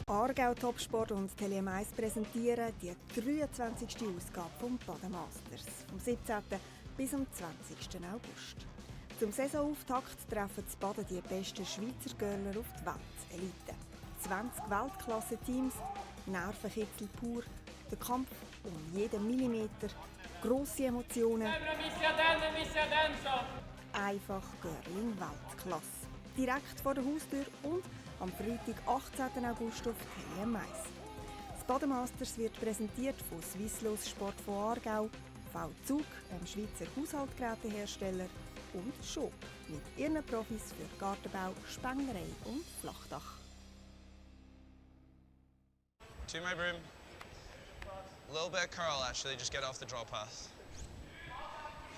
Aargau Topsport und Tele1 präsentieren die 23. Ausgabe vom Baden Masters vom 17. bis zum 20. August. Zum Saisonauftakt treffen die Baden die besten Schweizer Göller auf die Weltelite. 20 Weltklasse-Teams, Nervenkitzel pur, der Kampf um jeden Millimeter, grosse Emotionen, einfach Görling Weltklasse. Direkt vor der Haustür und am Freitag, 18. August auf Tele1. Das Baden Masters wird präsentiert von Swisslos Sport von Aargau, V-Zug, einem Schweizer Haushaltsgerätehersteller, und Schop mit ihren Profis für Gartenbau, Spenglerei und Flachdach. To my broom. A little bit of curl actually, just get off the draw path.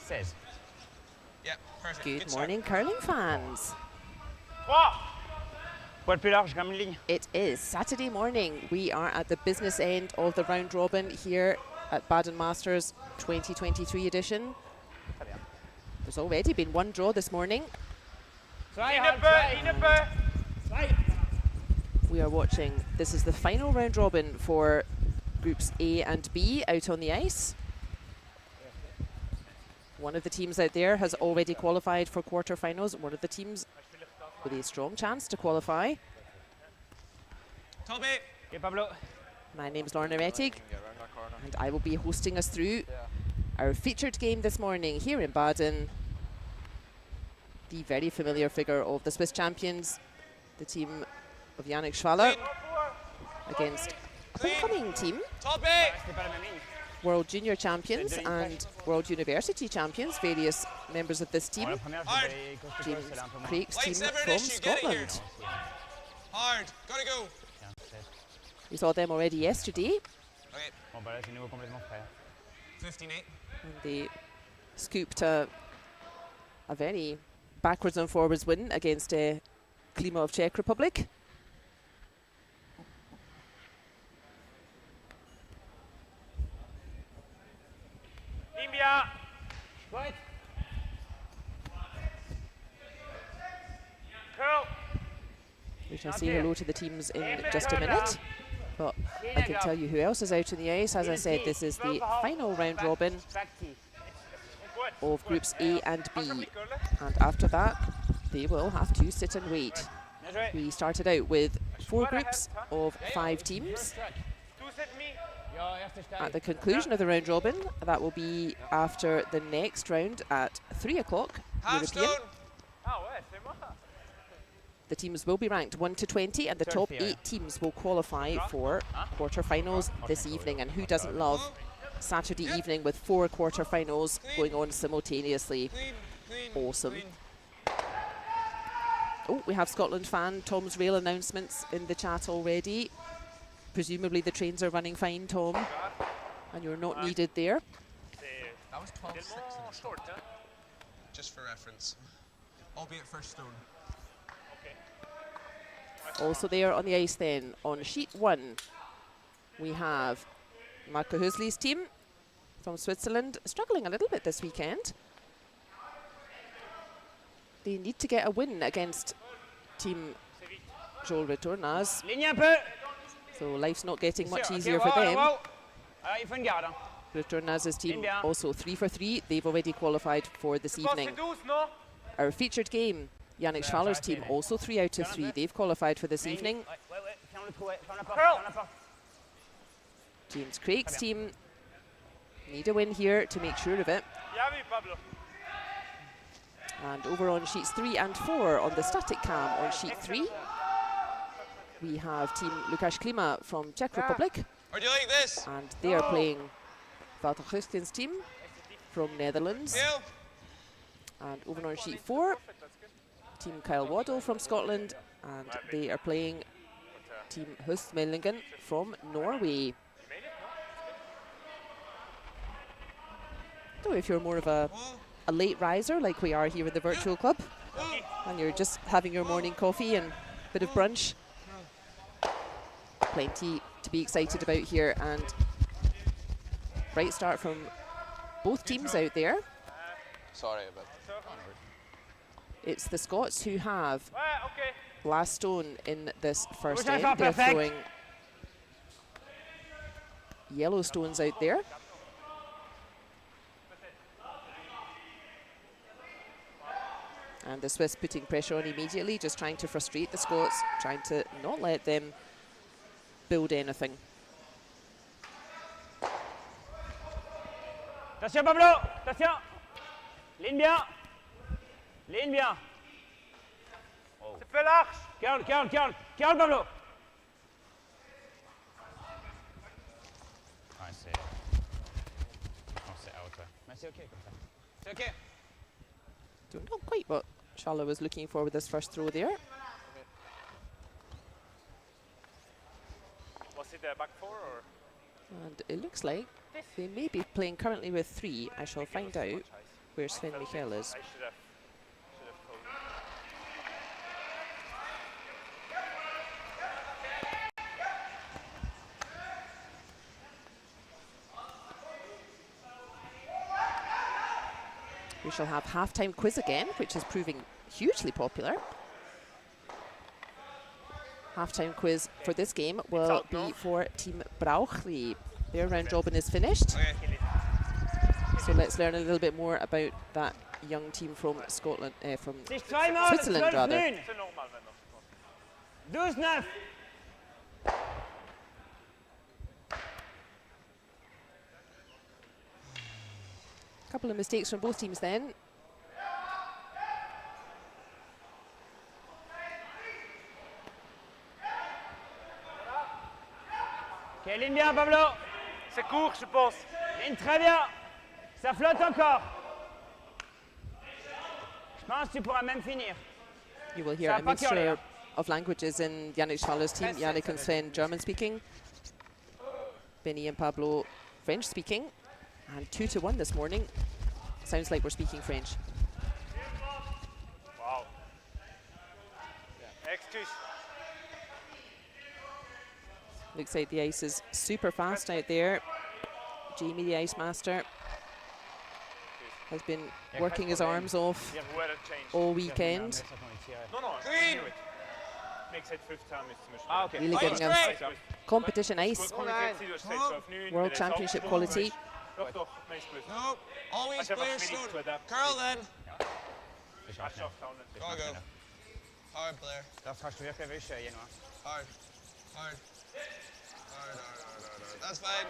Says. Yeah, perfect. Good morning, curling fans. It is Saturday morning. We are at the business end of the round robin here at Baden Masters 2023 edition. There's already been one draw this morning. We are watching, this is the final round robin for groups A and B out on the ice. One of the teams out there has already qualified for quarterfinals. One of the teams with a strong chance to qualify. Toby. Hey, Pablo. My name's Lorna Rettig, and I will be hosting us through our featured game this morning here in Baden. The very familiar figure of the Swiss champions, the team of Schwaller, against a homecoming team, World Junior champions and World University champions, various members of this team. James Craik's team from Scotland. Hard, gotta go. We saw them already yesterday. Okay. 15-8. And they scooped a very backwards and forwards win against Klima of Czech Republic. Whyte. We shall say hello to the teams in just a minute, but I can tell you who else is out on the ice. As I said, this is the final round robin of groups A and B, and after that they will have to sit and wait. We started out with 4 groups of 5 teams. At the conclusion of the round robin, that will be after the next round at 3 o'clock European. The teams will be ranked 1 to 20, and the top 8 teams will qualify for quarterfinals this evening. And who doesn't love Saturday evening with 4 quarterfinals going on simultaneously? Awesome. Oh, we have Scotland fan Tom's rail announcements in the chat already. Presumably the trains are running fine, Tom, and you're not needed there. That was 12-6. Just for reference. Albeit first stone. Also there on the ice then, on sheet 1, we have Hösli's team from Switzerland, struggling a little bit this weekend. They need to get a win against team Retornaz. So life's not getting much easier for them. Retornaz's team also 3 for 3. They've already qualified for this evening. Our featured game, Schwaller's team, also 3 out of 3. They've qualified for this evening. James Craik's team need a win here to make sure of it. And over on sheets 3 and 4 on the static cam on sheet 3, we have team Klima from Czech Republic. Or do you like this? And they are playing Goesgens' team from Netherlands. And over on sheet 4, team Waddell from Scotland, and they are playing team HØstmaelingen from Norway. So if you're more of a late riser like we are here in the virtual club, and you're just having your morning coffee and a bit of brunch, plenty to be excited about here, and bright start from both teams out there. Sorry about that. It's the Scots who have last stone in this first end. They're throwing yellow stones out there. And the Swiss putting pressure on immediately, just trying to frustrate the Scots, trying to not let them build anything. Attention Pablo, attention. Ligne bien. Ligne bien. Oh. C'est peu large. Curl Pablo. Ouais, c'est out. Mais c'est OK comme ça. C'est OK. Don't know quite what Schwaller was looking for with his first throw there. Was it a back four or? And it looks like they may be playing currently with 3. I shall find out where Sven Michael is. I should have told. We shall have halftime quiz again, which is proving hugely popular. Halftime quiz for this game will be for Team Brauchli. Their round robin is finished. Okay. So let's learn a little bit more about that young team from Scotland, from Switzerland rather. 12-9. Couple of mistakes from both teams then. Ok, ligne bien Pablo. C'est court, je pense. Ligne très bien. Ça flotte encore. Je pense que tu pourras même finir. You will hear a mixture of languages in Yannick Schwaller's team. Yannick and Sven German speaking. Benny and Pablo French speaking. And 2-1 this morning. Sounds like we're speaking French. Wow. Excuse. Looks like the ice is super fast out there. Jamie, the ice master, has been working his arms off all weekend. No, Green. Makes it fifth time it's too much. Ah, okay. Really getting him competition ice, World Championship quality. Nope. Always clear stone. Curl then. Go. Hard, Blair. Dat ga je weer wisselen, Genoa. Hard. That's fine.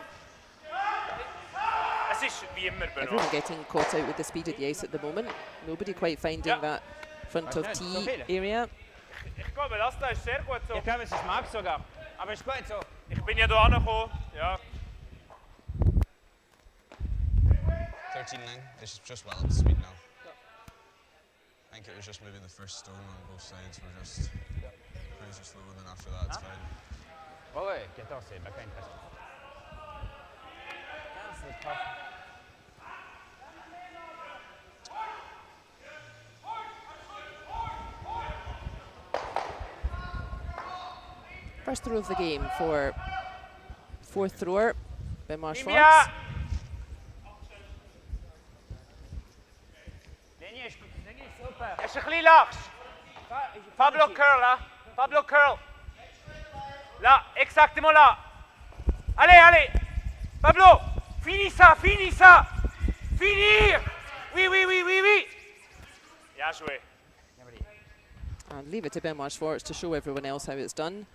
Es ist wie immer Everyone getting caught out with the speed of the ice at the moment. Nobody quite finding that front of tee area. Ich glaube, das da ist sehr gut so. Ich glaube, es ist Max sogar. Aber ist gut so. Ich bin ja da angekommen. Ja. 13-9. It's just well up to speed now. I think it was just maybe the first stone on both sides were just crazy slow, and then after that it's fine. Oh ouais, 14, c'est pas quand même presque. 15, c'est pas. First throw of the game for fourth thrower, Benoit Schwartz. Is een beetje laag. Pablo curl, hè? Pablo curl. Là, exactement là. Allez. Pablo, finis ça. Finir. Oui. Ja, joué. And leave it to Benoit Schwartz to show everyone else how it's done.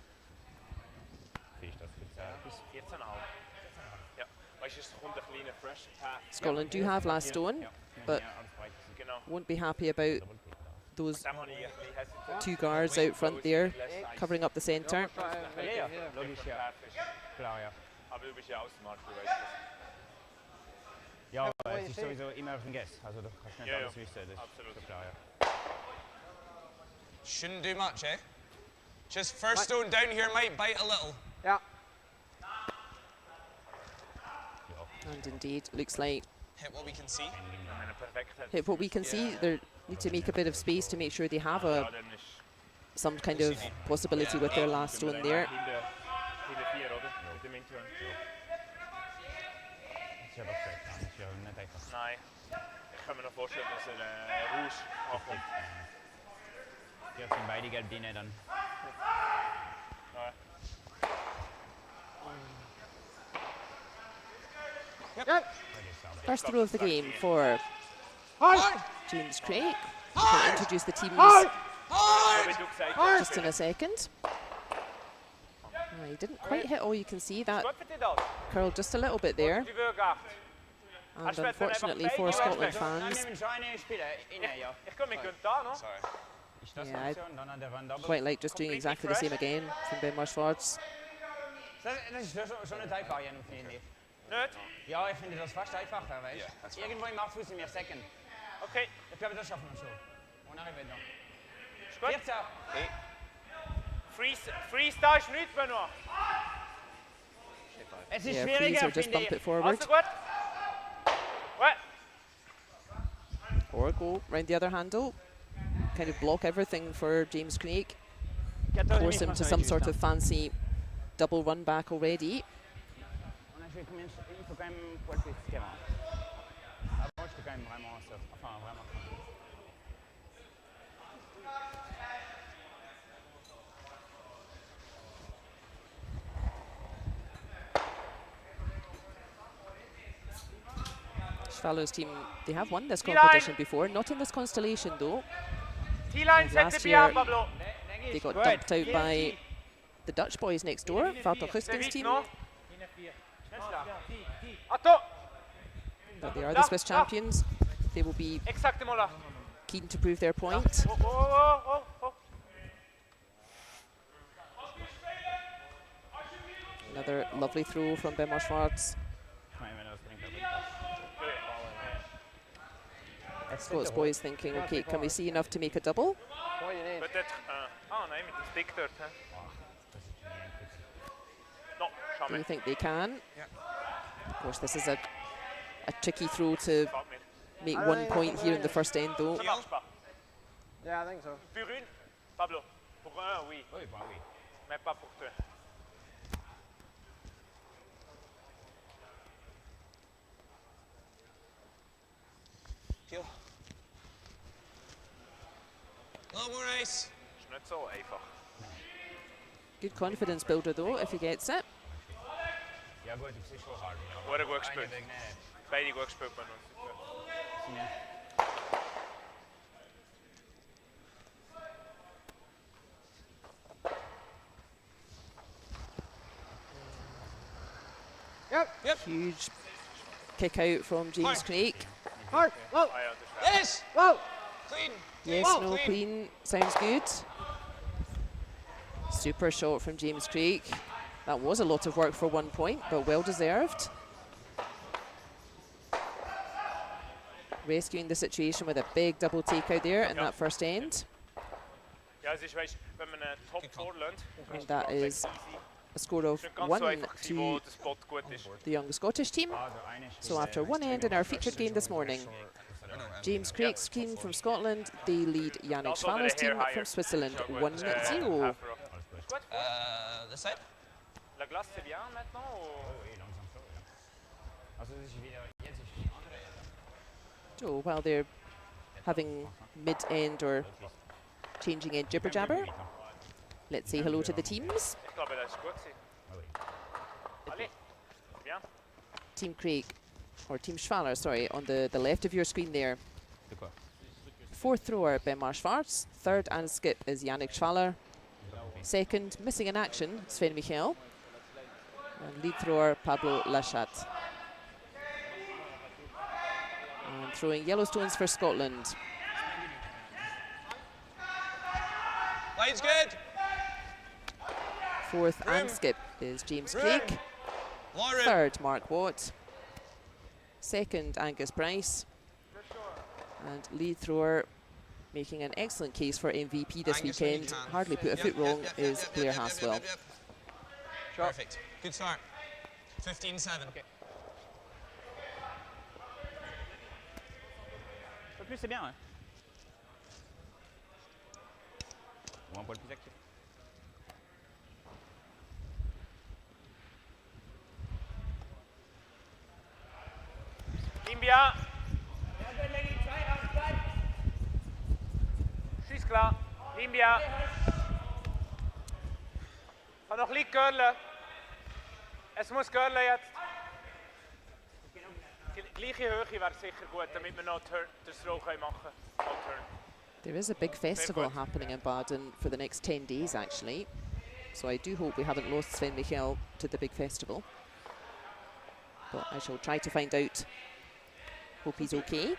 Scotland do have last stone, but won't be happy about those 2 guards out front there, covering up the centre. Ja, es ist sowieso immer auf dem Guess. Also du kannst nicht alles wissen, das ist klar, ja. Shouldn't do much, eh? Just first stone down here might bite a little. Yeah. And indeed, looks like Hit what we can see. hit what we can see. They need to make a bit of space to make sure they have some kind of possibility with their last stone there. Nee, ik ga me nog voorstellen dat er roes afkomt. Die hat von beide gelb dienen dann. First throw of the game for James Craik. We'll introduce the teams just in a second. He didn't quite hit all, you can see that curled just a little bit there. And unfortunately for Scotland fans, yeah, I'd quite like just doing exactly the same again from Benoit Schwartz. Ja, ich finde das fast einfacher, weißt du? Irgendwo im Abfuß sind wir second. Okay. Ich glaube, das schaffen wir schon. Und dann wieder. Ist gut. 14. Freeze da ist nichts mehr noch. Es ist Yeah, schwieriger, freeze or just finde bump ich. it forward. Also gut. Gut. Or go round the other handle. Kind of block everything for James Craik. Force him to some sort of fancy double run back already. Il faut quand même pouvoir le faire. Avant, j'étais quand même vraiment ça. Enfin, vraiment. Schwaller's team, they have won this competition before, not in this constellation though. T-line, set Last the year, Pablo. they got dumped out by the Dutch boys next door, Hösli's team. But they are the Swiss champions. They will be keen to prove their point. Another lovely throw from Benoit Schwartz. Scots boys thinking, okay, can we see enough to make a double? Do you think they can? Of course, this is a tricky throw to make 1 point here in the first end, though. Yeah, I think so. Pour une, Pablo. Pour un, oui. Mais pas pour deux. Peel. No more race. Ist nicht so einfach. Good confidence builder, though, if he gets it. Ja gut, ich sehe schon hart. Wurde gut gespielt. Beide gut gespielt bei uns. Yep. Huge kick out from James Craik. Hard. Whoa. Yes. Whoa. Clean. Yes, Whoa. no, clean. Sounds good. Super shot from James Craik. That was a lot of work for 1 point, but well deserved. Rescuing the situation with a big double takeout there in that first end. And that is a score of 1 to the young Scottish team. So after one end in our featured game this morning, James Craik's team from Scotland, they lead Yannick Schwaller's team from Switzerland 1-0. This side? La glace, c'est bien maintenant So while they're having mid-end or changing end jibber-jabber, let's say hello to the teams. Team Craik, or Team Schwaller, sorry, on the left of your screen there. Fourth thrower, Benoit Schwartz. Third and skip is Yannick Schwaller. Second, missing in action, Sven Michel. And lead thrower, Pablo Lachat. And throwing Yellowstones for Scotland. Line's good. Fourth and skip is James Craik. Third, Mark Watt. Second, Angus Bryce. And lead thrower, making an excellent case for MVP this weekend. Hardly put a foot wrong, is Blair Haswell. Perfect. Good start. 15-7. Okay. Un peu plus, c'est bien, hein? Ou un poil plus actif. Limbia. Schieß klar. Limbia. Kann noch liegen, Görle. Es muss Görle jetzt. Gleiche Höhe wäre sicher gut, damit wir noch den Throw machen können. There is a big festival happening in Baden for the next 10 days, actually. So I do hope we haven't lost Sven Michael to the big festival. But I shall try to find out. Hope he's okay.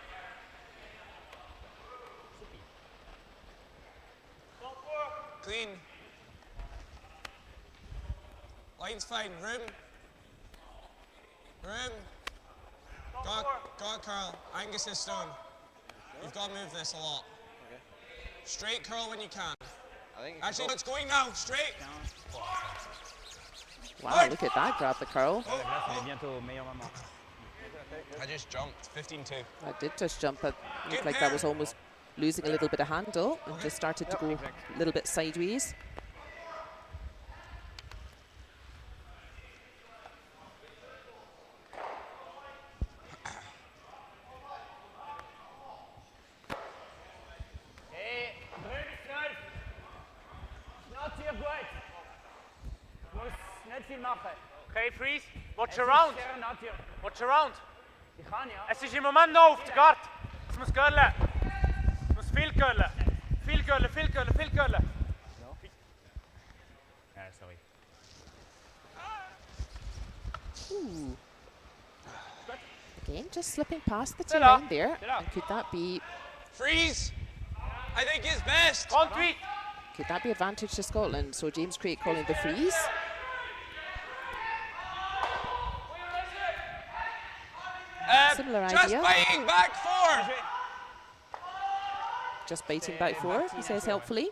Clean. Line's fine. Room. Room. Go, curl. Angus is stone. You've got to move this a lot. Okay. Straight curl when you can. I think Actually, it's going now. Straight. Wow, look at that, grab the curl. I just jumped. 15-2. I did just jump. It looked like that was almost losing a little bit of handle and just started to go a little bit sideways. Okay, freeze. Watch around. Watch around. Es ist im Moment noch auf der Guard. Es muss göllen. Es muss viel göllen. Viel göllen, viel göllen, viel göllen. Sorry. Ooh. Again, just slipping past the T-line there. And could that be... Freeze. I think is best. Could that be advantage to Scotland? So James Craik calling the freeze. Similar idea. Just biting back 4. Just biting back 4, he says helpfully.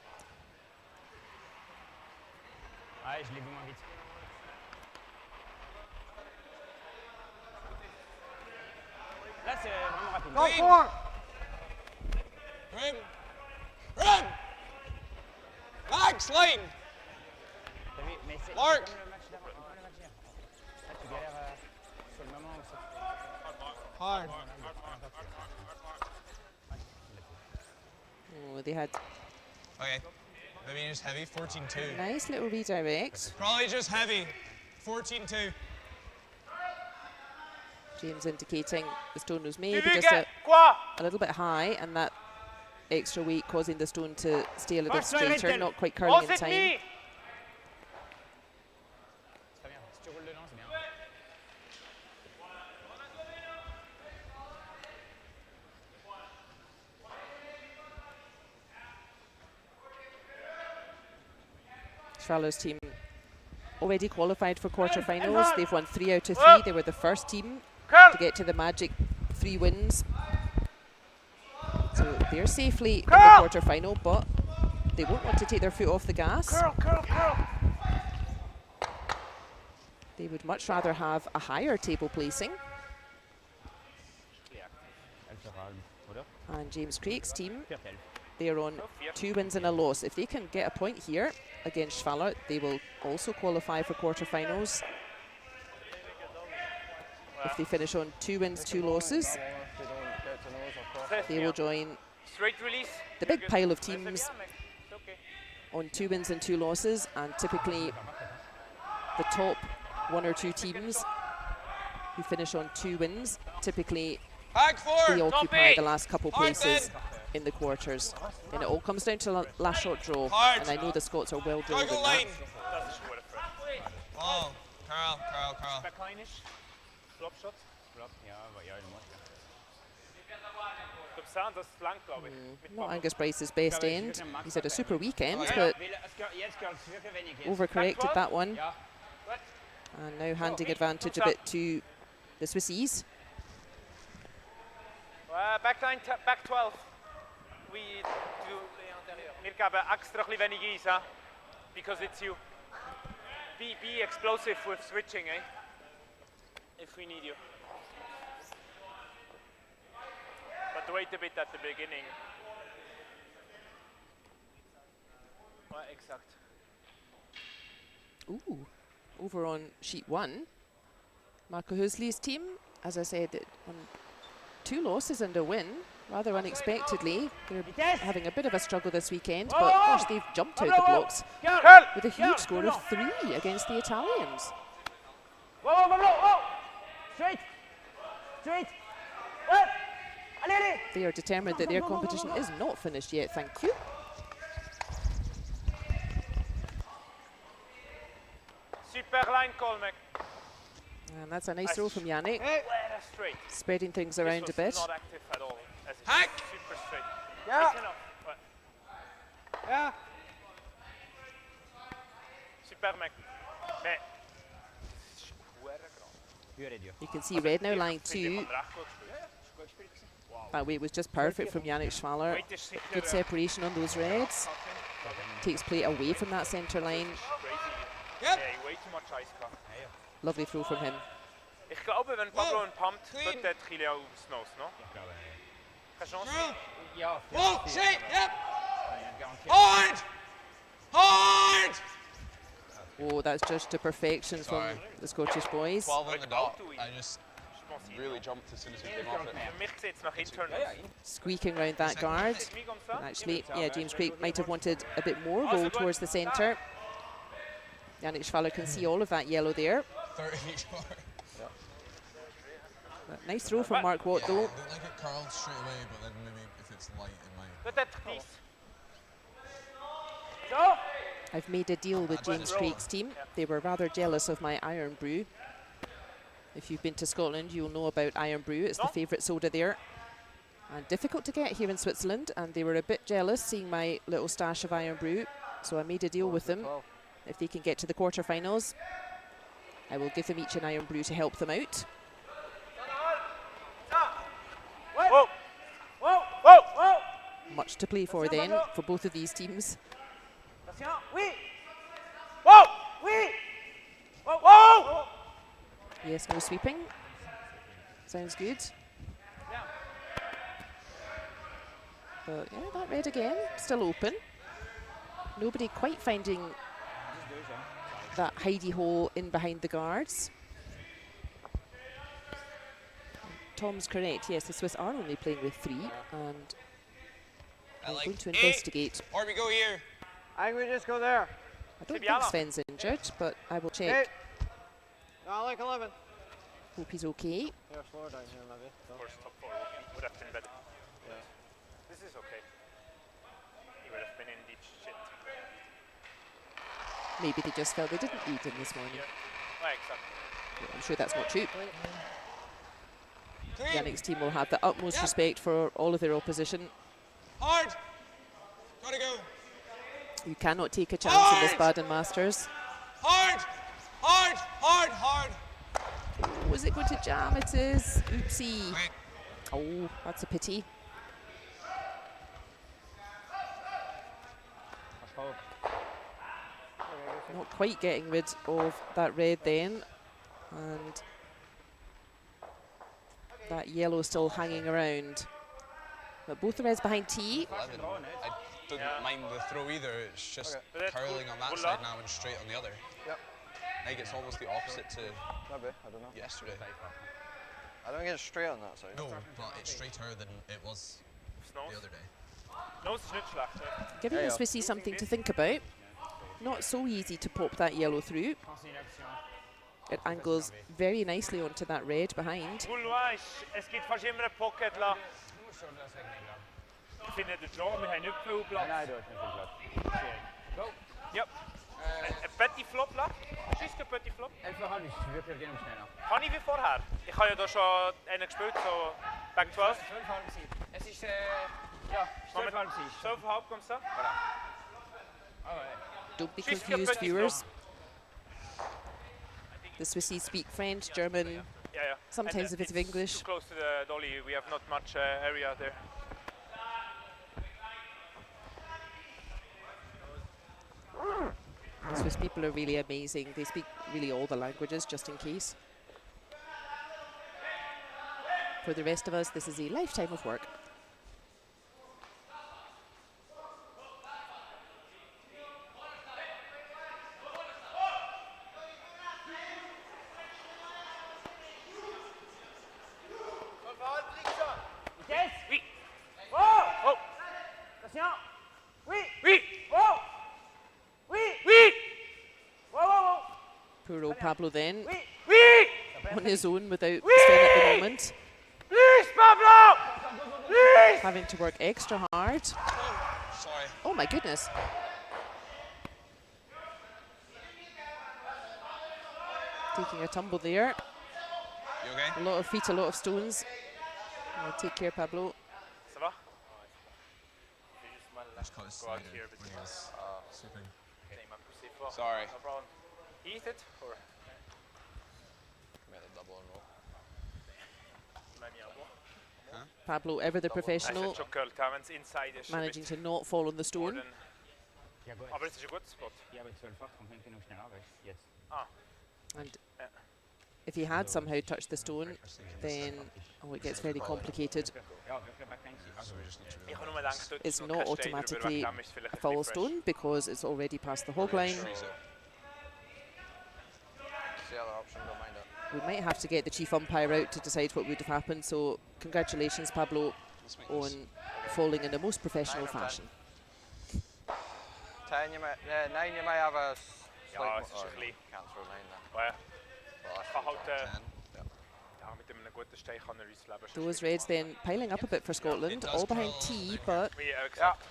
Go for! Run! Run! Max, line! Mark! Hard. Oh, they had... Okay, maybe just heavy, 14-2. Nice little redirect. Probably just heavy, 14-2. James indicating the stone was maybe just a little bit high, and that extra weight causing the stone to stay a little straighter, not quite curling in time. Schwaller's team already qualified for quarterfinals. They've won 3 out of 3. They were the first team to get to the magic 3 wins. So they're safely in the quarterfinal, but they won't want to take their foot off the gas. They would much rather have a higher table placing. And James Craik's team, they're on 2 wins and a loss. If they can get a point here against Schwaller, they will also qualify for quarterfinals. If they finish on 2 wins, 2 losses, they will join the big pile of teams on 2 wins and 2 losses, and typically the top 1 or 2 teams who finish on 2 wins, typically they occupy the last couple places in the quarters. And it all comes down to the last shot draw, and I know the Scots are well drilled in that. Oh, Carl. Not Angus Bryce's best end. He's had a super weekend, but overcorrected that one. And now handing advantage a bit to the Swissies. Backline, back 12. We geben extra ein wenig Eis, because it's you. Be explosive with switching, if we need you. But wait a bit at the beginning. Exact. Ooh, over on sheet 1, Marco Hösli's team, as I said, on 2 losses and a win, rather unexpectedly. They're having a bit of a struggle this weekend, but gosh, they've jumped out the blocks with a huge score of 3 against the Italians. Straight. They are determined that their competition is not finished yet, thank you. Super line call, Mac. And that's a nice throw from Yannick, Straight. spreading things This around a was bit. not active at all. As it Hack! super straight. Ja. It's enough. Ouais. Ja. Super, Mac. Mais. You can see red now lying 2. That weight was just perfect from Yannick Schwaller. Good separation on those reds. Takes play away from that centre line. Yeah, way too much ice cut. Lovely throw from him. Ich glaube, wenn Pablo ihn pumpt, wird der Chile auch aufs Nose, no? Keine Chance? Whoa, shit, yep. Hard! Hard! Oh, that's just to perfection from the Scottish boys. 12 on the dot. I just really jumped as soon as we came off it. Für mich sieht es nach intern Squeaking round that guard. Actually, yeah, James Craik might have wanted a bit more roll towards the centre. Yannick Schwaller can see all of that yellow there. 30 short. But nice throw from Mark Watt, though. I don't like it curled straight away, but then maybe if it's light, it might. Peut-être 10. So. I've made a deal with James Craik's team. They were rather jealous of my Iron Brew. If you've been to Scotland, you'll know about Iron Brew. It's the favourite soda there. And difficult to get here in Switzerland. And they were a bit jealous seeing my little stash of Iron Brew. So I made a deal with them. If they can get to the quarterfinals, I will give them each an Iron Brew to help them out. Whoa! Whoa! Whoa! Whoa! Much to play for then, for both of these teams. Whoa! Whoa! Whoa! Yes, no sweeping. Sounds good. But yeah, that red again, still open. Nobody quite finding that hidey hole in behind the guards. Tom's correct, yes, the Swiss are only playing with 3, and I'm going to investigate. Or we go here. I think we just go there. I don't think Sven's injured, but I will check. No, I like 11. Hope he's okay. Yeah, slower down here, maybe. First top 4 would have been better. Yeah. This is okay. He would have been in deep shit. Maybe they just felt they didn't need him this morning. Yeah, exactly. Yeah, I'm sure that's not true. Yannick's team will have the utmost respect for all of their opposition. Hard! Gotta go. You cannot take a chance in this Baden Masters. Hard! Hard! Hard! Hard! Was it going to jam? It is. Oopsie. Oh, that's a pity. Not quite getting rid of that red then. And that yellow still hanging around. But both the reds behind T. 11. I don't mind the throw either. It's just curling on that side now and straight on the other. Yep. I think it's almost the opposite to Maybe, I don't know. yesterday. I don't get it straight on that side. No, but it's straighter than it was the other day. No, it's not schlecht. Giving the Swissie something to think about. Not so easy to pop that yellow through. It angles very nicely onto that red behind. Es gibt fast immer eine Pocket. Ich finde den Draw, wir haben nicht viel Platz. Nein, du hast nicht viel Platz. Go. Ja. Ein Petit Flop la. Schießt ein Petit Flop. 11,5 ist wirklich schneller. Kann ich wie vorher? Ich habe ja da schon einen gespielt, so Back 12. 12,5. Es ist, ja, 12,5. 12,5 kommt da. Don't be confused, viewers. The Swissies speak French, German, sometimes a bit of English. Too close to the dolly, we have not much area there. Swiss people are really amazing. They speak really all the languages, just in case. For the rest of us, this is a lifetime of work. Poor old Pablo then, on his own without Sven at the moment. Please, Pablo! having to work extra hard. Sorry. Oh my goodness. Taking a tumble there. You okay? A lot of feet, a lot of stones. Take care, Pablo. Ça va? Just caught his Go out side here, when he was slipping. Il m'a poussé fort. Sorry. No problem. Eat it or? Make the double and roll. Il m'a mis un bon. Pablo, ever the professional, Nice chuckle, Tavens inside is managing to not fall on the stone. Ja, gut. Aber es ist ein guter Spot. Ja, aber 12-8 kommt nicht genug schnell an, weißt du? Jetzt. And if he had somehow touched the stone, then it gets very complicated. Ja, wirklich back 90. So we just need to Ich habe nur gedacht, dort It's ist noch not kein Stein drüber, automatically wegen dem ist es vielleicht a ein foul bisschen fresh. stone because it's already past the hog line. freeze it. It's the other option, don't mind it. We might have to get the chief umpire out to decide what would have happened. So congratulations, Pablo, Let's make on this. falling in the most professional 9 or 10. fashion. 10, you may, 9, you may have a Ja, slight es ist ein bisschen. can't throw 9 then. Ja, Well, ich kann halt, 10. ja, mit einem guten Stein kann er uns das Leben schon Those schwierig Reds then piling up a bit for Scotland, all behind T, but machen. Wie gesagt,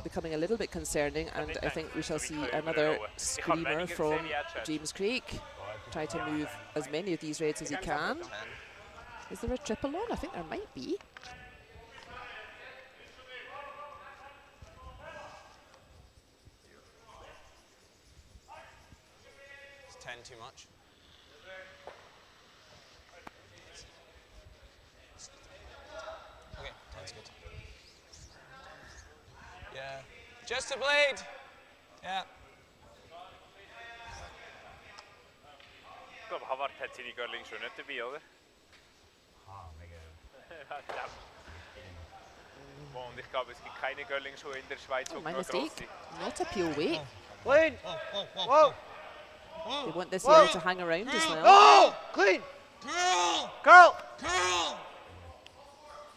becoming a little bit concerning, and I think we shall see another screamer from James Craik. Try to move as many of these Reds as he can. 10. Is there a triple on? I think there might be. Is 10 too much? Okay, 10's good. Yeah. Just a blade! Yeah. ich glaube, Havard hat seine Girling schon nicht dabei, oder? Ah, mega. Ja. Und ich glaube, es gibt keine Girling-Schuhe in der Schweiz, Oh, die my nur mistake. gross sind. Not a POA. Clean! Whoa! They want this yellow to hang around as well. Oh! Clean! Curl! Curl! Curl!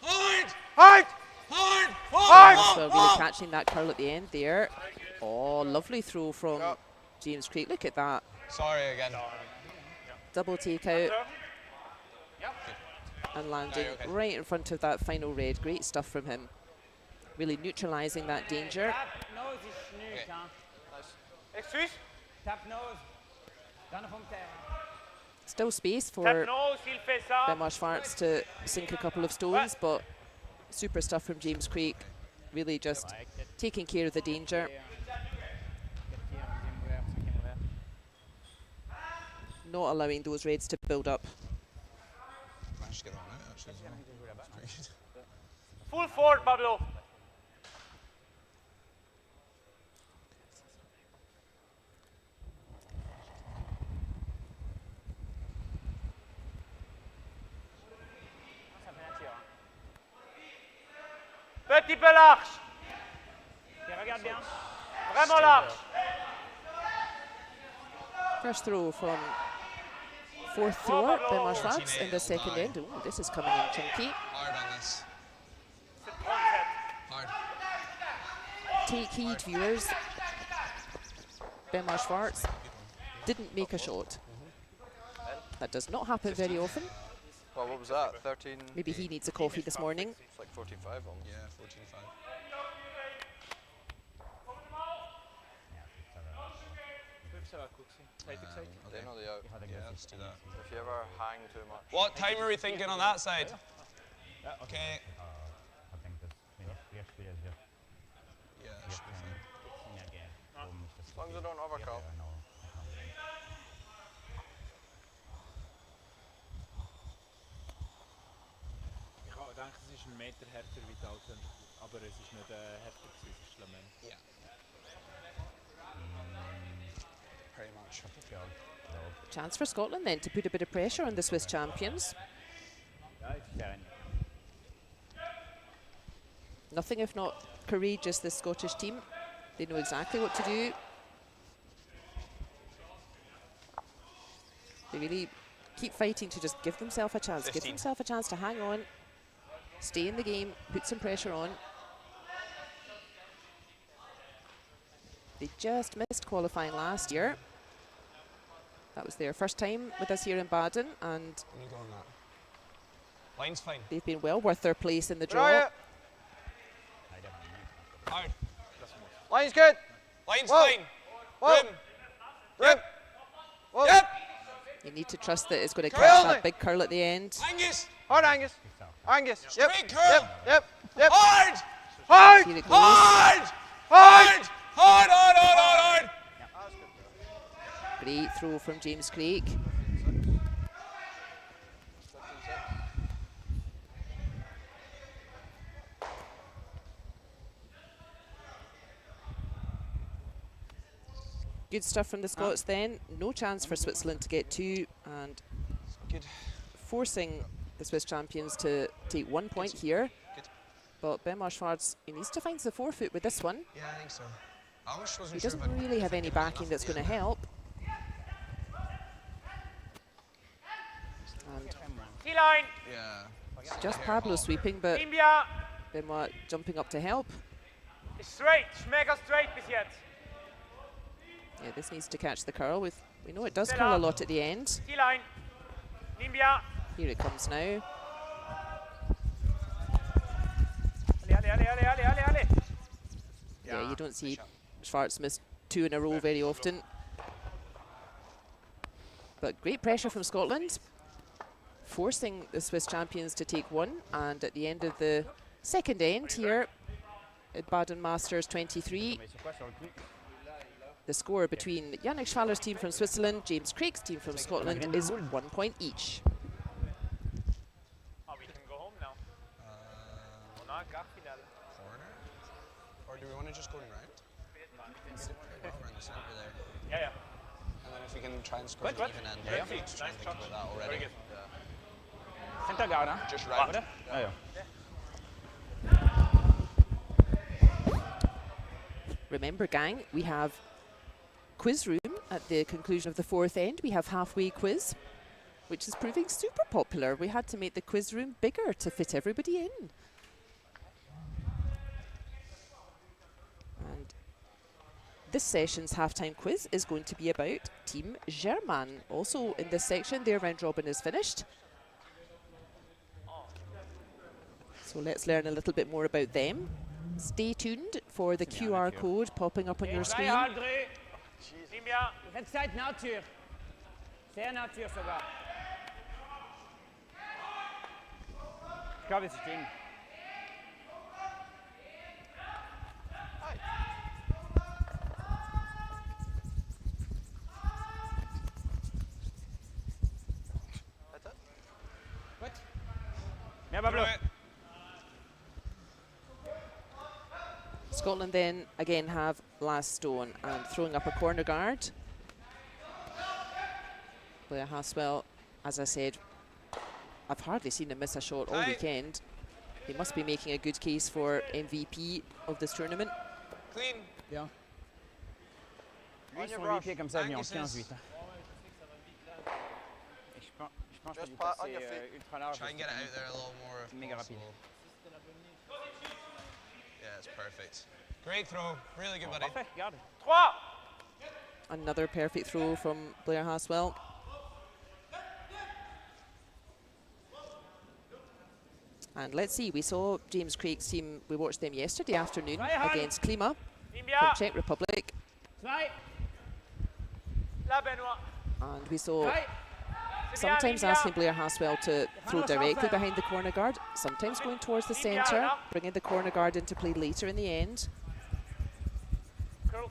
Hard! Hard! Hard! Hard! So really catching that curl at the end there. Oh, lovely throw from James Craik. Look at that. Sorry again. Double take out Ja. and landing okay. right in front of that final red. Great stuff from him. Really neutralising that danger. Tap nose ist nichts, Okay. hein? Excuse? Tap nose. Dann vom Terrain. Still space for Tap nose, il fait ça. Benoit Schwartz to sink a couple of stones, but super stuff from James Craik. Really just taking care of the danger. Not allowing those Reds to build up. Managed to get on it actually. As well. That's pretty good. Full forward, Pablo. Petit peu large. Okay, regarde bien. Vraiment large. First throw from fourth thrower, Benoit Schwartz, in the second end. Ooh, this is coming in chunky. Hard on this. Hard. Take heed, viewers. Benoit Schwartz didn't make a shot. That does not happen very often. Well, what was that? 13? Maybe he needs a coffee this morning. It's like 14-5 almost. Yeah, 14-5. They know the out. Yeah, let's do that. If you ever hang too much. What time are we thinking on that side? Okay. Ich denke, das wird schwierig. Yeah, that should be fine. As long as I don't overcurl. Ich habe gedacht, es ist ein Meter härter wie die Alten, aber es ist nicht härter gewesen, es ist Schlammen. Yeah. Pretty much. Chance for Scotland then to put a bit of pressure on the Swiss champions. Ja, es ist sehr Nothing if not courageous, this Scottish team. They know exactly what to do. They really keep fighting to just give themselves a chance. Give 15. themselves a chance to hang on, stay in the game, put some pressure on. They just missed qualifying last year. That was their first time with us here in Baden, and When you go on that. Line's fine. They've been well worth their place in the draw. Hard. Line's good. Line's Whoa. fine. Whoa. Rim. Yep. Whoa. Yep. You need to trust that it's going to Curl catch me. that big curl at the end. Angus. Hard, Angus. Angus. Yep. Straight curl. Yep. Yep. Hard. Hard. Here it goes. Hard. Hard. Hard. Hard. Hard. Hard. Great throw from James Craik. Good stuff from the Scots then. No chance for Switzerland to get 2, and Good. forcing the Swiss champions to take 1 point here. Good. But Benoit Schwartz, he needs to find the forefoot with this one. Yeah, I think so. I almost wasn't He sure doesn't about really have any backing that's going to help. And T-line. Yeah. just Pablo sweeping, but Limbia. Benoit jumping up to help. Straight. Schmecker straight bis jetzt. Yeah, this needs to catch the curl. We know it does curl a lot at the end. T-line. Limbia. Here it comes now. Alle. Yeah, you don't see Schwartz miss 2 in a row very often. But great pressure from Scotland, forcing the Swiss champions to take 1. And at the end of the second end here at Baden Masters 23, the score between Yannick Schwaller's team from Switzerland, James Craik's team from Scotland is 1 point each. Oh, we can go home now. Corner? Or do we want to just go round? Around the centre there. Yeah. And then if we can try and score an even end, Yeah. just try and think about that already. Very good. Centerguard, hè? Just round. Oder? Ja. Remember, gang, we have quiz room at the conclusion of the 4th end. We have halfway quiz, which is proving super popular. We had to make the quiz room bigger to fit everybody in. And this session's halftime quiz is going to be about Team German. Also in this section, their round robin is finished. So let's learn a little bit more about them. Stay tuned for the QR code popping up on your screen. Limbia. Je faites Zeit Natur. Sehr Natur sogar. Ich glaube, es ist drin. Gut. Mehr Pablo. Scotland then again have last stone and throwing up a corner guard. Blair Hösmael, as I said, I've hardly seen him miss a shot all weekend. He must be making a good case for MVP of this tournament. Clean. Ja. Lui, son MVP comme ça, il est en 15-8. Je pense que Just du pat on passer your feet. ultra large. Try and get it out there a little more if Mega possible. rapide. Yeah, it's perfect. Great throw. Really good, buddy. Parfait, regarde. 3. Another perfect throw from Blair Hösmael. And let's see, we saw James Craik's team, we watched them yesterday afternoon against Klima from Limbia. Czech Republic. 2. La Benoit. And we saw 3. sometimes asking Blair Hösmael to throw directly behind the corner guard, sometimes going towards the centre, bringing the corner guard into play later in the end. Curl.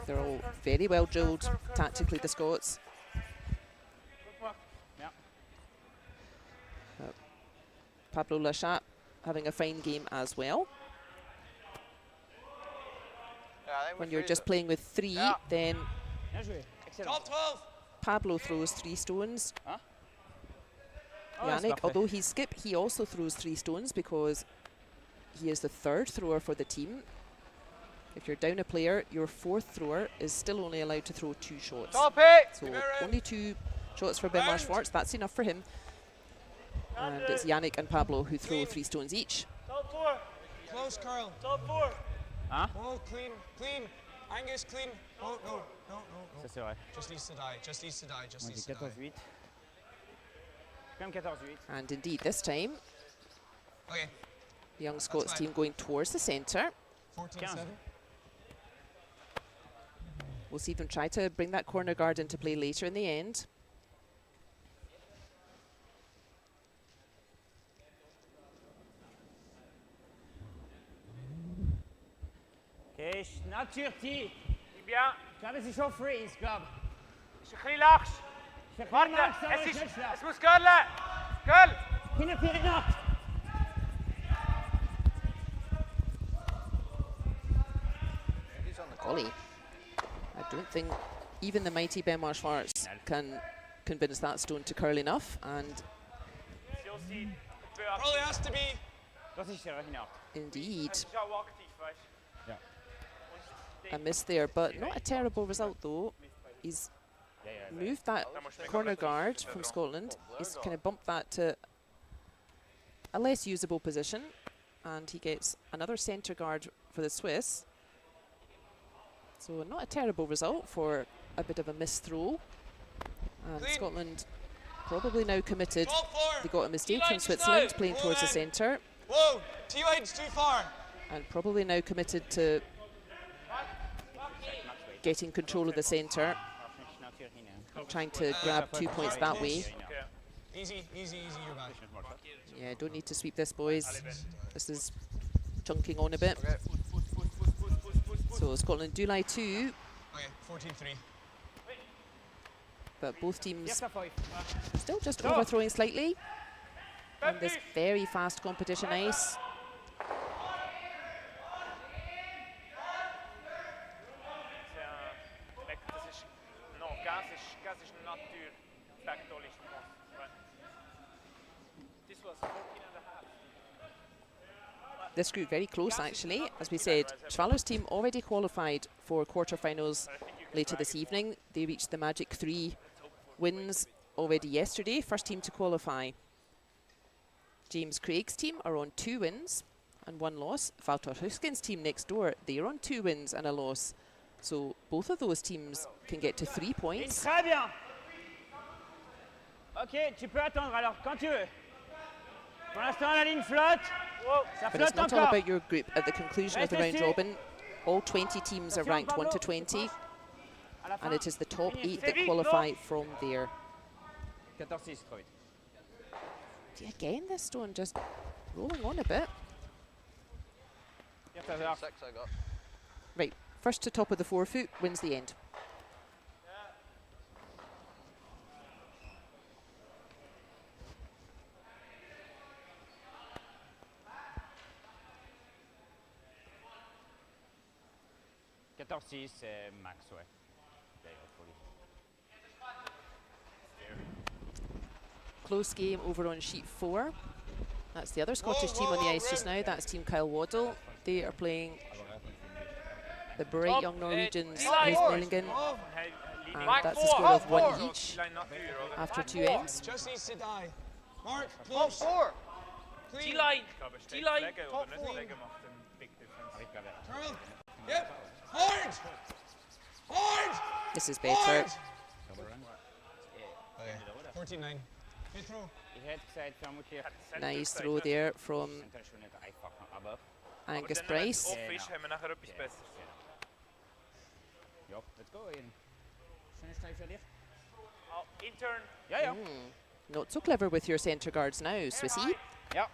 They're all very well drilled tactically, the Scots. Pablo Lachat having a fine game as well. Yeah, I think When we you're freeze just it. playing with 3, then Bien joué. Excellent. Top 12. Pablo throws 3 stones. Oh, c'est Yannick, parfait. although he's skip, he also throws 3 stones because he is the 3rd thrower for the team. If you're down a player, your 4th thrower is still only allowed to throw 2 shots. Top it. So only 2 shots for Benoit Schwartz, that's enough for him. And it's Yannick and Pablo who throw 3 stones each. Top 4. Close curl. Top 4. Hein? Oh, clean. Angus, clean. Oh, no. Ça, c'est vrai. Just needs to die. Just needs to die. Moi, j'ai 14-8. Quand même 14-8. And indeed, this time, Okay. the young Scots team going towards the centre. 14-7. We'll see them try to bring that corner guard into play later in the end. Okay, Naturti. Die bien. Ich glaube, es ist schon freeze, glaube Ist ein bisschen lax. ich. Warte, es muss curlen. Curl. Hinterpirinacht. Golly. I don't think even the mighty Benoit Schwartz can convince that stone to curl enough. And Josie, Probably has to be. Das ist sehr hinacht. indeed, ist auch aktiv, weißt Ja. a miss there, but not a terrible result though. He's moved that corner guard from Scotland. He's kind of bumped that to a less usable position, and he gets another centre guard for the Swiss. So not a terrible result for a bit of a missed throw. And Clean. Scotland probably now committed. Top floor. They got a mistake T-line from just Switzerland now. playing Whoa, towards the man. centre, Whoa, T-line's too far. and probably now committed to getting control of the centre, trying to grab 2 points that way. Easy, easy, easy, you're back. Yeah, don't need to sweep this, boys. This is chunking on a bit. Okay. So Scotland do lie 2, Okay, 14-3. but both teams Erster 5. still just overthrowing slightly on this very fast competition ice. Das ist, no, Gas ist Natur. Factual ist right. This was 14 and a half. This group very close actually. As we said, Schwaller's team already qualified for quarterfinals later this evening. They reached the magic 3 wins already yesterday, first team to qualify. James Craig's team are on 2 wins and 1 loss. Walter Hösgens team next door, they're on 2 wins and a loss. So both of those teams can get to 3 points. Très bien. Ok, tu peux attendre alors quand tu veux. Pour l'instant, la ligne flotte. Ça But it's flotte not all encore. about your group. At the conclusion of the round robin, all 20 teams are ranked 1 to 20, À la fin, and it is the top 8 C'est that vite, qualify from there. 14-6, trop vite. Again, this stone just rolling on a bit. 14 6 I got. Right, first to top of the forefoot wins the end. c'est max, ouais. D'ailleurs, pour lui. Close game over on sheet 4. That's the other Scottish team on the ice just now. That's team Kyle Waddell. They are playing the bright young Norwegians, HØstmaelingen, and that's a score of 1 each after 2 ends. Just needs to die. Mark, Top close. 4. Clean. T-line. T-line. Top Oder nicht? four. Legen macht einen big difference. Turn. Yep. Hard. Hard. This is better. Hard. Okay. 14-9. Good throw. Ich hätte gesagt, vermutlich Nice throw there from könnte schon nicht einfach, aber Angus Bryce. Off ist, haben wir nachher etwas Besseres. ja, let's go. Schöne Stein für dich. Oh, intern. Ja, ja. Not so clever with your centre guards now, Swissy. Ja.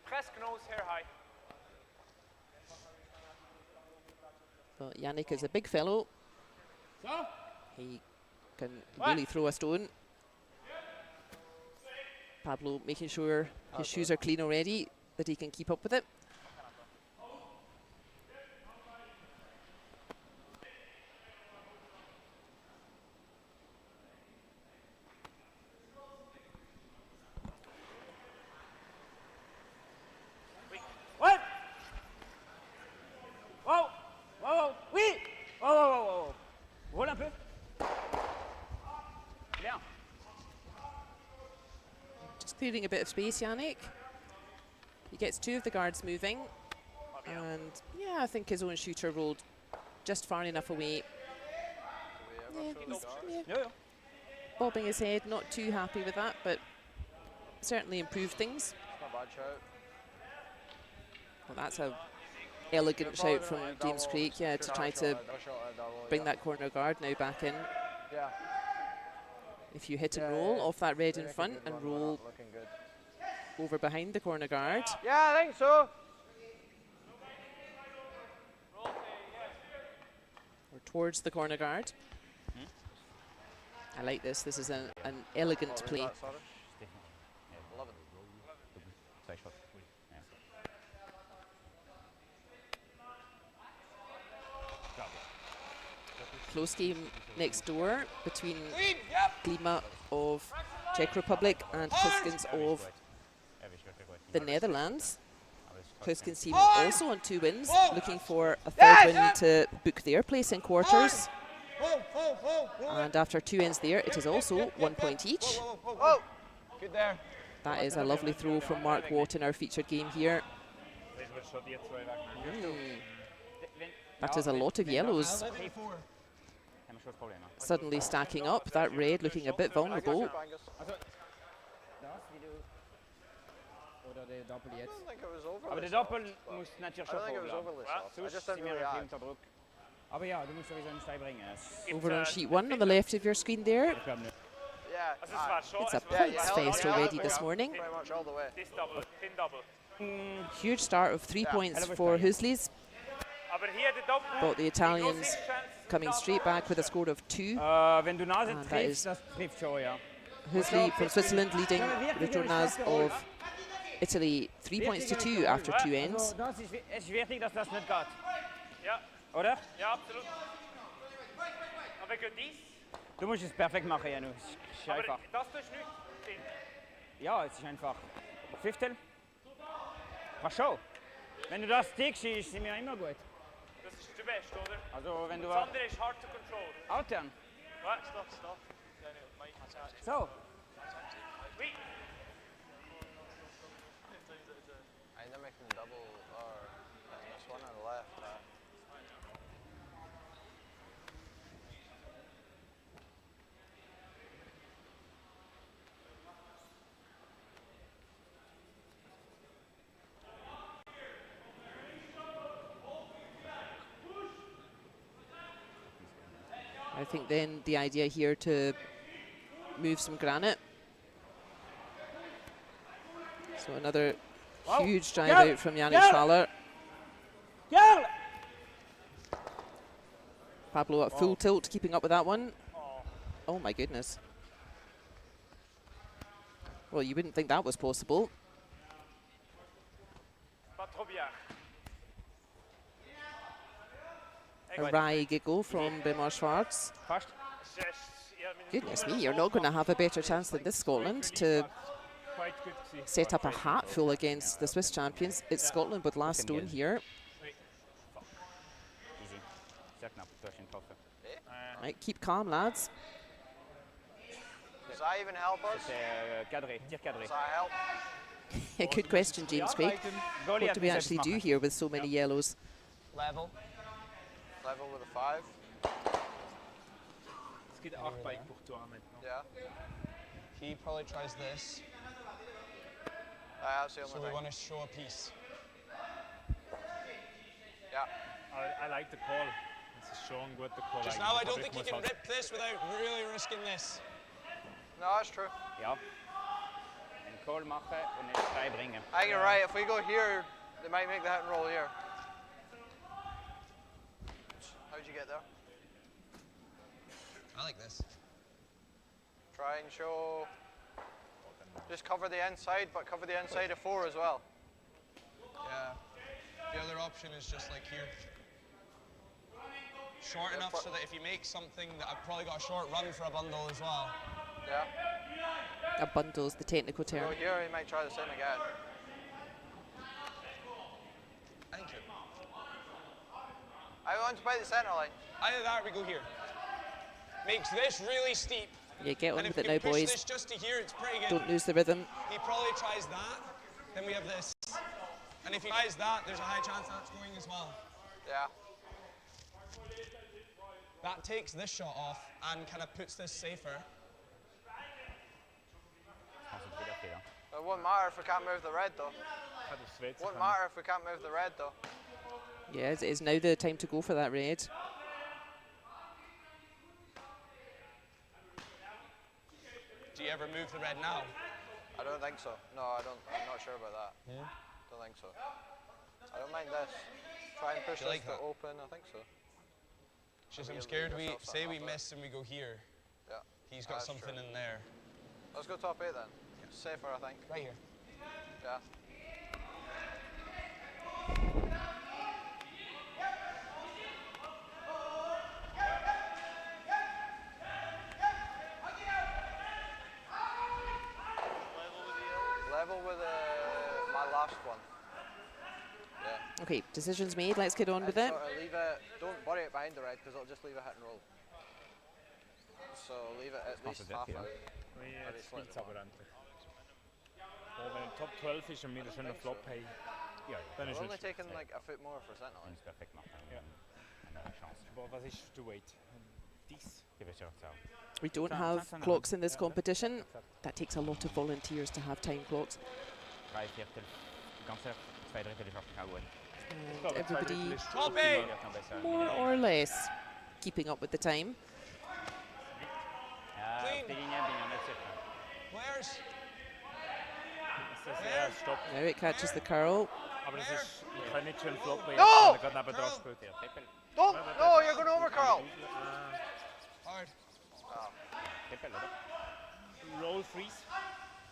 Press nose, hair high. But Yannick is a big fellow. So. He can really throw a stone. Pablo making sure his shoes are clean already, that he can keep up with it. Ouais. Wow. Wow, wow. Oui. Wow, wow, wow, wow. Roule un peu. Bien. Just clearing a bit of space, Yannick. He gets 2 of the guards moving. And yeah, I think his own shooter rolled just far enough away. Yeah, Do we ever he's- throw the yeah. Ja, ja. bobbing his head, not too happy with that, but certainly improved things. Not a bad shout. Well, that's a elegant shout from James Craik, yeah, to try to bring that corner guard now back in. Yeah. If you hit and roll off that red in front and roll over behind the corner guard. Yeah, I think so. Or towards the corner guard. I like this. This is an elegant play. Love it. Close game next door between Klima of Czech Republic and Goesgens of the Netherlands. Goesgens team also on 2 wins, looking for a 3rd win to book their place in quarters. And after 2 ends there, it is also 1 point each. Good there. That is a lovely throw from Mark Watt in our featured game here. That is a lot of yellows suddenly stacking up. That red looking a bit vulnerable. I don't think it was over. Aber der Doppel muss natürlich I schon don't think it was vorbleiben. overly soft. I Sonst just sind didn't wir really natürlich add. unter Druck. Aber ja, du musst sowieso einen Stein bringen. Over on sheet 1 on the left of your screen there. Ich glaube nicht. Yeah. Also es war schon, It's a es war points fest already this morning. Pretty much all the way. this double, thin double. Huge start of 3 points for Hösli's. Aber hier der Doppel, But the die Italians große Chance coming zum straight back with a score of 2. Wenn du Nase And that is triffst, das trifft schon, ja. Hösli from Switzerland leading Retornaz of Italy 3 points to 2 after 2 ends. Das ist, es ist wichtig, dass das nicht geht. Ja, Oder? ja, absolut. Aber geht dies? Du musst es perfekt machen, Janu. Es ist Aber einfach. das tust du nicht. Ja, es ist einfach. Fünftel. Ach schon. Wenn du das tickst, sind wir immer gut. Das ist der Beste, oder? Also wenn du Das andere ist hard to control. Outturn. What? Stop. So. Oui. I end up making a double or this one on the left. I think then the idea here to move some granite. So another huge drive out from Yannick Schwaller. Ja! Pablo at full tilt, keeping up with that one. Oh my goodness. Well, you wouldn't think that was possible. Pas trop bien. A wry giggle from Benoit Schwartz. Fast. Goodness me, you're not going to have a better chance than this Scotland to set up a hatful against the Swiss champions. It's Scotland with last stone here. Easy. Sehr knapp. Durchschnitt hoffe. Right, keep calm, lads. Does that even help us? Cadré. Tir cadré. Does that help? Good question, James Craik. What do we actually do here with so many yellows? Level. Level with a 5. Es geht 8 bei Courtois maintenant. Yeah. He probably tries this, That's the only so we thing. want to show a piece. Yeah. I like the call. Es ist schon gut, der Call. Just now, I don't think you can rip this without really risking this. No, that's true. Ja. Einen Call machen und einen Stein bringen. I think you're right. If we go here, they might make the hit and roll here. How'd you get there? I like this. Try and show. Just cover the inside, but cover the inside of 4 as well. Yeah. The other option is just like here. Short enough so that if you make something, that I've probably got a short run for a bundle as well. Yeah. A bundle's the technical term. Go here, he might try the same again. Thank you. I want to bite the centre line. Either that or we go here. Makes this really steep. Yeah, get on And if with we it can now, push boys. this just to here, it's pretty good. Don't lose the rhythm. He probably tries that, then we have this. And if he tries that, there's a high chance that's going as well. Yeah. That takes this shot off and kind of puts this safer. It won't matter if we can't move the red though. Won't matter if we can't move the red though. Yeah, it is now the time to go for that red. Do you ever move the red now? I don't think so. No, I don't. I'm not sure about that. Yeah. Don't think so. I don't mind this. Try and push this like to that? open. I think so. It's just Maybe I'm you'll scared leave we yourself say we something miss and we go here. Yeah. He's got That's something true. in there. Let's go top 8 then. Safer, I think. Right here. Yeah. Level with my last one. Yeah. Okay, decisions made. Let's get on with it. Sort of leave it. Don't bury it behind the red because it'll just leave it hit and roll. So leave it at least half out. Jetzt spielt es aber endlich. Wenn Top 12 ist und wir einen schönen Flop haben, dann ist We're only es taking like a foot more for sentinel. perfekt machen. Ja. Eine Chance. Aber was ist der Weight? Dies. Gib es ja auch zu. We don't have clocks in this competition. That takes a lot of volunteers to have time clocks. 3 Viertel, ganz 2 Drittel ist auch gut. And everybody Top 8! more or less keeping up with the time. Ja, auf die Linie bin ich nicht sicher. Where's? Stopp. Now it catches the curl. Aber es ist, ich kann nicht schön floppen, No! jetzt gerade neben dran spielt. Don't! No, you're going over, Carl! Hard. Tippel, oder? Roll freeze.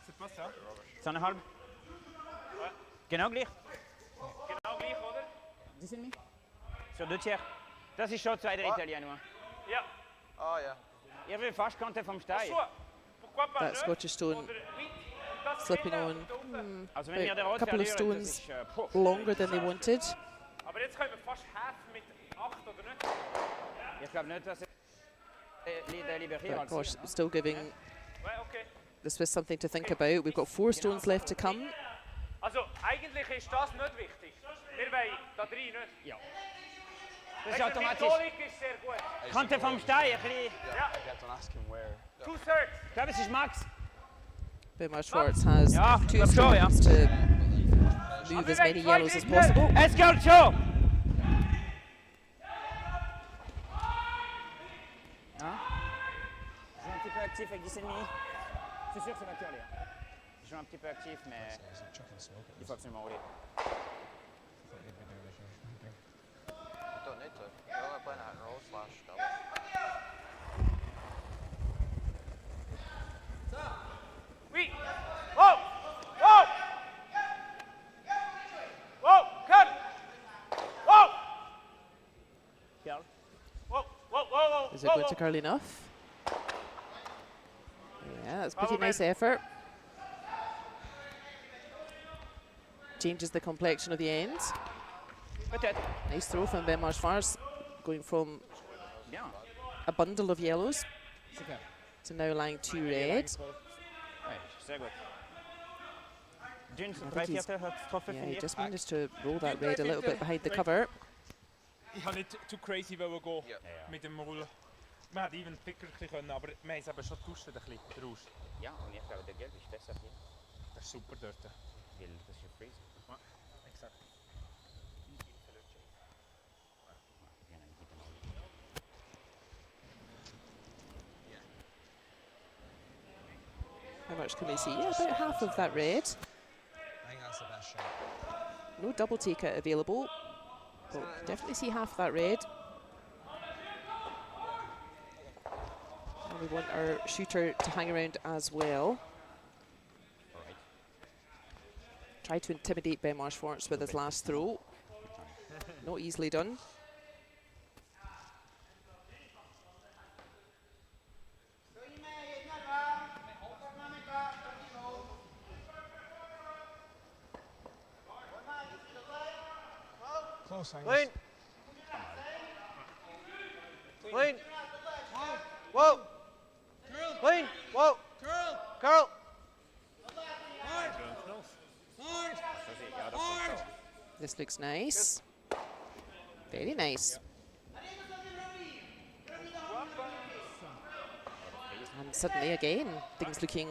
C'est pas ça? 2,5. Genau gleich. Genau gleich, oder? Die sind mich. Sur 2 tiers. Das ist schon 2 Drittel, ja nur. Ja. Oh, yeah. Ihr will fast Kante vom Stein. Soit. Pourquoi pas That 9 Scottish stone oder 8? Das slipping geht on da unten. Also wenn wir der a Rot couple of verlieren, das stones ist longer than they wanted. Aber jetzt können wir fast half mit 8, oder nicht? Ich glaube nicht, dass der Liberier But gosh, still giving Ouais, okay. the Swiss something to think about. We've got 4 stones left to come. Also eigentlich ist das nicht wichtig. Wir wollen da drin nicht. Ja. Das ist Die automatisch. Symbolik ist sehr gut. Kante vom Stein, ein bisschen. Ja. I got to ask him where. 2/3. Ich glaube, es ist Max. Benoit Schwartz has Ja, 2 glaub schon, ja. stones to move as many yellows as possible. Es geht schon. Hein? Je joue un petit peu actif avec 10 ennemis. C'est sûr que ça va curler. Je joue un petit peu actif, mais il faut absolument rouler. You don't need to. You're only playing a hit and roll slash double. Oui. Oh! Oh! Oh! Cut! Oh! Curl. Whoa! Whoa! Whoa! Is it going to curl enough? Yeah, that's pretty nice effort. Changes the complexion of the ends. Peut-être. Nice throw from Benoit Schwartz, going from Bien. a bundle of yellows Super. to now lying 2 red. Ouais, sehr gut. Dunes, I 3 think he's- Viertel hat es getroffen Yeah, für he hier. just managed to roll that red a little bit behind the cover. Ich habe nicht too crazy gehen Ja. mit dem Roll. Man hätte even thicker können, aber wir haben es eben schon getauscht, ein bisschen, der Rausch. Ja, und ich glaube, der Gelb ist besser hier. Das ist super dort. Weil das ist ja Freeze. Exakt. How much can we see? Yeah, about half of that red. I think that's the best shot. No double taker available, but definitely see half that red. And we want our shooter to hang around as well. Try to intimidate Benoit Schwartz with his last throw. Not easily done. Close, I Clean! Clean! Whoa! Clean! Whoa! Curl! This looks nice. Very nice. And suddenly again, things looking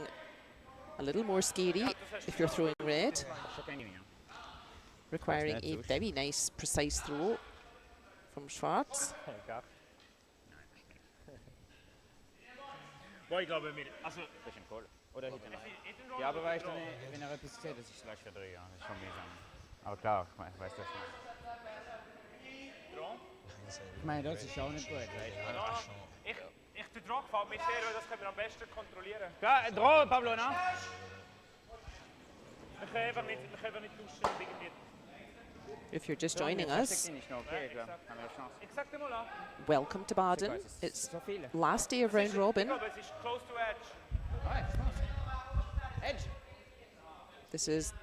a little more scary if you're throwing red, requiring a very nice, precise throw from Schwarz. Boah, ich glaube, also Bisschen Kohle. Oder hinten rein. Ja, aber weißt du, wenn etwas sieht, das ist gleich verdrehen. Das ist schon mühsam. Aber klar, ich weiß das nicht. Ich meine, das ist auch nicht gut. Ich der Druck gefällt mir sehr, weil das können wir am besten kontrollieren. Klar, Draw, Pablo, ne? Wir können einfach nicht tauschen und irgendwie... If you're just joining us, Exakt mal an. welcome to Baden. It's last day of round robin. Ich glaube, es ist close to edge. Edge. This is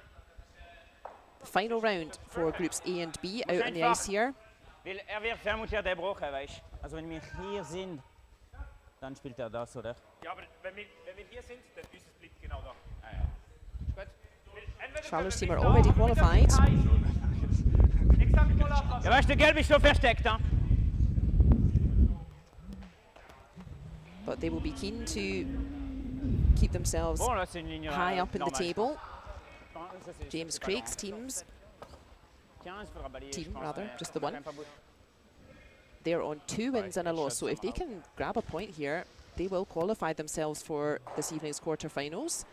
the final round for groups A and B out on the ice here. Weil wird vermutlich den Brochen, weißt du? Also wenn wir hier sind, dann spielt das, oder? Ja, aber wenn wir hier sind, dann unser bleibt genau da. Ah, ja. Gut. Schwaller's team are already qualified. Exakt mal an. Ja, weißt du, der Gelb ist so versteckt, ne? But they will be keen to keep themselves high up in the table. James Craik's team, just the one. They're on 2 wins and a loss, so if they can grab a point here, they will qualify themselves for this evening's quarterfinals.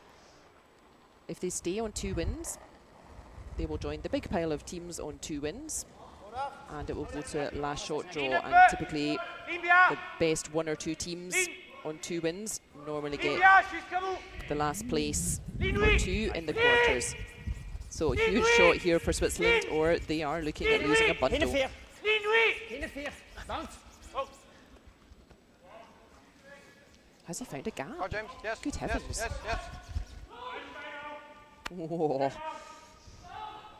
If they stay on 2 wins, they will join the big pile of teams on 2 wins, and it will go to last shot draw, and typically the best 1 or 2 teams on 2 wins normally get the last place or 2 in the quarters. So a huge shot here for Switzerland, or they are looking at losing a bundle. Has he found a gap? Oh, James, yes. Good heavens. Yes. Oh.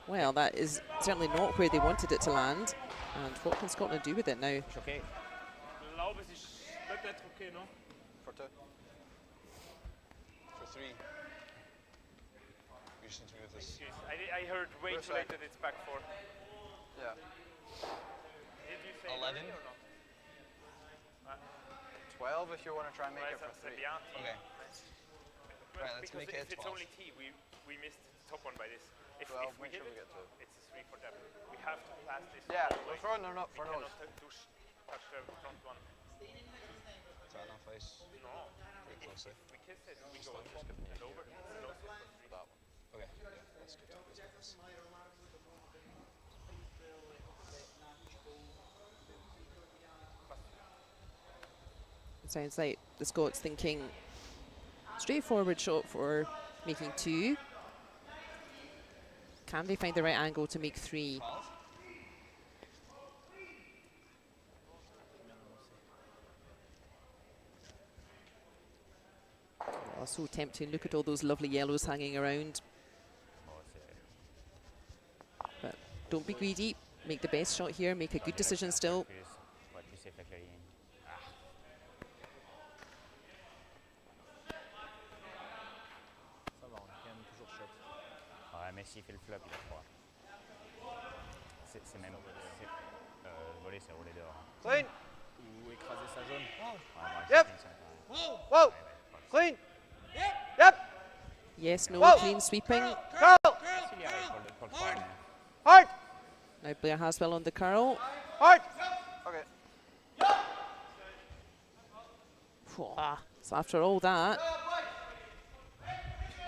Well, that is certainly not where they wanted it to land. And what can Scotland do with it now? Okay. Ich glaube, es ist peut-être okay, no? For 2. For 3. We just need to move this. I heard way too late that it's back 4. Yeah. Did you say 11? or not? 12 if you want to try and make it Right, for 3. yeah. Okay. Right, let's Because make it if it's 12. only T, we missed the top one by this. If 12, we make hit sure we it, get 2. it's a 3 for them. We have to pass this. Yeah, all the we're way. throwing them up for We nose. cannot touch the front one. Is that enough ice? No. Pretty close, eh? We kiss it, we go up and over. It's no safe for 3. That one. Okay, yeah, that's good. Let's get this. It sounds like the Scots thinking straightforward shot for making 2. Can they find the right angle to make 3? Oh, so tempting. Look at all those lovely yellows hanging around. But don't be greedy. Make the best shot here. Make a good decision still. Mais s'il fait le flop, il a 3. C'est même... voler, c'est rouler dehors. Clean. Ou écraser sa jaune. Yep. Whoa. Clean. Yep. Yes, no, Whoa. clean sweeping. Curl. Hard. Now Blair Haswell on the curl. Hard. Okay. So after all that,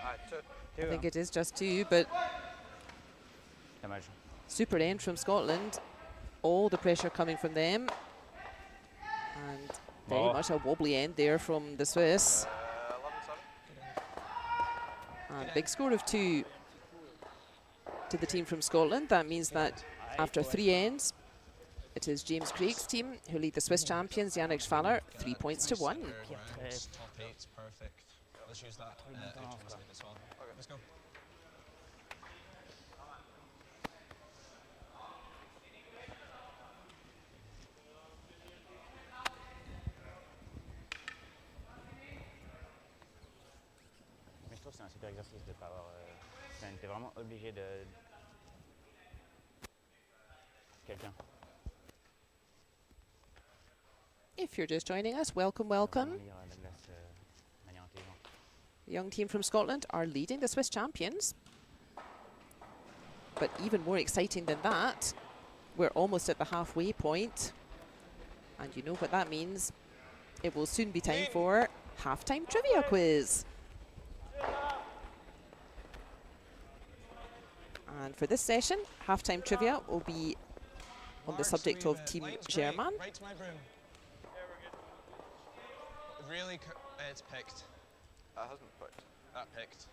Alright, 2. I think it is just 2, but Dommage. super end from Scotland. All the pressure coming from them. And very much a wobbly end there from the Swiss. 11-7. And big score of 2 to the team from Scotland. That means that after 3 ends, it is James Craik's team who lead the Swiss champions, Yannick Schwaller, 3 points to 1. Top 8's perfect. Let's use that. As well. Let's go. Mais je trouve que c'est un super exercice de pas avoir... T'es vraiment obligé de... Quelqu'un. If you're just joining us, welcome, welcome. Lire la glace de manière intelligente. The young team from Scotland are leading the Swiss champions. But even more exciting than that, we're almost at the halfway point. And you know what that means. It will soon be time for halftime trivia quiz. And for this session, halftime trivia will be on the subject of Team German. Right to my broom. Really, it's picked. That hasn't picked. That picked.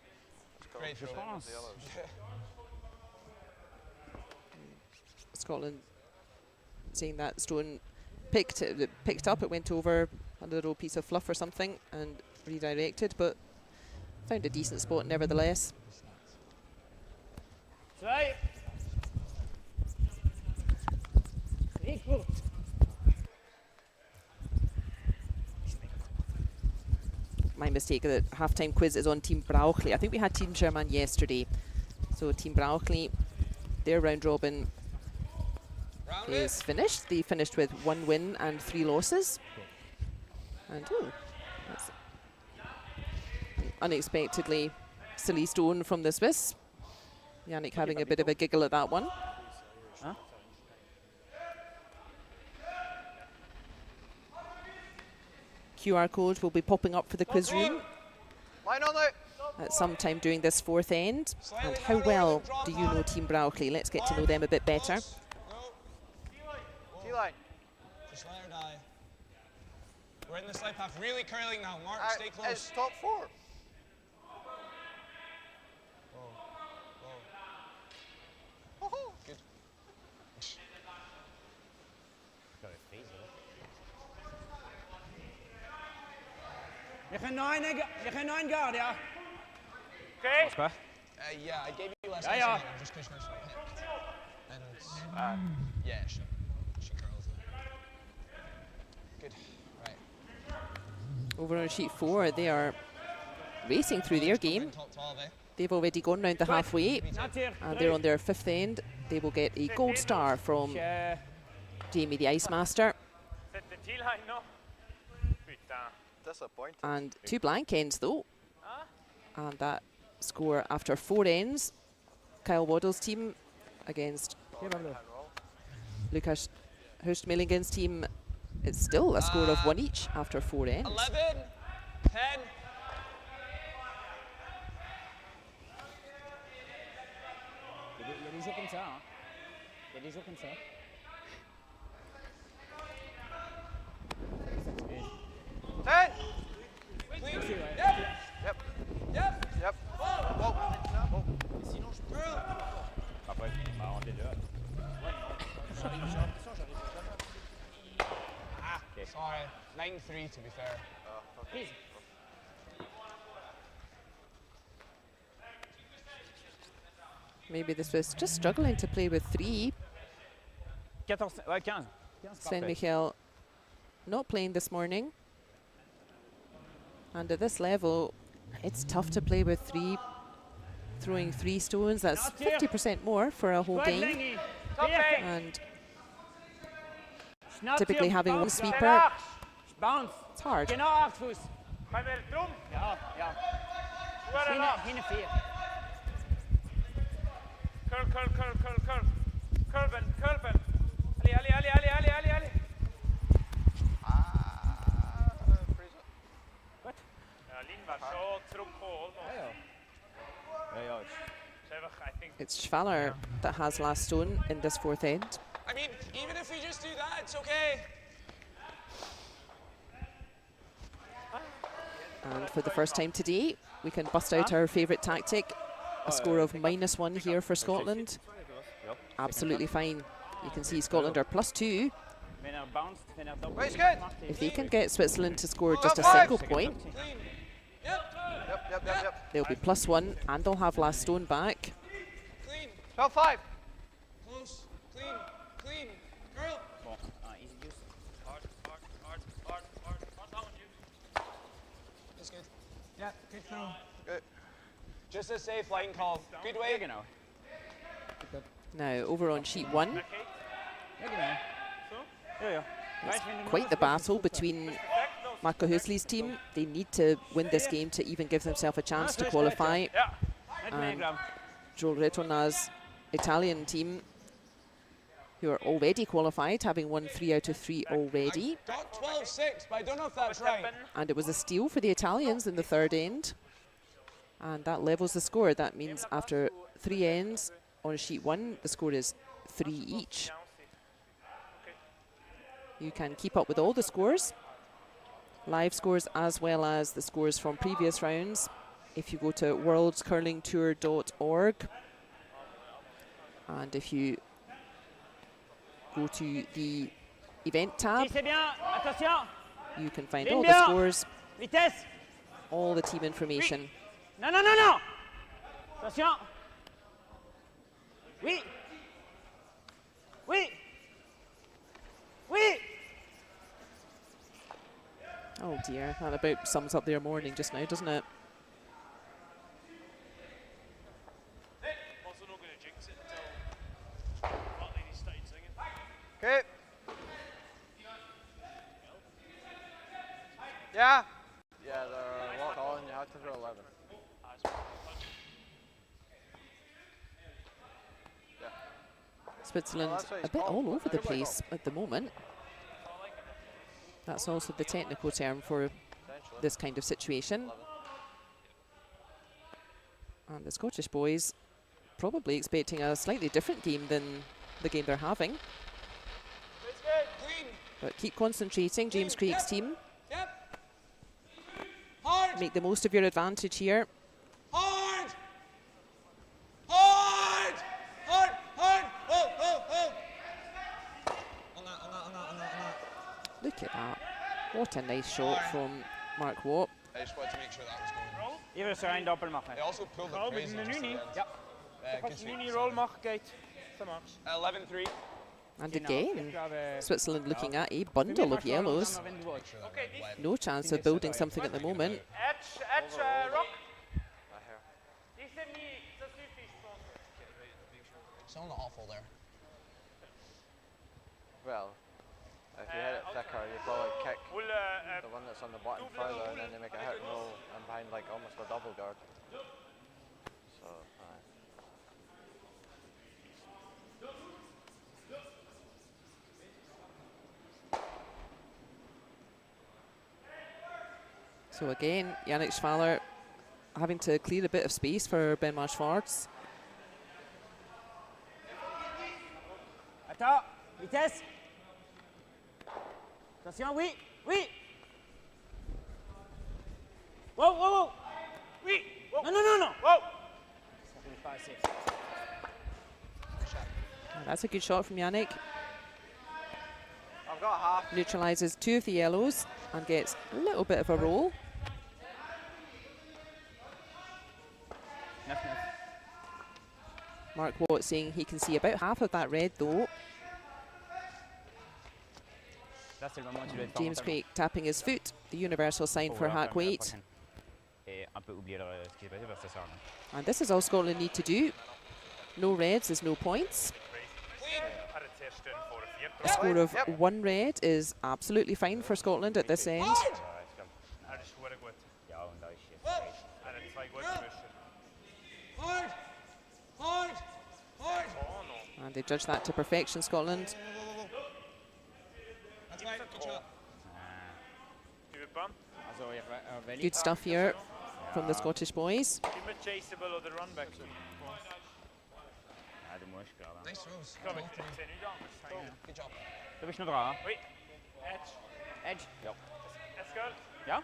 Great throw. Scotland saying that stone picked up, it went over a little piece of fluff or something and redirected, but found a decent spot nevertheless. My mistake, the halftime quiz is on Team Brauchli. I think we had Team German yesterday. So Team Brauchli, their round robin is finished. They finished with 1 win and 3 losses. And that's an unexpectedly silly stone from the Swiss. Yannick having a bit of a giggle at that one. Huh? QR code will be popping up for the quiz room Line on it. at some time during this 4th end. And how well do you know Team Brauchli? Let's get to know them a bit better. T-line. Just let her die. We're in the slide path. Really curling now. Mark, stay close. It's top 4. Good. Je gaat 9 guard, yeah. Okay. Yeah, I gave you less. Yeah. I'm just pushing her so picked. And yeah, she curls it. Good. Right. Over on sheet 4, they are racing through their game. Top 12, eh? They've already gone round the halfway, and they're on their 5th end. They will get a gold star from Jamie the Ice Master, Set the T-line, no? Putain. Disappointing. and 2 blank ends though. And that score after 4 ends. Kyle Waddell's team against Lucas HØstmaelingen's team. It's still a score of 1 each after 4 ends. 11, 10. Il y a des jours comme ça, hein. Il y a des jours comme ça. 10. Clean. Yep. Yep. Yep. Whoa. Sinon, je peux. Après, on est là. Sorry. 9-3 to be fair. Please. Maybe this was just struggling to play with 3. 14, ouais, 15. Sven Michael not playing this morning. And at this level, it's tough to play with 3. Throwing 3 stones, that's 50% more for a whole game. And typically having 1 sweeper, Bounce. it's hard. Genau 8 Fuß. Gaan we het doen? Ja. Hinne 4. Curl. Curven. Ali. Wat? Ja, Lien was zo teruggehaald. Ja. I think. It's Schwaller that has last stone in this 4th end. I mean, even if we just do that, it's okay. And for the first time today, we can bust out our favourite tactic. A score of -1 here for Scotland. Absolutely fine. You can see Scotland are +2. Race good. If they can get Switzerland to score just a single point, Clean. Yep. they'll be +1 and they'll have last stone back. Clean. 12-5. Close. Clean. Curl. Bon, easy juice. Hard on you. That's good. Yeah, good throw. Good. Just a safe line call. Good way. Genau. Now over on sheet 1, Okay. Ja, genau. So? Ja. quite the battle between Perfect, no Marco Hösli's team, they need to win this game to even give themselves a chance to qualify. And Joel Retornaz Italian team, who are already qualified, having won 3 out of 3 already. I got 12-6, but I don't know if that's right. And it was a steal for the Italians in the third end. And that levels the score. That means after 3 ends on sheet 1, the score is 3 each. You can keep up with all the scores, live scores as well as the scores from previous rounds, if you go to worldscurlingtour.org. And if you go to the event tab, you can find all the scores, all the team information. Non, non, non, non. Attention. Oui. Oui. Oui. Oh dear, that about sums up their morning just now, doesn't it? Okay. Yeah. Yeah, they're locked on. You have to throw 11. Yeah. Switzerland Well, that's what a it's bit called. all over the Everybody place at the moment. That's also the technical term for this kind of situation. 11. And the Scottish boys probably expecting a slightly different game than the game they're having. But keep concentrating, James Craik's team. Hard! Make the most of your advantage here. Hard! Hard! Hard! Hard! Oh, oh, oh! On that, on that, on that, on that, on that. Look at that. What a nice shot from Mark Watt. I just wanted to make sure that was going. Hier zou een doppel maken. They also pulled the Roll crazy met just een at unie. the end. Ja. Good Als je sweep. nu niet roll mag, Kate. Ça marche. 11-3. And again, Switzerland looking at a bundle of yellows. Okay, this No chance of building something at the moment. edge rock. This is me, ça suffit, je pense. It's not awful there. Well, if you hit it thicker, you probably kick We'll, the one that's on the bottom further, and then you make a hit and roll and behind like almost a double guard. So, So again, Yannick Schwaller having to clear a bit of space for Benoit Schwartz. Attends, vitesse. Attention, oui, oui. Wow, wow, wow. Oui. Whoa. Non, non, non, non. Whoa. Ça finit pas assez. And that's a good shot from Yannick. I've got half. Neutralises 2 of the yellows and gets a little bit of a roll. 9-9. Mark Watt saying he can see about half of that red though. Là, c'est le moment où tu dois être James fort Craik tapping his foot, the universal sign mentalement. for Voilà, hack la weight. prochaine. Et un peu oublier ce qui s'est passé parce que ça sert à rien. And this is all Scotland need to do. No reds is no points. A score of 1 red is absolutely fine for Scotland at this end. Ja, het is gewoon goed. Ja, und da ist jetzt. En het is twee goed geweest. Hard! Hard! Hard! Oh no. And they judge that to perfection, Scotland. That's right, good shot. Tu veux pas? Also, wellicht. Good stuff here from the Scottish boys. Immer chaseable of the run back. Ja, du musst gerade. Nice throws. Kom ik, ik zijn nu dan. Good job. Du bist noch dran. Oui. Edge. Edge. Ja. Escal. Ja?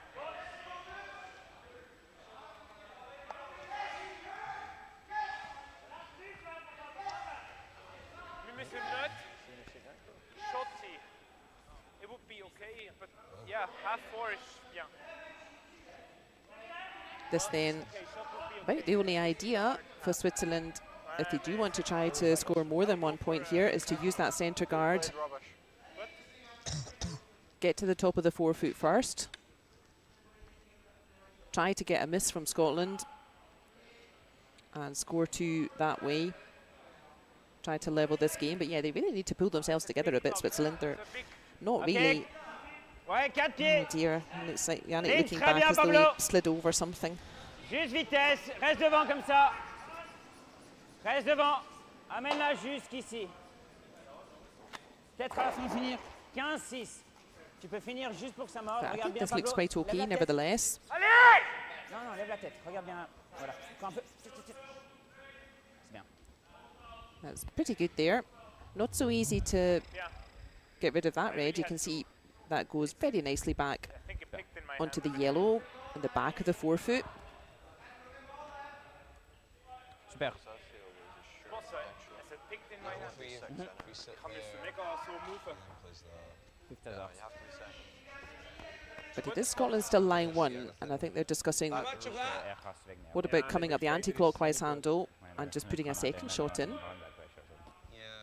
We müssen not shot see. It would be okay, but yeah, half 4 is yeah. This then Okay, shot would be about the only idea for Switzerland, if they do want to try to score more than 1 point here, is to use that centre guard, Played rubbish. get to the top of the 4 foot first, try to get a miss from Scotland and score 2 that way, try to level this game. But yeah, they really need to pull themselves together a bit, Switzerland. They're not really Ouais, 4 Oh pieds. dear, looks like Yannick Link, looking très back bien, as though he Pablo. slid over something. Juste vitesse, reste devant comme ça. Reste devant. Amène-la jusqu'ici. Peut-être à la fin finir 15-6. Tu peux finir juste pour que ça morde. But I Regarde think bien, this looks Pablo. quite Lève okay, la tête. nevertheless. Allez! Non, non, lève la tête. Regarde bien. Voilà. Encore un peu. C'est bien. That's pretty good there. Not so easy to get rid of that red. You can see that goes very nicely back I think it picked in my onto hand. the yellow in the back of the forefoot. Super. Je pense, ouais. It picked in my hand. If we sit Kan dus there mega so move. and then plays the... Pick that Yeah, up. you have to be second. But it is Scotland still line 1, and I think they're discussing Much of that? what about coming up the anti-clockwise handle and just putting a second shot in. Yeah.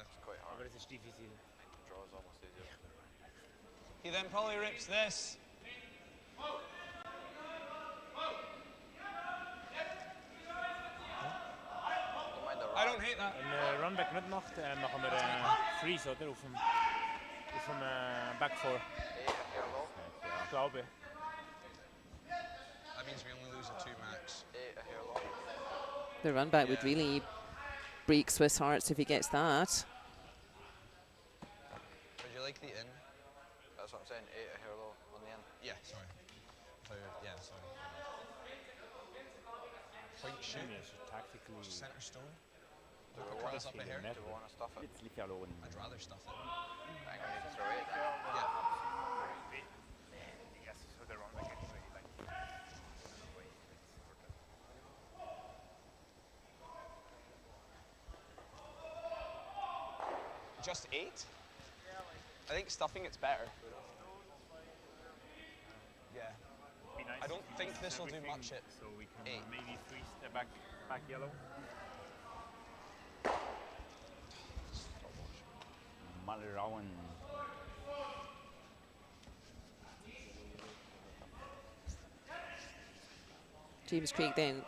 It's quite hard. Aber es ist diffizil. Draw is almost easier. He then probably rips this. Don't mind the I run. don't hate that. Wenn Runback nicht macht, machen wir Freeze, oder? Auf dem Back 4. Here low. Ich glaube. That means we only lose a 2 max. 8 here low. The run back would really break Swiss hearts if he gets that. Would you like the in? That's what I'm saying. 8 here low on the end. Yeah, sorry. Yeah, sorry. Point shoot. Tactically. Centre stone. Do we Put want us up ahead. to stuff it? Jetzt liegt er low. I'd rather stuff it. I think we need to throw 8 then. Yeah. Yes, so they're on like anyway. Like. Just 8? I think stuffing it's better. Yeah. Be nice I don't if we think use this will do everything, much at So we can 8. maybe freeze the back yellow. Mal rauen. James Craik then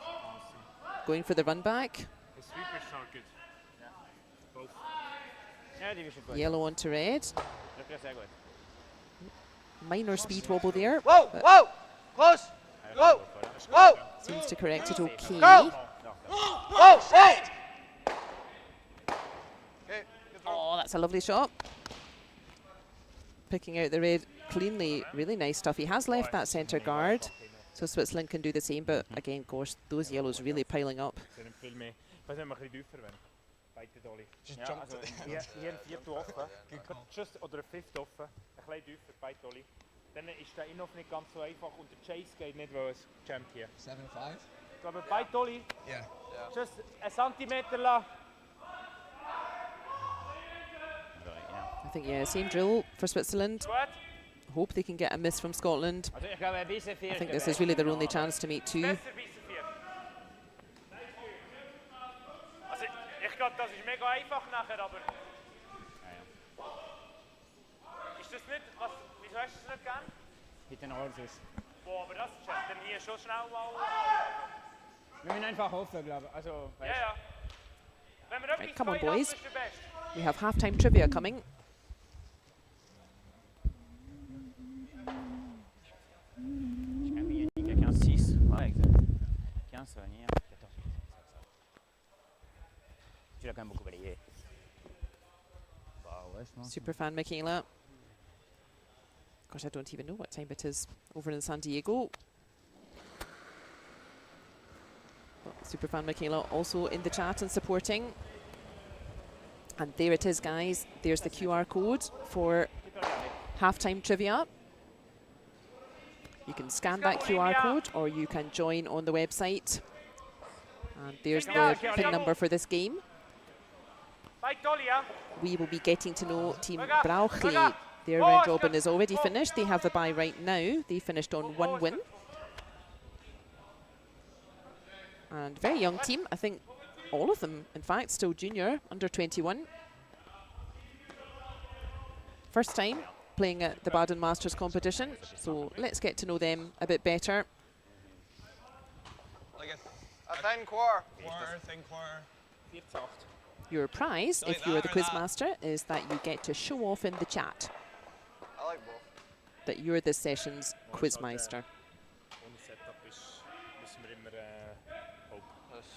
going for the run back. The sweepers are good. Yeah. Both. Ja, die wist ik goed. Yellow onto red. Dat is heel goed. Minor speed wobble there. Whoa! but Whoa! Close! Whoa! Whoa! Seems to correct it okay. Go! Whoa! Whoa! Okay, good throw. Oh, that's a lovely shot. Picking out the red cleanly, really nice stuff. He has left that centre guard, so Switzerland can do the same, but again, of course, those yellows really piling up. Ze zijn veel meer. We zijn maar een beetje dieper. Beide dolly. Just Ja, jump also to the hier, end. hier een vierde offen. Good call. Just, oder een vijfde offen. Een klein dieper, beide dolly. Dann ist der Inhof nicht ganz so einfach und der Chase geht nicht, weil es Champion. 7-5? Ich glaube, beide dolly. Yeah. Just een centimeter la. I think, yeah, same drill for Switzerland. Goed. Hope they can get a miss from Scotland. Also ich glaube, bis I think this is really their only chance to make 2. Besser wie sie vier. Also ich glaube, das ist mega einfach nachher, aber... Ist das nicht... Was, wieso hast du es nicht gern? Mit den Holzes. Boah, aber das ist dann hier schon schnell mal... Wir müssen einfach hoffen, glaube ich. Also, Ja, ja. Wenn wir etwas come on, können, boys. ist der Beste. We have half-time trivia coming. Je crois qu'il y a Yannick à 15-6. Ouais, exact. 15, ça va venir. 14. Tu l'as quand même beaucoup balayé. Bah ouais, je pense. Superfan Michaela. Gosh, I don't even know what time it is over in San Diego. Well, Superfan Michaela also in the chat and supporting. And there it is, guys. There's the QR code for halftime trivia. You can scan that QR code or you can join on the website. And there's the PIN number for this game. Bei Dolly, ja? We will be getting to know Team Brauchli. Their round robin is already finished. They have the bye right now. They finished on 1 win. And very young team. I think all of them, in fact, still junior, under 21. First time playing at the Baden Masters competition. So let's get to know them a bit better. Like A thin quarter. quarter, thin quarter. 4-8. Your prize, if you are the quiz master, is that you get to show off in the chat. I like both. that you're this session's Quizmeister. Ohne Setup müssen wir immer hopen.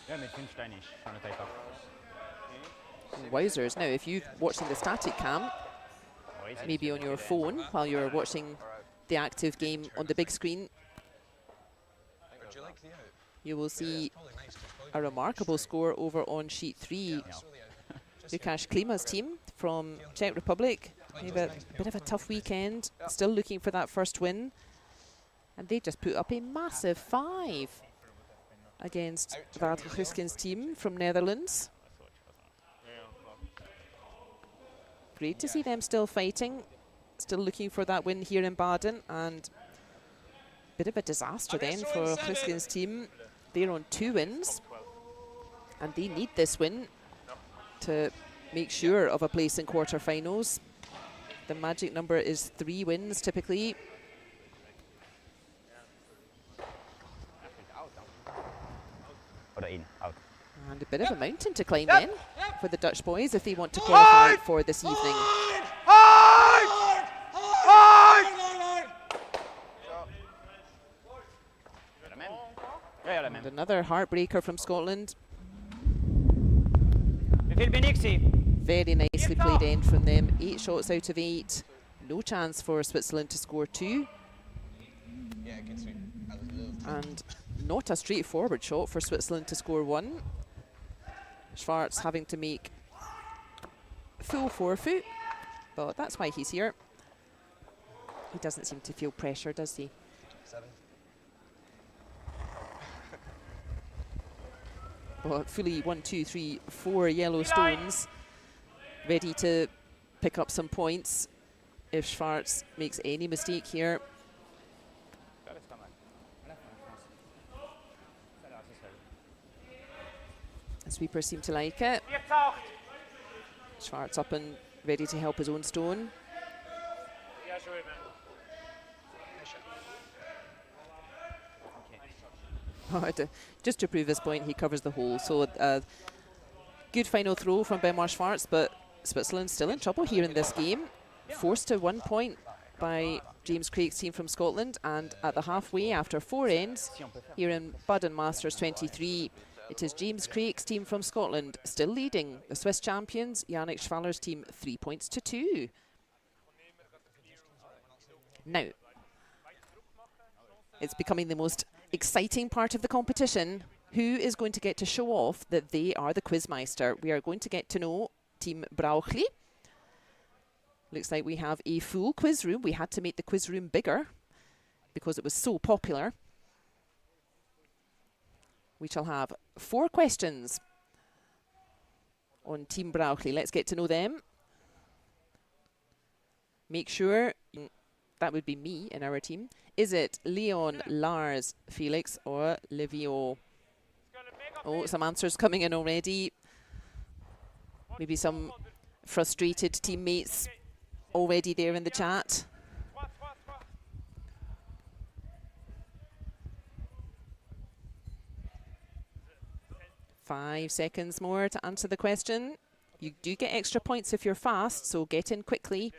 Ja, mit 5 Steinen ist schon nicht einfach. Wowzers. Now, if you're watching the static cam, maybe on your phone while you're watching the active game on the big screen, you will see a remarkable score over on sheet 3. Łukasz Klima's team from Czech Republic. They have a bit of a tough weekend, still looking for that first win. And they just put up a massive 5 against Goesgens' team from Netherlands. Great to see them still fighting, still looking for that win here in Baden, and bit of a disaster then for Goesgens' team. They're on 2 wins, and they need this win to make sure of a place in quarterfinals. The magic number is 3 wins typically. And a bit of a mountain to climb in for the Dutch boys if they want to qualify for this evening. And another heartbreaker from Scotland. Very nicely played end from them. 8 shots out of 8. No chance for Switzerland to score 2. And not a straightforward shot for Switzerland to score 1. Schwarz having to make full forfeit, but that's why he's here. He doesn't seem to feel pressure, does he? 7. But fully 1, 2, 3, 4 yellow stones, ready to pick up some points if Schwarz makes any mistake here. The sweepers seem to like it. Schwarz up and ready to help his own stone. Just to prove his point, he covers the hole. So good final throw from Benoit Schwarz, but Switzerland still in trouble here in this game. Forced to 1 point by James Craik's team from Scotland, and at the halfway after 4 ends here in Baden Masters 23, it is James Craik's team from Scotland still leading the Swiss champions, Yannick Schwaller's team 3 points to 2. Now, it's becoming the most exciting part of the competition. Who is going to get to show off that they are the Quizmeister? We are going to get to know Team Brauchli. Looks like we have a full quiz room. We had to make the quiz room bigger because it was so popular. We shall have 4 questions on Team Brauchli. Let's get to know them. Make sure, that would be me in our team. Is it Leon, Lars, Felix, or Livio? Oh, some answers coming in already. Maybe some frustrated teammates already there in the chat. Five seconds more to answer the question. You do get extra points if you're fast, so get in quickly.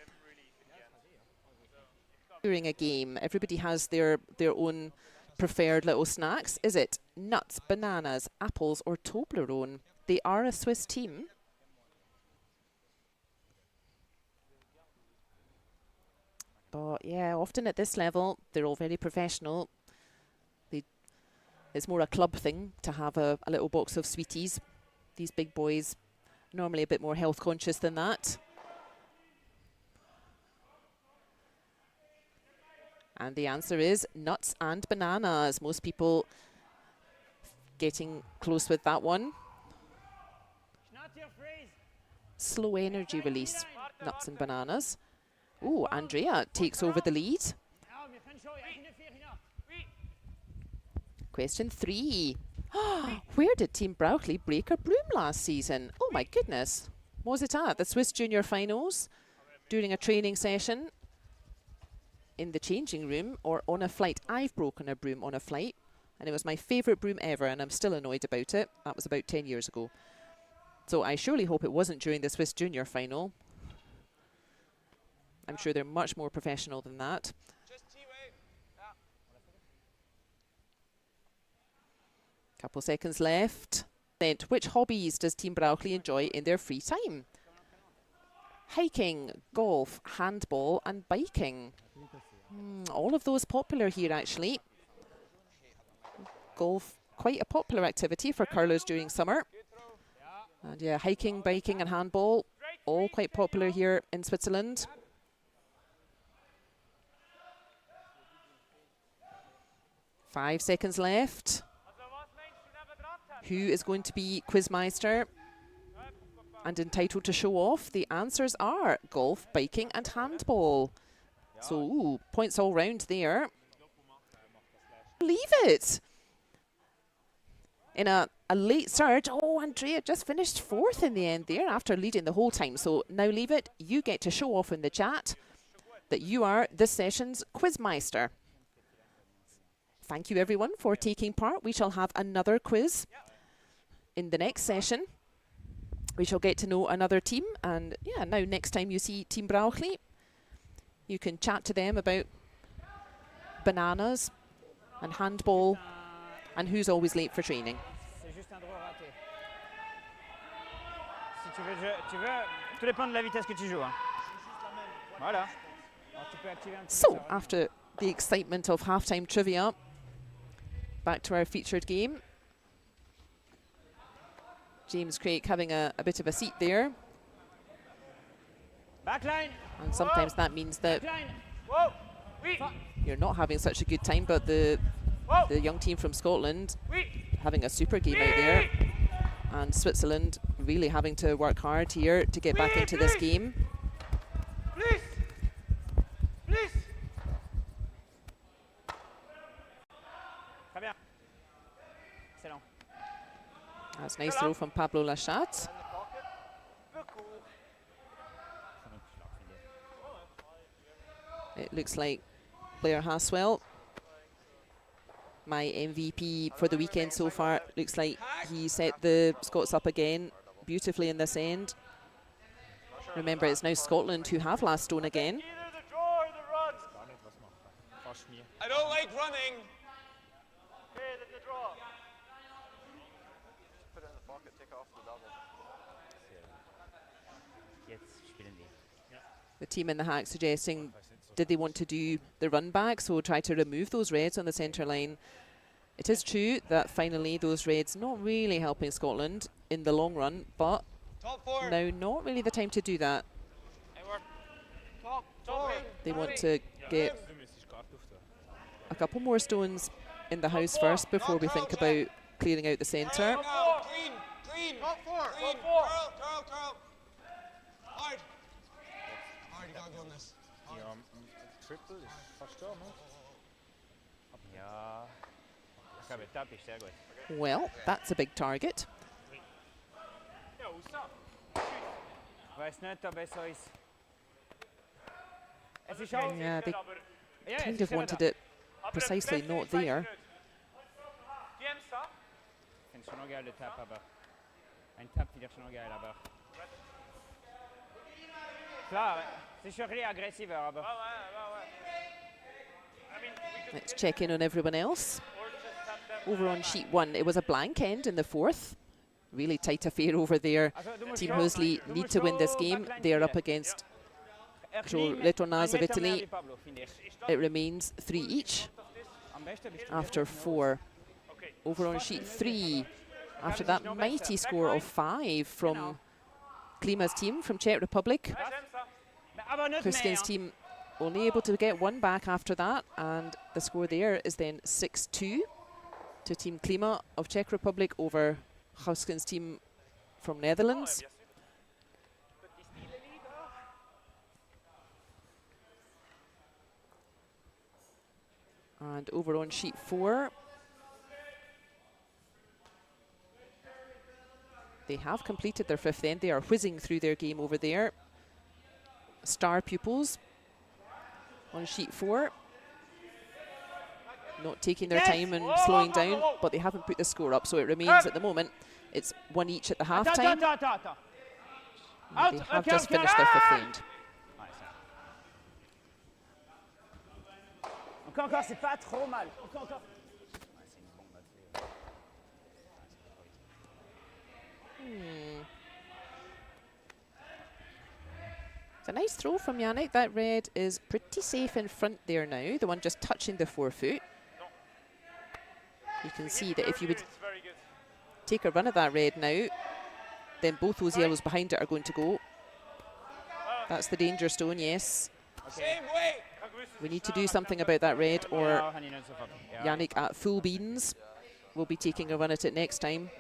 During a game, everybody has their own preferred little snacks. Is it nuts, bananas, apples, or Toblerone? They are a Swiss team. But yeah, often at this level, they're all very professional. It's more a club thing to have a little box of sweeties. These big boys, normally a bit more health conscious than that. And the answer is nuts and bananas. Most people getting close with that one. Slow energy release, nuts and bananas. Ooh, Andrea takes over the lead. Question 3. Where did Team Brauchli break a broom last season? Oh my goodness. Was it at the Swiss Junior Finals, during a training session, in the changing room, or on a flight? I've broken a broom on a flight, and it was my favourite broom ever, and I'm still annoyed about it. That was about 10 years ago. So I surely hope it wasn't during the Swiss Junior Final. I'm sure they're much more professional than that. Couple seconds left. Which hobbies does Team Brauchli enjoy in their free time? Hiking, golf, handball and biking. All of those popular here actually. Golf, quite a popular activity for curlers during summer. And yeah, hiking, biking and handball, all quite popular here in Switzerland. Five seconds left. Who is going to be Quizmeister and entitled to show off? The answers are golf, biking and handball. So, ooh, points all round there. Believe it! In a late surge, oh, Andrea just finished fourth in the end there after leading the whole time. So now leave it, you get to show off in the chat that you are this session's Quizmeister. Thank you everyone for taking part. We shall have another quiz in the next session. We shall get to know another team, and yeah, now next time you see Team Brauchli, you can chat to them about bananas and handball and who's always late for training. So, after the excitement of halftime trivia, back to our featured game. James Craik having a bit of a seat there. Backline. And sometimes that means that you're not having such a good time, but the young team from Scotland having a super game out there. And Switzerland really having to work hard here to get back into this game. That's a nice throw from Pablo Lachat. It looks like Blair Haswell, my MVP for the weekend so far, looks like he set the Scots up again beautifully in this end. Remember, it's now Scotland who have last stone again. I don't like running. The team in the hack suggesting, did they want to do the run back, so try to remove those reds on the centre line. It is true that finally those reds not really helping Scotland in the long run, but now not really the time to do that. They want to get a couple more stones in the house first before we think about clearing out the centre. Clean. Curl. Hard. You gotta go on this. Triple is fast da, no? Ja, ich glaube, Tapp ist sehr gut. Well, that's a big target. Ich weiß nicht, ob es so ist. Es ist auch. Yeah, they kind of wanted it precisely not there. Ich finde schon noch geil, der Tapp, aber ein Tapp wieder schon noch geil, aber. Klar, sicher ein bisschen aggressiver, aber. Let's check in on everyone else. Over on sheet one, it was a blank end in the fourth. Really tight affair over there. Team Hösli need to win this game. They are up against Retornaz of Italy. It remains 3 each after 4. Over on sheet 3, after that mighty score of 5 from Klima's team from Czech Republic. Goesgens' team only able to get 1 back after that, and the score there is then 6-2 to Team Klima of Czech Republic over Goesgens' team from Netherlands. And over on sheet 4, they have completed their 5th end. They are whizzing through their game over there. Star pupils on sheet 4. Not taking their time and slowing down, but they haven't put the score up, so it remains at the moment. It's 1 each at the half time. They have just finished their 5th end. Encore, c'est pas trop mal. Encore. It's a nice throw from Yannick. That red is pretty safe in front there now, the one just touching the forefoot. You can see that if you would take a run at that red now, then both those yellows behind it are going to go. That's the danger stone, yes. We need to do something about that red, or Yannick at full beans will be taking a run at it next time.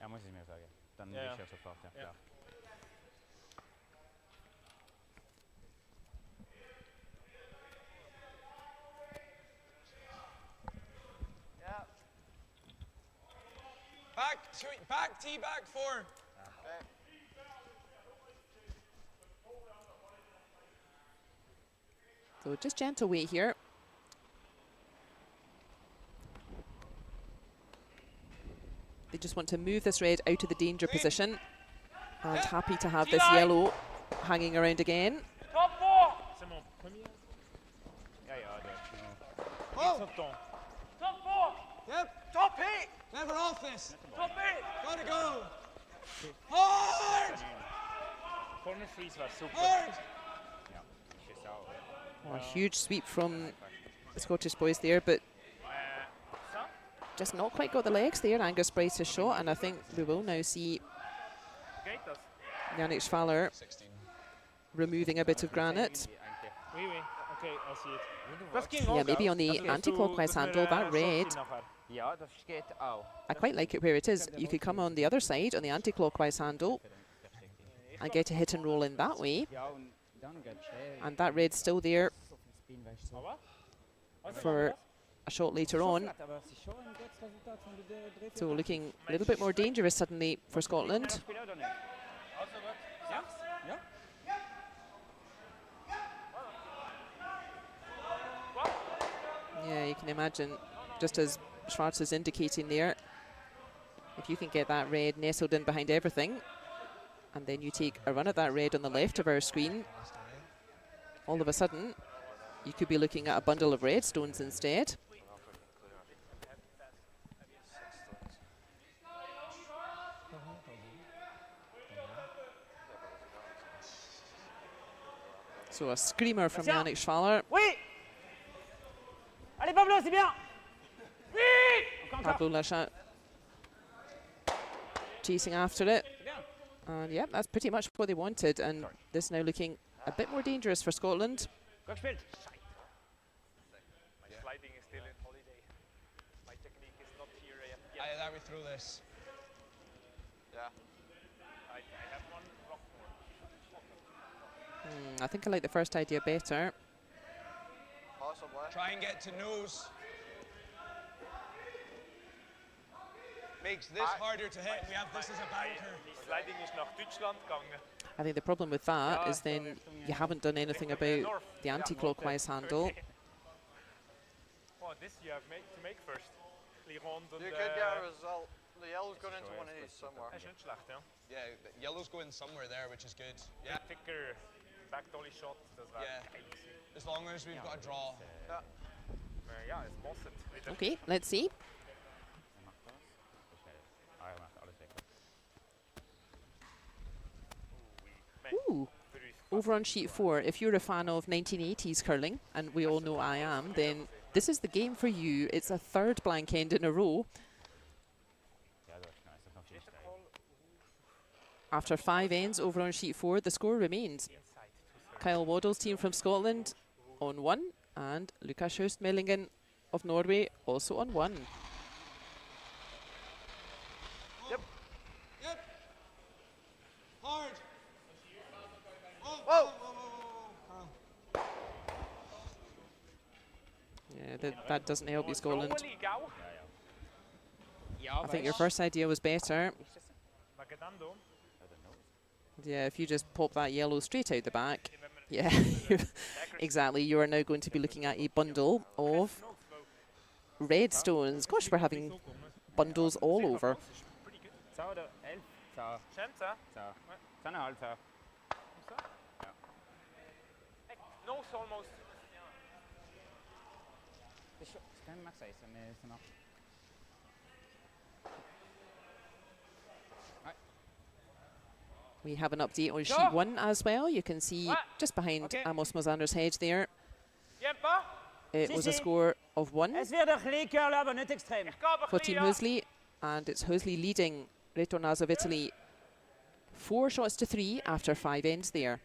Muss ich mir sagen. Dann bin ich ja sofort, ja. Back, tee back, 4. Okay. So just gentle weight here. They just want to move this red out of the danger position, and happy to have this yellow hanging around again. Top 4! C'est mon premier. Oh! Top 4! Yep. Top 8! Never off this. Top 8! Gotta go. Hard! Corner freeze war super. Hard! Oh, a huge sweep from the Scottish boys there, but just not quite got the legs there. Angus Bryce's shot, and I think we will now see Yannick Schwaller removing a bit of granite. Oui, oui. Okay, I see it. Yeah, maybe on the anti-clockwise handle, that red. I quite like it where it is. You could come on the other side, on the anti-clockwise handle, and get a hit and roll in that way. And that red's still there for a shot later on. So looking a little bit more dangerous suddenly for Scotland. Yeah, you can imagine, just as Schwartz is indicating there, if you can get that red nestled in behind everything, and then you take a run at that red on the left of our screen, all of a sudden, you could be looking at a bundle of red stones instead. So a screamer from Yannick Schwaller. Oui! Allez Pablo, c'est bien! Pablo Lachat chasing after it. And yeah, that's pretty much what they wanted. And this now looking a bit more dangerous for Scotland. My sliding is still in holiday. My technique is not here yet. Let me through this. Yeah. I have one rock more. I think I like the first idea better. Possibly. Try and get to nose. Makes this harder to hit. We have this as a banker. Die sliding is nach Deutschland gegangen. I think the problem with that is then you haven't done anything about the anti-clockwise handle. Oh, this you have to make first. You could get a result. The yellow's going into one of these somewhere. Is niet slecht, ja. Yeah, the yellow's going somewhere there, which is good. Yeah. Thicker back dolly shot. Yeah. As long as we've got a draw. Yeah. Ja, es bosset. Okay, let's see. Ooh. Over on sheet 4, if you're a fan of 1980s curling, and we all know I am, then this is the game for you. It's a third blank end in a row. After 5 ends over on sheet 4, the score remains Kyle Waddell's team from Scotland on 1, and HØstmaelingen of Norway also on 1. Yep. Hard. Whoa. Yeah, that doesn't help you, Scotland. I think your first idea was better. Yeah, if you just pop that yellow straight out the back. Yeah, exactly. You are now going to be looking at a bundle of red stones. Gosh, we're having bundles all over. Nose almost. We have an update on sheet 1 as well. You can see just behind Amos Mosander's head there. It was a score of 1 for Team Hösli, and it's Hösli leading Retornaz of Italy 4 shots to 3 after 5 ends there.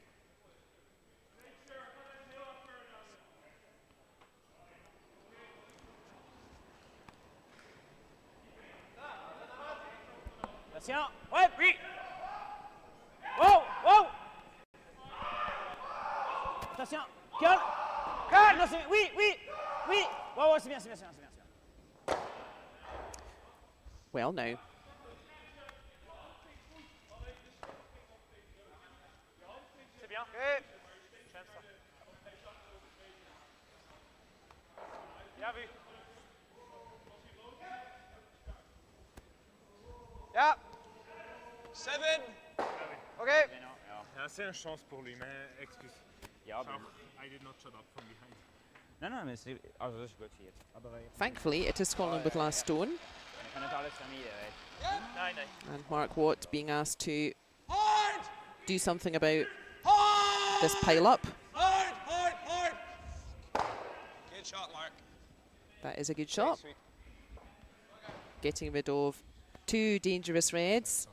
Attention, ouais, oui. Wow, wow. Attention, calme. Calme. Oui, oui, oui. Wow, c'est bien, c'est bien, c'est bien, c'est bien. Well, now. C'est bien. Okay. J'aime ça. Bien vu. Yeah. 7. Okay. Ja, c'est une chance pour lui, mais excuse. Ja, I did not shut up from behind. Nein, nein, das ist gut hier. Aber Thankfully, it is Scotland with last stone. ich kann nicht alles vermieden. Nein, nein. And Mark Watt being asked to do something about this pile up. Hard, hard, hard. Good shot, Mark. That is a good shot. Getting rid of 2 dangerous reds.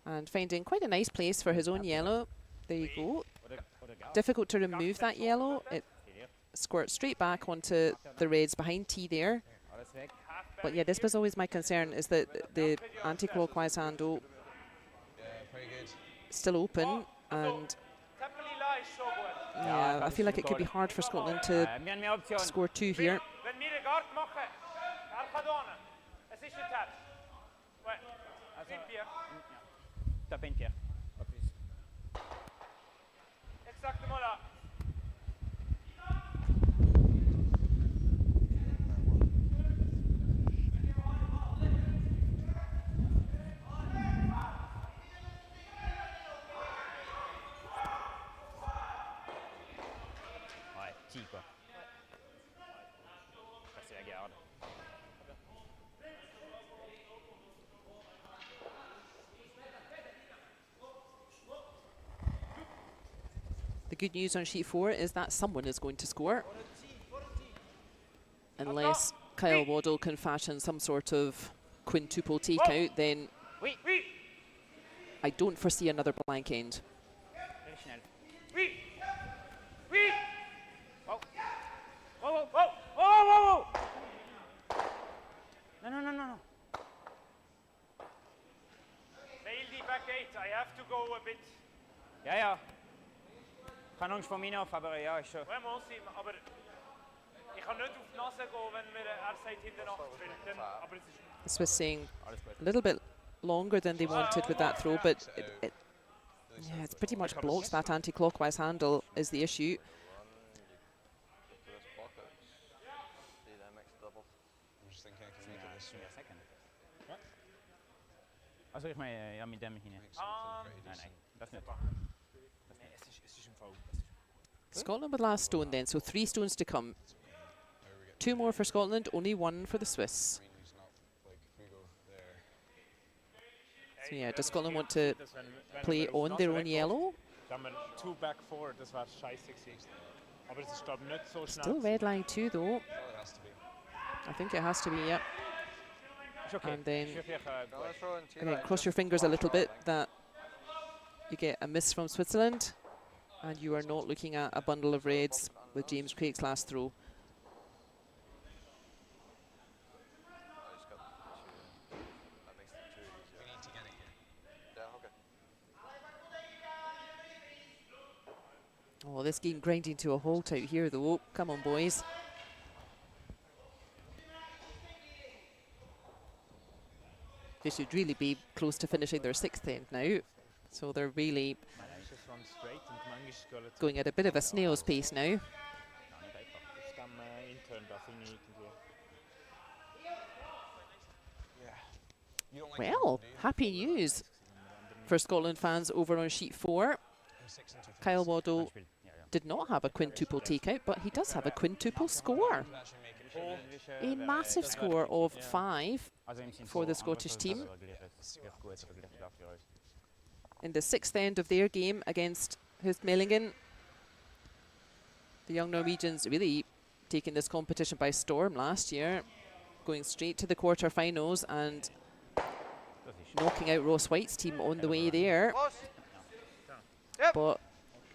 And finding quite a nice place for his own yellow. There you go. Difficult to remove that yellow. It squirts straight back onto the reds behind T there. But yeah, this was always my concern, is that the anti-clockwise handle still open, and yeah, I feel like it could be hard for Scotland to score 2 here. Wenn wir eine Guard machen, Arcadona, es ist ein Tap. Ouais. Une pierre. Taper une pierre. Pas plus. Exactement là. Ouais, petit quoi. Passer la garde. The good news on sheet 4 is that someone is going to score. Unless Kyle Waddell can fashion some sort of quintuple takeout, then Oui, oui. I don't foresee another blank end. Very schnell. Oui. Oui. Wow. Wow, wow, wow. Wow, wow, wow. No, no, no, no, no. Nail the back 8. I have to go a bit. Ja, ja. Kann Angst vor mir auf, aber ja, ist schon. Ouais, moi aussi, aber ich kann nicht auf die Nase gehen, wenn wir sagt hinten 8 spielen. Aber es ist The Swiss saying a little bit longer than they wanted with that throw, but yeah, it's pretty much blocked. That anti-clockwise handle is the issue. I'm just thinking I can make it this way. Second. Also ich meine, ja, mit dem hinein. Nein, nein, das nicht. Es ist im Fall. Scotland with last stone then, so 3 stones to come. 2 more for Scotland, only 1 for the Swiss. So yeah, does Scotland want to play on their own yellow? Da haben wir 2 back 4, das war scheiße gewesen. Aber es ist, glaube ich, nicht so schnell. Still red line 2 though. I think it has to be, yep. Ist okay. And then, Let's throw in again, cross your fingers a little bit that you get a miss from Switzerland and you are not looking at a bundle of reds with James Craik's last throw. Oh, this game grinding to a halt out here though. Come on, boys. They should really be close to finishing their 6th end now. So they're really going at a bit of a snail's pace now. Well, happy news for Scotland fans over on sheet 4. Kyle Waddell did not have a quintuple takeout, but he does have a quintuple score. A massive score of 5 for the Scottish team. in the 6th end of their game against HØstmaelingen. The young Norwegians really taking this competition by storm last year, going straight to the quarter-finals and knocking out Whyte's team on the way there. But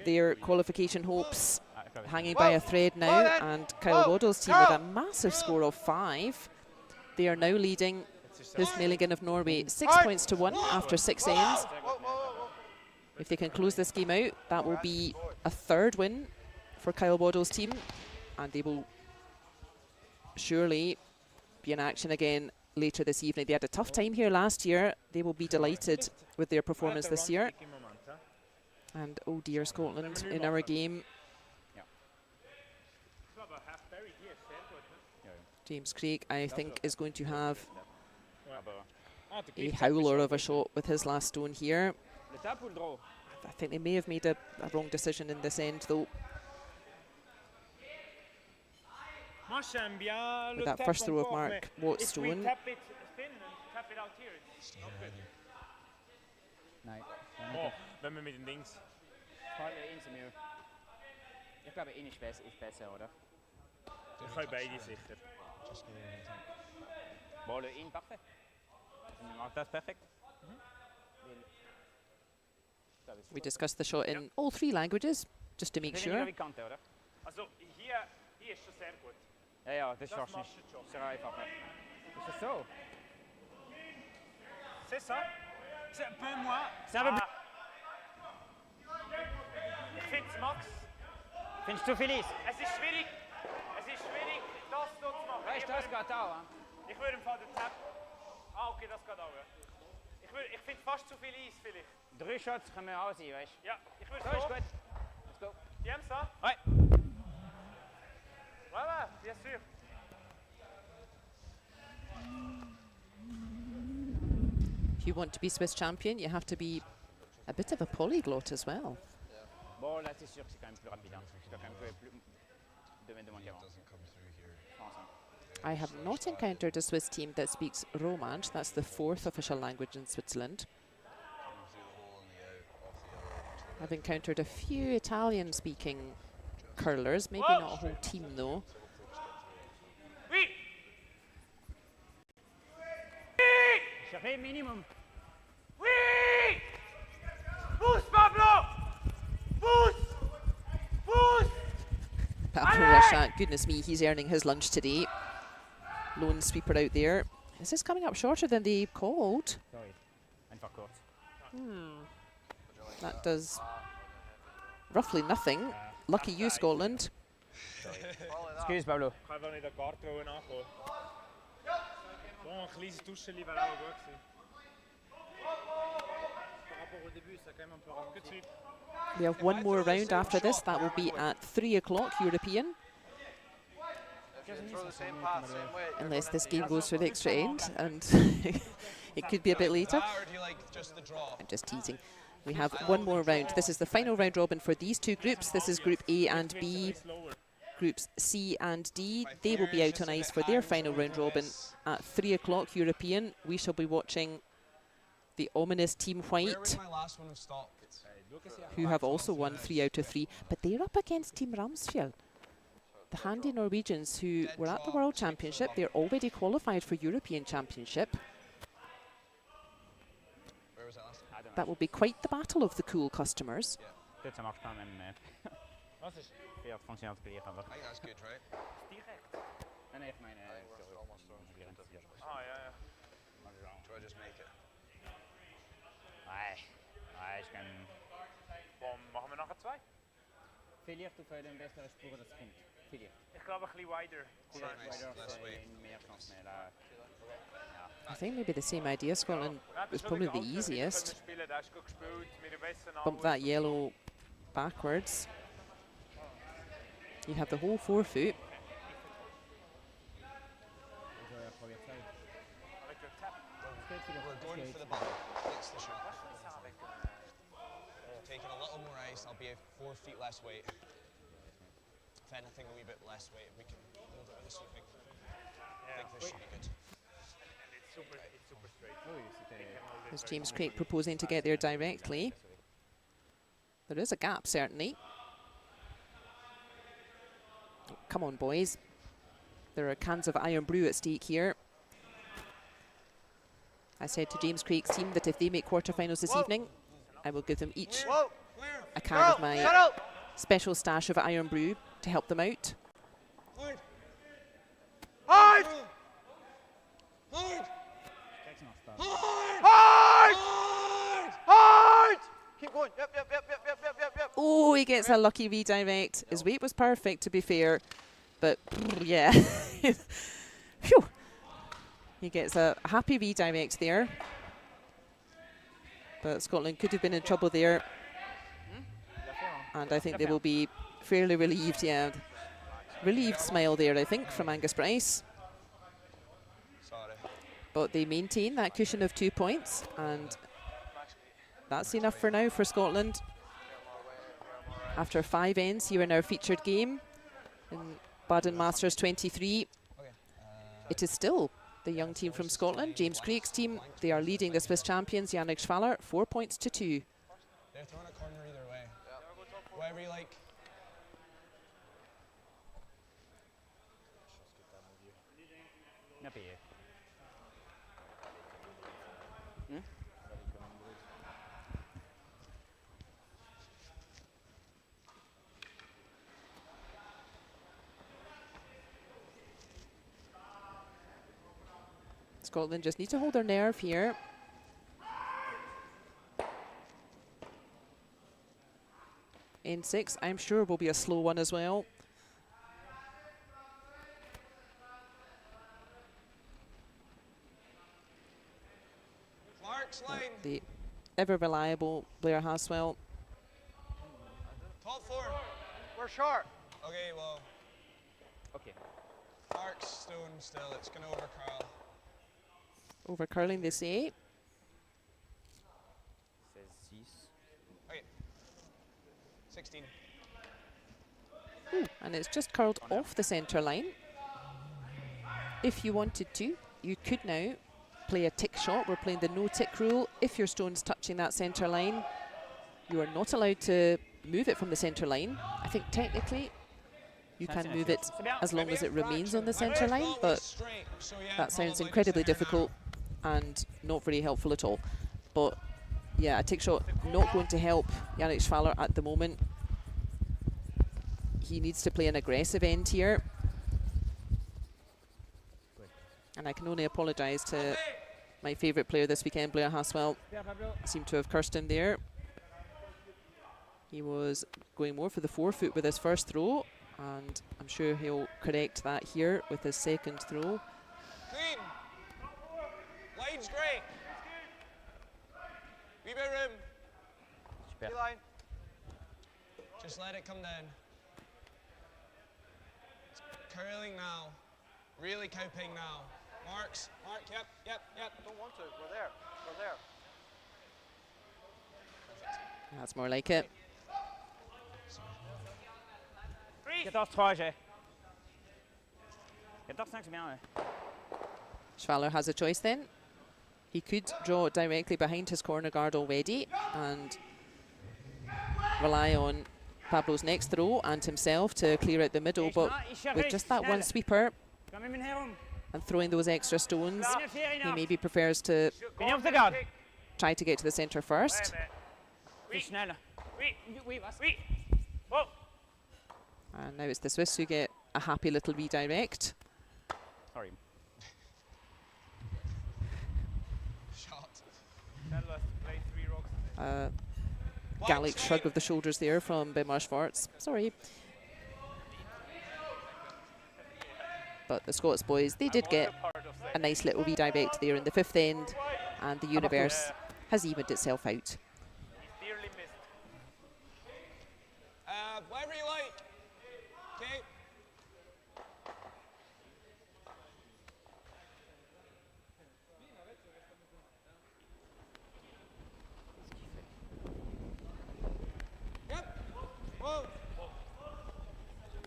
their qualification hopes hanging by a thread now, and Kyle Waddell's team with a massive score of 5. They are now leading HØstmaelingen of Norway 6 points to 1 after 6 ends. If they can close this game out, that will be a 3rd win for Kyle Waddell's team, and they will surely be in action again later this evening. They had a tough time here last year. They will be delighted with their performance this year. And oh dear, Scotland in our game. James Craik, I think, is going to have a howler of a shot with his last stone here. I think they may have made a wrong decision in this end, though. With that first throw of Mark Watt's stone. Wenn wir mit den Dings. Ich glaube, ihn ist besser, oder? Ich kann beide sicher. Bon, le in, parfait. That's perfect. We discussed the shot in all 3 languages, just to make sure. Also hier ist schon sehr gut. Ja, das schaffst du nicht. Sehr einfach. Ist das so? C'est ça. C'est un peu moins. Ich finde es, Max. Findest du viel Eis? Es ist schwierig, das so zu machen. Weißt du, das geht auch. Ich würde im Fall den Tap. Ah, okay, das geht auch, ja. Ich finde fast zu viel Eis, vielleicht. 3 Shots können wir auch sein, weißt du? Ja, ich würde so. Ist gut. Let's go. Tu aimes ça? Ouais. Voilà, bien sûr. If you want to be Swiss champion, you have to be a bit of a polyglot as well. Bon, là, c'est sûr que c'est quand même plus rapide. Je dois quand même jouer plus de moins qu'avant. I have not encountered a Swiss team that speaks Romansh. That's the 4th official language in Switzerland. I've encountered a few Italian-speaking curlers, maybe not a whole team though. Oui. Cherchez minimum. Oui. Pousse, Pablo. Pousse. Pousse. Pablo Rachat, goodness me, he's earning his lunch today. Lone sweeper out there. Is this coming up shorter than they called? Sorry. Einfach kurz. That does roughly nothing. Lucky you, Scotland. Excuse, Pablo. Ich kann nicht an die Guard nachkommen. So ein kleines Duscheli wäre auch gut gewesen. We have one more round after this. That will be at 3 o'clock European. Unless this game goes for the extra end, and it could be a bit later. I'm just teasing. We have one more round. This is the final round robin for these 2 groups. This is Group A and B. Groups C and D, they will be out on ice for their final round robin at 3 o'clock European. We shall be watching the ominous Team Whyte, who have also won 3 out of 3, but they're up against Team Ramsfjell. The handy Norwegians who were at the World Championship, they're already qualified for European Championship. That will be quite the battle of the cool customers. Ça marche pas même. Verkeerd functioneel aber. I think that's good, right? Direkt. Nein, ich meine. Ah, ja, ja. Do I just make it? Nein, ich kann. Warum machen wir nachher 2? Vielleicht auf den besseren Spur das kommt. Vielleicht. Ich glaube ein bisschen wider. Mehr Chance mehr. I think maybe the same idea. Scotland was probably the easiest. Bump that yellow backwards. You have the whole forefoot. We're going for the ball. It's the shot. Taking a little more ice, I'll be 4 feet less weight. If anything, a wee bit less weight. We can hold it with the sweeping. I think this should be good. super straight. There's James Craik proposing to get there directly. There is a gap, certainly. Oh, come on, boys. There are cans of Iron Brew at stake here. I said to James Craik's team that if they make quarterfinals this evening, I will give them each a can of my special stash of Iron Brew to help them out. Hard! Hard! Hard! Hard! Keep going. Yep. Oh, he gets a lucky redirect. His weight was perfect, to be fair. But, yeah. Phew. He gets a happy redirect there. But Scotland could have been in trouble there. And I think they will be fairly relieved, yeah. Relieved smile there, I think, from Angus Bryce. But they maintain that cushion of 2 points, and that's enough for now for Scotland. After 5 ends here in our featured game in Baden Masters 23, it is still the young team from Scotland, James Craik's team. They are leading the Swiss champions, Yannick Schwaller, 4 points to 2. They're throwing a corner either way. Whatever you like. Scotland just need to hold their nerve here. In 6, I'm sure will be a slow one as well. The ever reliable Blair Haswell. Top 4. We're short. Okay, well. Okay. Clark's stone still. It's going to overcurl. Over curling, they say. Okay. 16. Ooh, and it's just curled off the centre line. If you wanted to, you could now play a tick shot. We're playing the no-tick rule. If your stone's touching that centre line, you are not allowed to move it from the centre line. I think technically you can move it as long as it remains on the centre line, but that sounds incredibly difficult and not very helpful at all. But yeah, a tick shot not going to help Yannick Schwaller at the moment. He needs to play an aggressive end here. And I can only apologise to my favourite player this weekend, Blair Haswell. I seem to have cursed him there. He was going more for the 4-foot with his first throw, and I'm sure he'll correct that here with his second throw. Clean. Line's great. Wee bit room. Line. Just let it come down. It's curling now. Really cowping now. Marks. Mark, yep. Don't want to. We're there. That's more like it. 14-3, j'ai. 14-5, c'est bien, ouais. Schwaller has a choice then. He could draw directly behind his corner guard already and rely on Pablo's next throw and himself to clear out the middle, but with just that one sweeper and throwing those extra stones, he maybe prefers to try to get to the centre first. And now it's the Swiss who get a happy little redirect. Sorry. Gallic shrug of the shoulders there from Benoit Schwartz. Sorry. But the Scots boys, they did get a nice little redirect there in the 5th end, and the universe has evened itself out. Whatever you like. Okay. Yep. Whoa.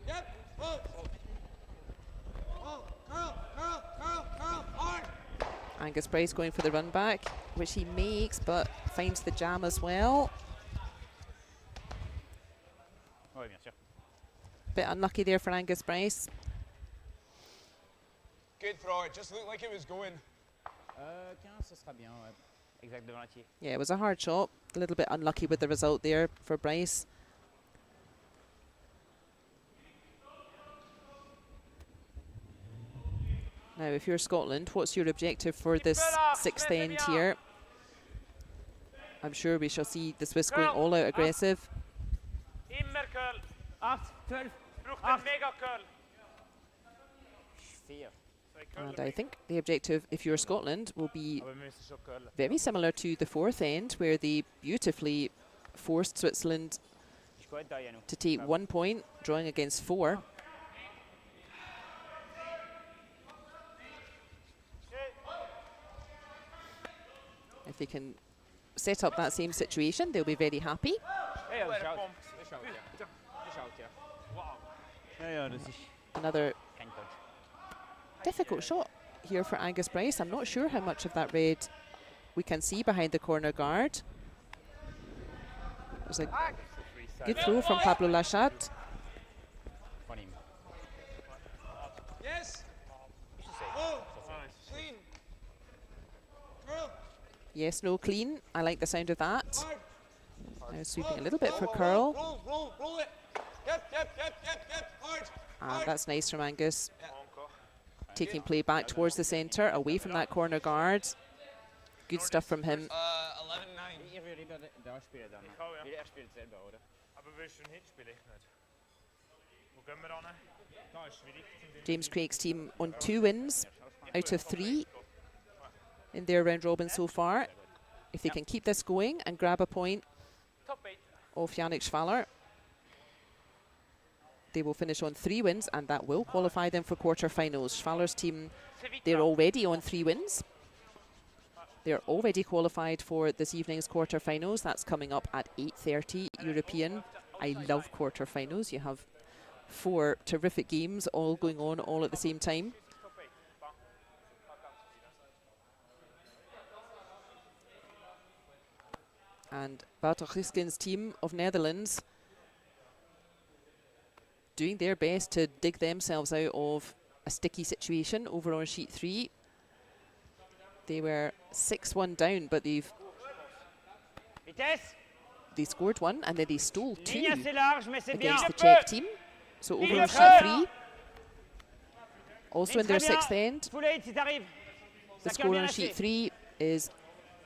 Yep. Whoa. Whoa. Curl. Hard. Angus Bryce going for the run back, which he makes, but finds the jam as well. Oui, bien sûr. Bit unlucky there for Angus Bryce. Good throw. It just looked like it was going. 15, ce sera bien, ouais. Exact devant la tire. Yeah, it was a hard shot. A little bit unlucky with the result there for Bryce. Now, if you're Scotland, what's your objective for this sixth end here? I'm sure we shall see the Swiss going all out aggressive. Immer curl. 8, 12, Braucht einen mega curl. 4. And I think the objective, if you're Scotland, will be Aber wir müssen schon curlen. very similar to the fourth end, where they beautifully forced Switzerland Ich gehe da, Janu. to take 1 point, drawing against 4. If they can set up that same situation, they'll be very happy. Ja, ja, das schaut. Das schaut, ja. Das schaut, ja. Wow. Ja, ja, das ist Another kein Touch. difficult shot here for Angus Bryce. I'm not sure how much of that red we can see behind the corner guard. There's a good throw from Pablo Lachat. Von ihm. Yes. Oh, clean. Curl. Yes, no, clean. I like the sound of that. Hard. Now sweeping a little bit for Roll, curl. roll it. Yep. Hard. And that's nice from Angus. Encore. Taking play back towards the centre, away from that corner guard. Good stuff from him. 11-9. Ihr würdet da spielen dann. hau, ja. Er spielt selber, oder? Aber willst du einen Hit spielen? Ich nicht. Wo gehen wir ran? Da ist schwierig. James Craik's team on 2 wins out of 3 in their round robin so far. If they can keep this going and grab a point Top 8. off Yannick Schwaller, they will finish on 3 wins, and that will qualify them for quarter-finals. Schwaller's team, they're already on 3 wins. They're already qualified for this evening's quarter-finals. That's coming up at 8:30 European. I love quarter-finals. You have 4 terrific games all going on all at the same time. Top 8. And Hösli's team of Netherlands doing their best to dig themselves out of a sticky situation over on sheet 3. They were 6-1 down, but they scored 1 and then they stole 2 Ligne assez large, mais c'est bien. against the Czech team. So over on sheet 3, also in their 6th end, Full 8 si t'arrives. the score on sheet 3 is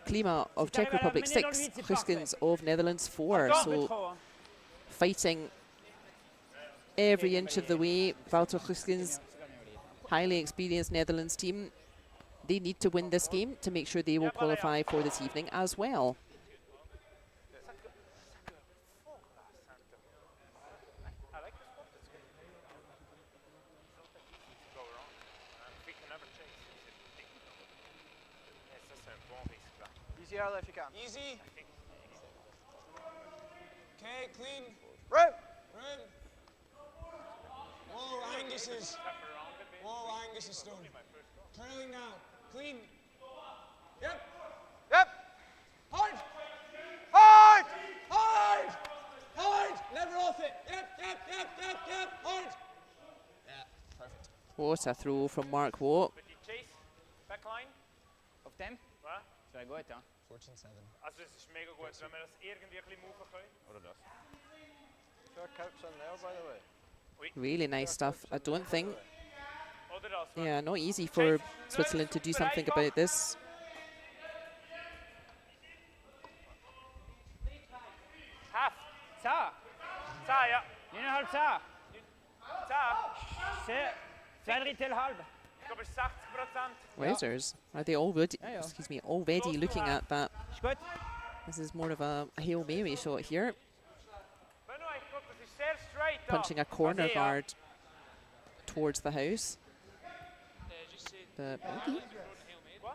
Klima of Czech Republic 6, Goesgens of Netherlands 4. So fighting every inch of the way. Wouter Goesgens, highly experienced Netherlands team, they need to win this game to make sure they will qualify for this evening as well. I like the spot. It's good. Go wrong. We can never chase. Yes, that's a bon risque là. Easy early if you can. Easy. Okay, clean. Room. Room. Whoa, Angus is. Whoa, Angus is stone. Curling now. Clean. Yep. Yep. Hard. Hard. Hard. Hard. Never off it. Yep. Hard. Yeah, perfect. What a throw from Mark Watt. Petit chase. Backline. Auf dem? Was? Sehr gut, ja. 14-7. Also es ist mega gut, wenn wir das irgendwie ein bisschen moven können. Oder das? Sure, Kapp's on there, by the way. Really nice stuff. I don't think, Oder das. yeah, not easy for Switzerland to do something about this. Half. Za! Za, ja. 9,5 Za! Za. C'est 2 Drittel halb. Ich glaube, es ist 60%. Wowzers. Are they already, Yeah. excuse me, already looking at that? Ist gut. This is more of a Hail Mary shot here. Benoit, ich glaube, das ist sehr straight da. Punching a corner Okay, ja. guard towards the house. But maybe. Quoi?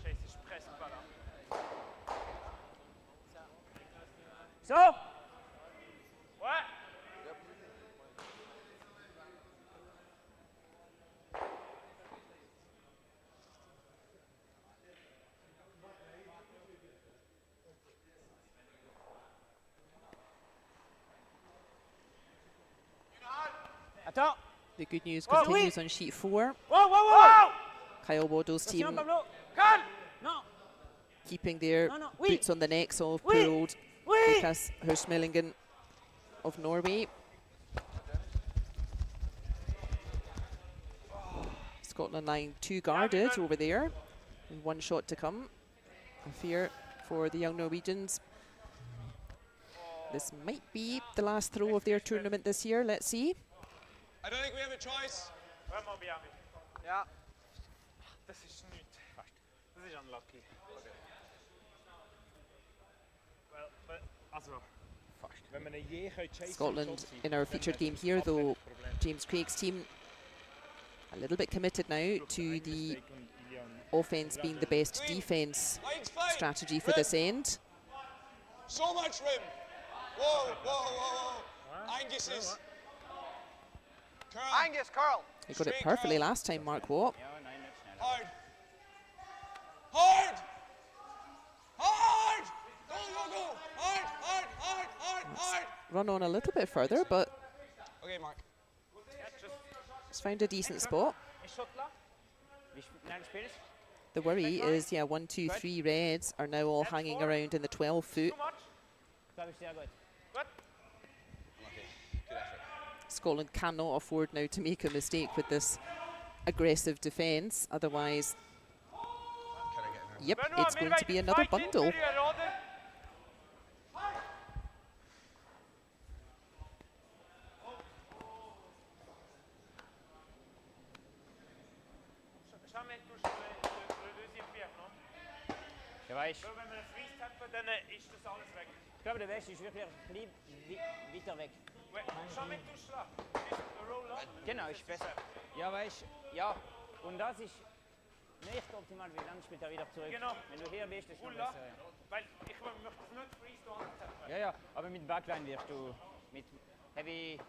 Chase is presque pas là. So! Ouais. Attends. The good news continues on sheet 4. Wow, wow, wow. Kyle Waddell's team Attention, Pablo. Calme. Non. keeping their No, oui. boots on the necks of Oui. poor old Oui. HØstmaelingen of Norway. Scotland line 2 guarded over there. And 1 shot to come. A fear for the young Norwegians. This might be the last throw of their tournament this year. Let's see. I don't think we have a choice. Ja. Das ist nichts. Das ist unlucky. Well, also, wenn man je chasen Scotland in our featured game here, though, James Craik's team a little bit committed now to the offense being the best defense Lights fine. strategy for this end. So much rim. Whoa, whoa, whoa, whoa. Angus is. Curl. Angus, curl. He got it Straight perfectly curl. last time, Mark Watt. Ja, nein, nicht schneller. Hard. Hard. Hard. Go, go, go. Hard, hard, hard, hard, hard. Run on a little bit further, but Okay, Mark. he's found a decent spot. Nein, spiel es. The worry is, 1, 2, 3 reds are now all hanging around in the 12 foot. Glaube ich sehr gut. Scotland cannot afford now to make a mistake with this aggressive defence, otherwise, yep, it's going to be another bundle. Der Weich. Wenn wir einen Freeze tappen, dann ist das alles weg. Ich glaube, der Weich ist wirklich weiter weg. Schau mit Durchschlag. Roll up. Genau, ist besser. Ja, Weich. Ja. Und das ist nicht optimal, weil dann spielt er wieder zurück. Genau. Wenn du hier bist, ist es noch Pull up. besser. Ja. Weil ich möchte es nicht Freeze tappen. Ja, ja, aber mit Backline wirst du, mit Heavy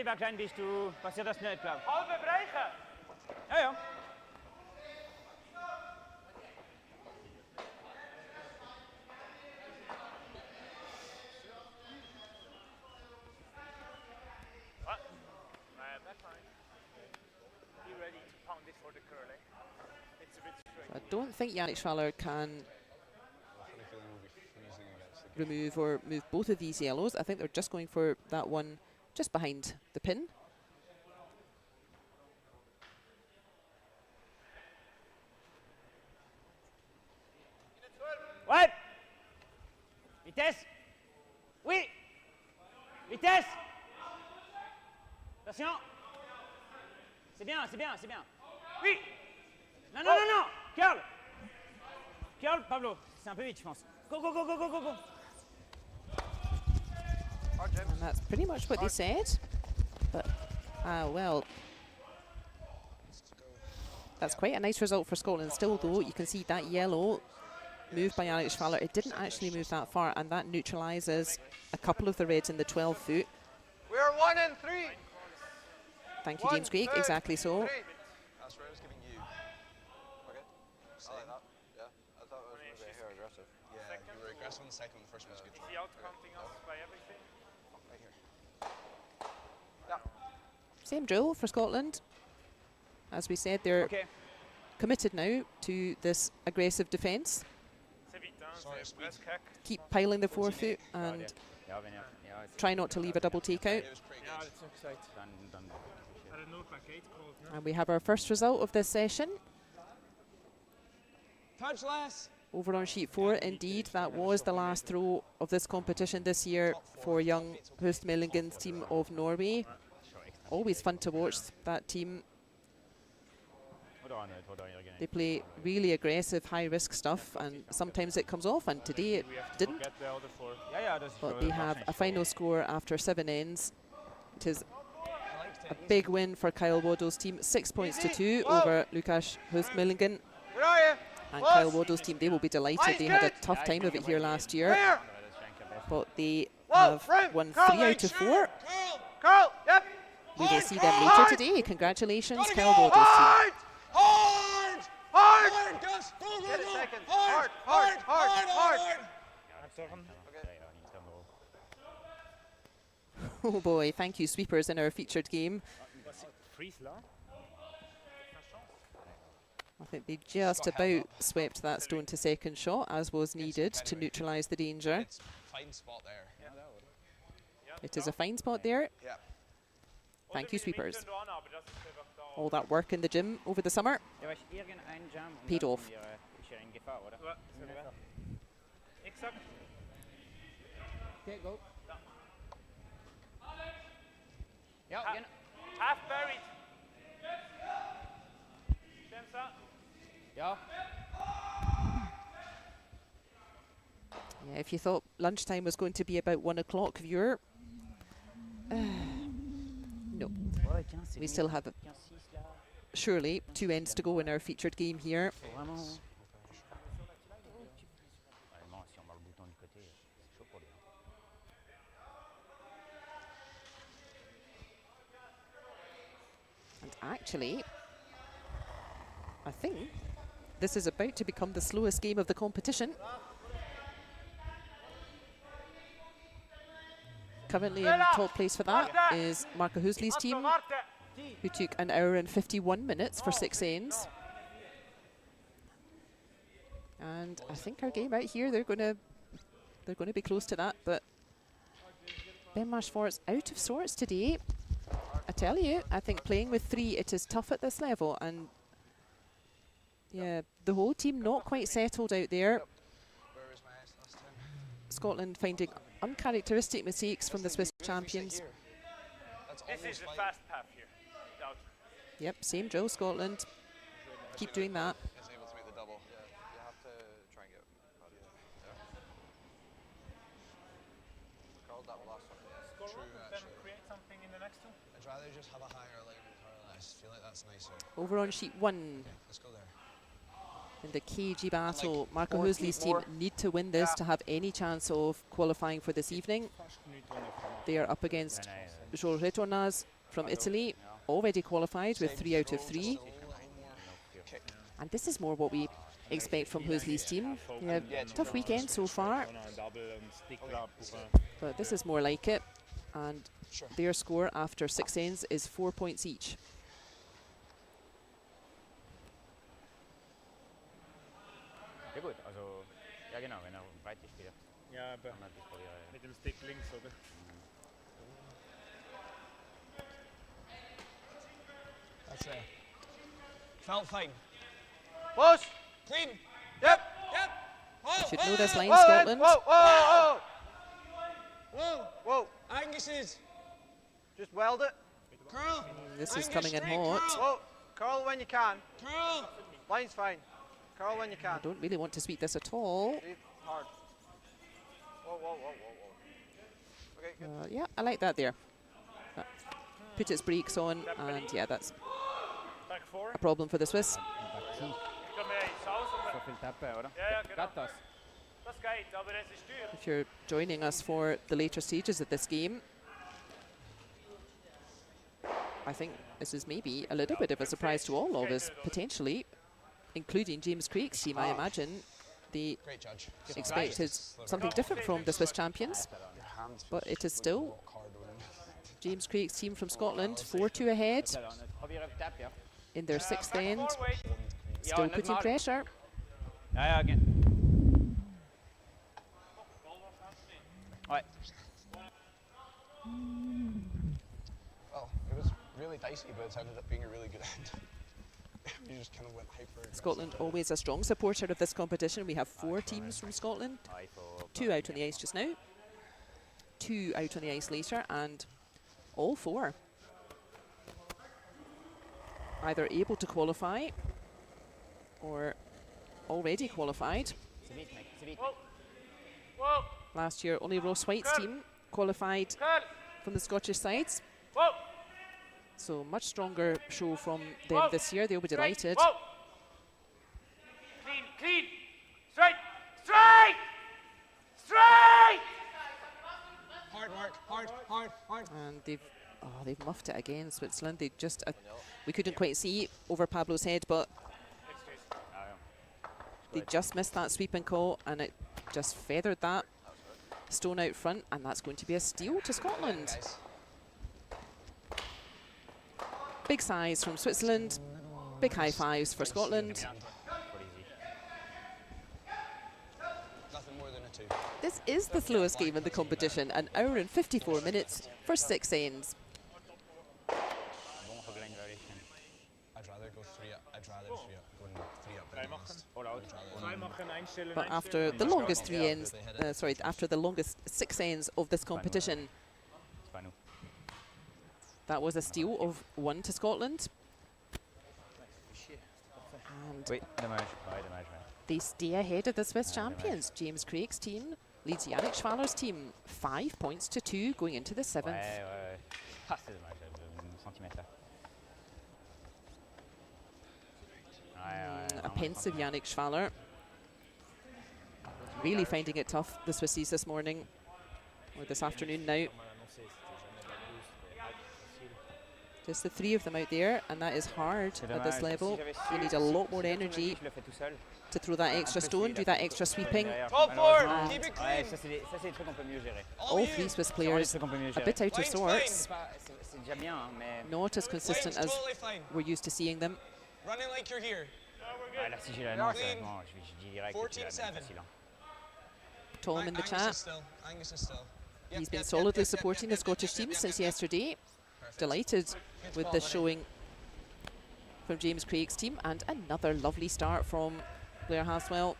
Backline, bist du, passiert das nicht, glaube ich. Halbe Bereiche. Ja, ja. Be ready to pound this for the curl, eh? It's a bit straight. I don't think Schwaller can remove or move both of these yellows. I think they're just going for that one just behind the pin. Whyte. Vitesse. Oui. Vitesse. Attention. C'est bien, c'est bien, c'est bien. Oui. Non, non, non, non. Curl. Curl, Pablo. C'est un peu vite, je pense. Go, go, go, go, go, go, go. And that's pretty much what they said. But, well, that's quite a nice result for Scotland. Still, though, you can see that yellow moved by Schwaller. It didn't actually move that far, and that neutralises a couple of the reds in the 12 foot. We're 1 and 3. Thank you, James Craik. Exactly so. That's what I was giving you. Okay. I like that. Yeah. I thought it was a bit here aggressive. Yeah, you were aggressive on the second one. The first one was good. Is he outcounting us by everything? Right here. Yeah. Same drill for Scotland. As we said, they're Okay. committed now to this aggressive defence. C'est vite, hein? Sorry, C'est presque hack. Keep piling the 4 foot and Ja, wenn er, ja, jetzt, try not to leave a double takeout. It was pretty good. That's exciting. dann. I don't know Paket called, no? And we have our first result of this session. Touch less. Over on sheet 4, indeed, that was the last throw of this competition this year for young HØstmaelingen's team of Norway. Always fun to watch that team. They play really aggressive, high-risk stuff, and sometimes it comes off, and today it didn't. Get the other 4. Ja, ja, das ist But they have a final score after 7 ends. It is a big win for Kyle Waddell's team, 6 points to 2 over Lukas HØstmaelingen. Where are you? And Kyle Waddell's team, they will be delighted. They had a tough time of it here last year, Here. but they Whoa, have Frank, won Carl, 3 out of 4. Curl. Curl. Yep. We will see them later today. Congratulations, Kyle Waddell's team. Hard. Hard. Hard. Hard, Gus. Go, go, Get it go. second. Hard, Hard, hard, hard, hard. Absurfen. Okay. Oh boy, thank you, sweepers in our featured game. I think they just about swept that stone to second shot, as was needed to neutralise the danger. It's a fine spot there. It is a fine spot there. Yeah. Thank you, sweepers. All that work in the gym over the summer paid off. Exakt. Okay, go. Ja, igen. Half buried. Stem så. Ja. Yeah, if you thought lunchtime was going to be about 1 o'clock, viewer, no. We still have surely 2 ends to go in our featured game here. And actually, I think this is about to become the slowest game of the competition. Currently in top place for that is Marco Hösli's team, who took 1 hour and 51 minutes for 6 ends. And I think our game out here, they're going to be close to that. But Ben Marshfort's out of sorts today. I tell you, I think playing with 3, it is tough at this level. And yeah, the whole team not quite settled out there. Scotland finding uncharacteristic mistakes from the Swiss champions. This is a fast path here. Without. Yep, same drill, Scotland. Keep doing that. Is able to make the double. Yeah, you have to try and get. Carl, that last one. Score one and then create something in the next two. I'd rather just have a higher line with Carl. I just feel like that's nicer. Over on sheet 1. Let's go there. In the cagey battle, Marco Hösli's team need to win this to have any chance of qualifying for this evening. They are up against Retornaz from Italy, already qualified with 3 out of 3. And this is more what we expect from Hösli's team. Yeah, tough weekend so far, but this is more like it. And their score after 6 ends is 4 points each. Ja gut, also, ja genau, wenn breit ist wieder. Ja, aber mit dem Stick links, oder? That's it. Felt fine. Close! Clean. Yep! Yep. Whoa. Should know this line, Whoa, Scotland. whoa, whoa, Whoa. whoa! Angus is. Just weld it. Curl. This is Angus, coming in straight hot. curl. Whoa! Curl when you can. Curl. Line's fine. Curl when you can. I don't really want to sweep this at all. Deep, hard. Whoa, whoa, whoa, whoa, whoa. Okay, good. Yeah, I like that there. Put its brakes on, and yeah, that's Back 4. a problem for the Swiss. Kan med i sausen. So viel Tappe, oder? Ja, ja, genau. Klappt das? Das geht, aber es ist teuer. If you're joining us for the later stages of this game, I think this is maybe a little bit of a surprise to all of us, potentially, including James Craik's team. I imagine they Great judge. expected something different from the Swiss champions, but it is still James Craik's team from Scotland, 4-2 ahead Probier auf Tappe, ja. in their 6th end, Forward. still nicht putting mal. pressure. Ja, ja, igen. Ouais. Well, it was really dicey, but it's ended up being a really good end. You just kind of went hyper. Scotland always a strong supporter of this competition. We have 4 teams from Scotland, 2 out on the ice just now, 2 out on the ice later, and all 4 either able to qualify or already qualified. Whoa. Whoa. Last year, only Ross Whyte's team qualified Curl. from the Scottish sides, Whoa. so much stronger show from them this year. They'll be delighted. Whoa. Clean, clean. Straight. Straight. Straight. Hard work. Hard. And they've muffed it again, Switzerland. They just, we couldn't quite see over Pablo's head, but they just missed that sweeping call, and it just feathered that stone out front, and that's going to be a steal to Scotland. Big size from Switzerland, big high fives for Scotland. Nothing more than a 2. This is the slowest game in the competition, an hour and 54 minutes for 6 ends. I'd rather go 3 up. I'd rather 3 up. Going 3 up than last. But after the longest 3 ends, after the longest 6 ends of this competition, that was a steal of 1 to Scotland. And they stay ahead of the Swiss champions. James Craik's team leads Yannick Schwaller's team 5 points to 2 going into the 7th. A pensive Yannick Schwaller. Really finding it tough, the Swissies this morning, or this afternoon now. Just the 3 of them out there, and that is hard at this level. You need a lot more energy to throw that extra stone, do that extra sweeping. Keep it clean. All 3 Swiss players a bit out of sorts. Not as consistent as we're used to seeing them. Running like you're here. 14-7. Tom in the chat. Angus is still. He's been solidly supporting the Scottish team since yesterday. Delighted with this showing from James Craik's team, and another lovely start from Blair Haswell.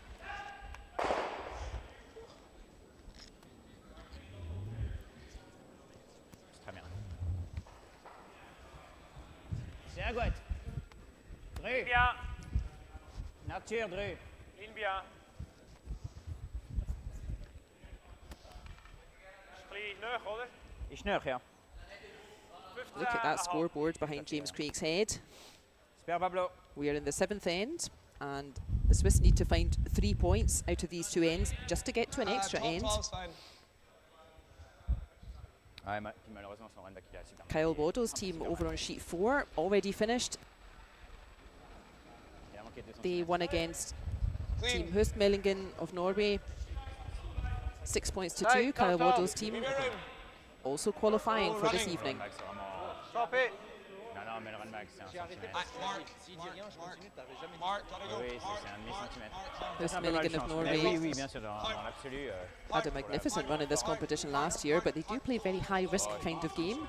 Sehr gut. Drü. Bien. Nature, Drü. In bien. Ich neuch, ja. Look at that scoreboard behind James Craik's head. Super Pablo. We are in the 7th end, and the Swiss need to find 3 points out of these 2 ends just to get to an extra end. Kyle Waddell's team over on sheet 4 already finished. They won against Team HØstmaelingen of Norway. 6 points to 2. Kyle Waddell's team also qualifying for this evening. Stop it. HØstmaelingen of Norway had a magnificent run in this competition last year, but they do play very high-risk kind of game.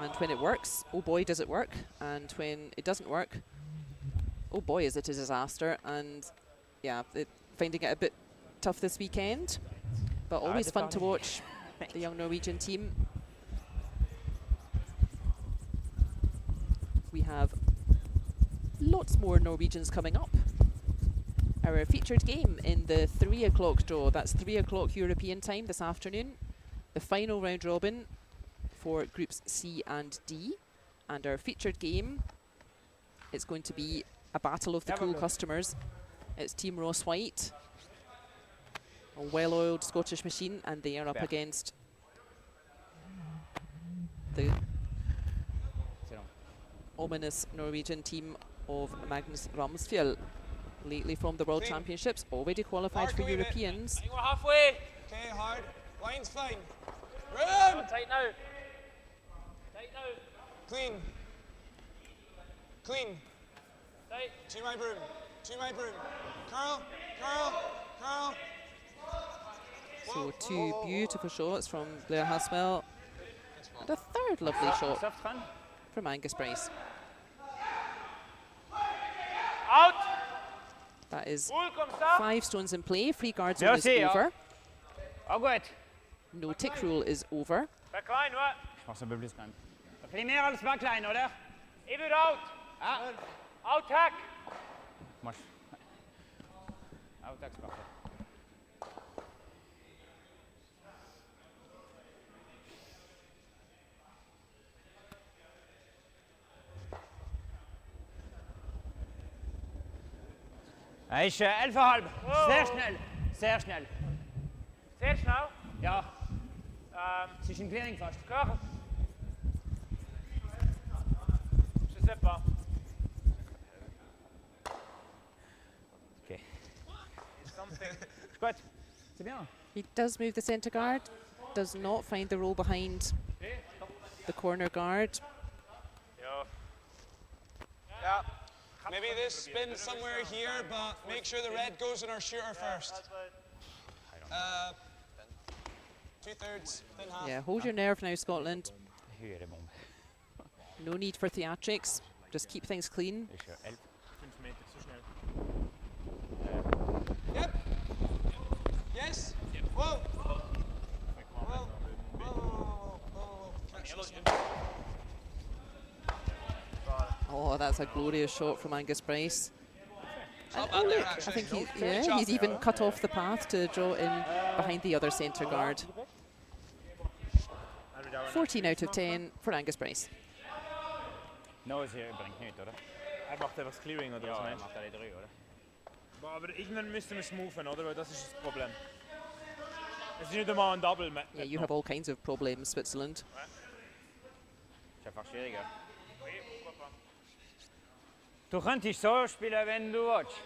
And when it works, oh boy, does it work. And when it doesn't work, oh boy, is it a disaster. And yeah, finding it a bit tough this weekend, but always fun to watch the young Norwegian team. We have lots more Norwegians coming up. Our featured game in the 3 o'clock draw, that's 3 o'clock European time this afternoon. The final round robin for groups C and D. And our featured game, it's going to be a battle of the cool customers. It's Team Ross Whyte, a well-oiled Scottish machine, and they are up against the ominous Norwegian team of Magnus Ramsfjell, lately from the World Championships, already qualified for Europeans. We're halfway. Okay, hard. Line's fine. Tight Run! now. Tight now. Clean. Clean. Tight. To my broom. To my broom. Curl. Curl. Curl. So 2 beautiful shots from Blair Haswell, and a 3rd lovely shot Soft run. from Angus Bryce. Out. That is Cool, comme ça. 5 stones in play. Free guard zone is Merci, ja. over. Oh gut. No tick rule is over. Backline, ouais. Ich mach's ein bisschen quand même. Da krieg ich mehr als Backline, oder? Even out. Ah. Out hack. Mach. Out-tax parfait. Ich 11,5. Sehr schnell. Sehr schnell. Sehr schnell. Ja. Es ist ein Clearing fast. D'accord. Je sais pas. Okay. Something. Ist gut. C'est bien. He does move the centre guard, does not find the roll behind the corner guard. Ja. Yeah. Maybe this spins somewhere here, but make sure the red goes in our shooter first. 2/3, then half. Yeah, hold your nerve now, Scotland. No need for theatrics. Just keep things clean. 5 Meter zu schnell. Yep. Yes. Whoa. Whoa. Whoa. Catch this one. Oh, that's a glorious shot from Angus Bryce. Top And out there, look, I actually. think Great job he's there. even cut off the path to draw in behind the other centre guard. 14 out of 10 for Angus Bryce. Nou, ze brengt niet, oder? Er macht einfach das Clearing, oder was Ja, er meinst macht alle 3, oder? du? Aber irgendwann müssten wir es moven, oder? Weil das ist das Problem. Es ist nicht einmal ein Double. Yeah, you have all kinds of problems, Switzerland. Ist einfach schwieriger. Du könntest so spielen, wenn du willst.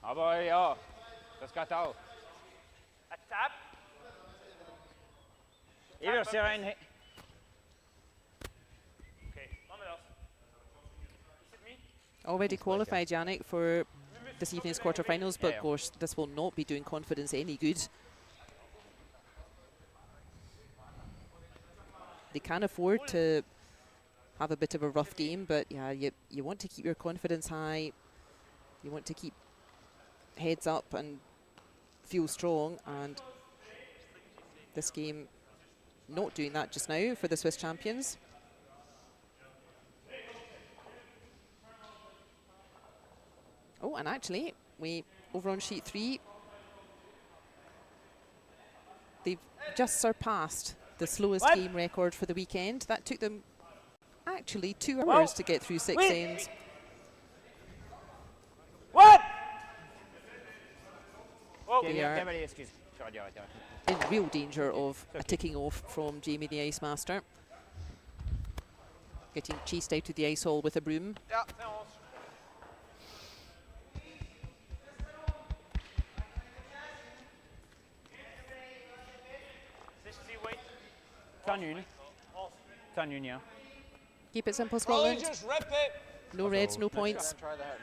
Aber ja, das geht auch. A tap. Ich würde sie rein. Okay, machen wir das. Is it me? Already qualified, Yannick, for this evening's quarterfinals, but Yeah. gosh, this will not be doing confidence any good. They can afford to have a bit of a rough game, but yeah, you want to keep your confidence high. You want to keep heads up and feel strong, and this game not doing that just now for the Swiss champions. Oh, and actually, over on sheet 3, they've just surpassed the slowest game record for the weekend. That took them actually 2 hours to get through 6 ends. What? They are in real danger of a ticking off from Jamie the Ice Master. Getting chased out of the ice hall with a broom. Yeah. Whyte. Ja. Keep it simple, Probably Scotland. just rip it. No reds, no points. Try that.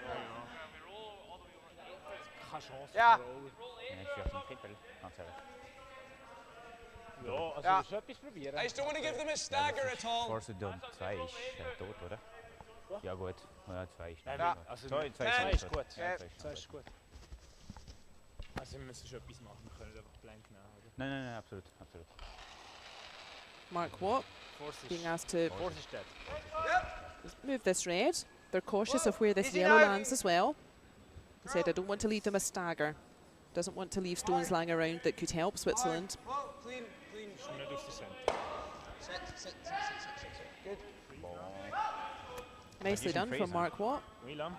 Keine Chance. Ja. Ja, ich würde einen Triple. Ganz ehrlich. Ja, also Ja. das ist etwas probieren. I just don't want to give them a stagger at all. Force Down 2 ist tot, oder? Ja gut, ja, 2 ist Ja. Also 2 2 ist gut. Ja. 2 ist gut. Also wir müssen schon etwas machen, wir können nicht einfach blank nehmen, oder? Nein, absolut. Mark Watt being asked to Force ist dead. move this red. They're cautious of where this Easy yellow now. lands as well. He said, I don't want to leave them a stagger. Doesn't want to leave stones lying around that could help Switzerland. Whoa, clean. Nicht auf die Center. Sit. Good. Nicely done from Mark Watt. Wie lang?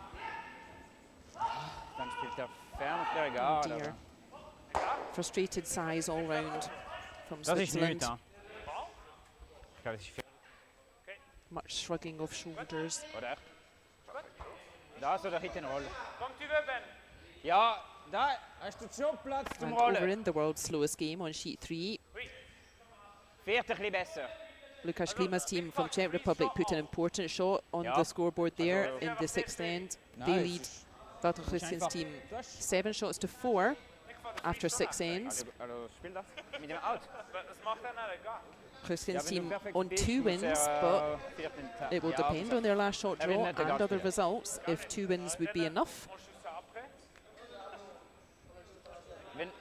Dann spielt der fern auf der Egal. Oh dear. Frustrated sighs all round from Das ist Switzerland. nichts, ja. Ich glaube, das ist viel, Much shrugging of shoulders. oder? Das oder Hit and Roll? Kommt über, Ben. Ja, da hast du schon Platz zum And over Rollen. in the world's slowest game on sheet 3, Vierte ein bisschen besser. Lukas Klima's team from Czech Republic put an important shot on the scoreboard there in the 6th end. They lead Waddell Christian's team 7 shots to 4 after 6 ends. Also spiel das mit dem Out. Das macht er nicht, egal. Christian's team on 2 wins, but it will depend on their last shot draw and other results if 2 wins would be enough.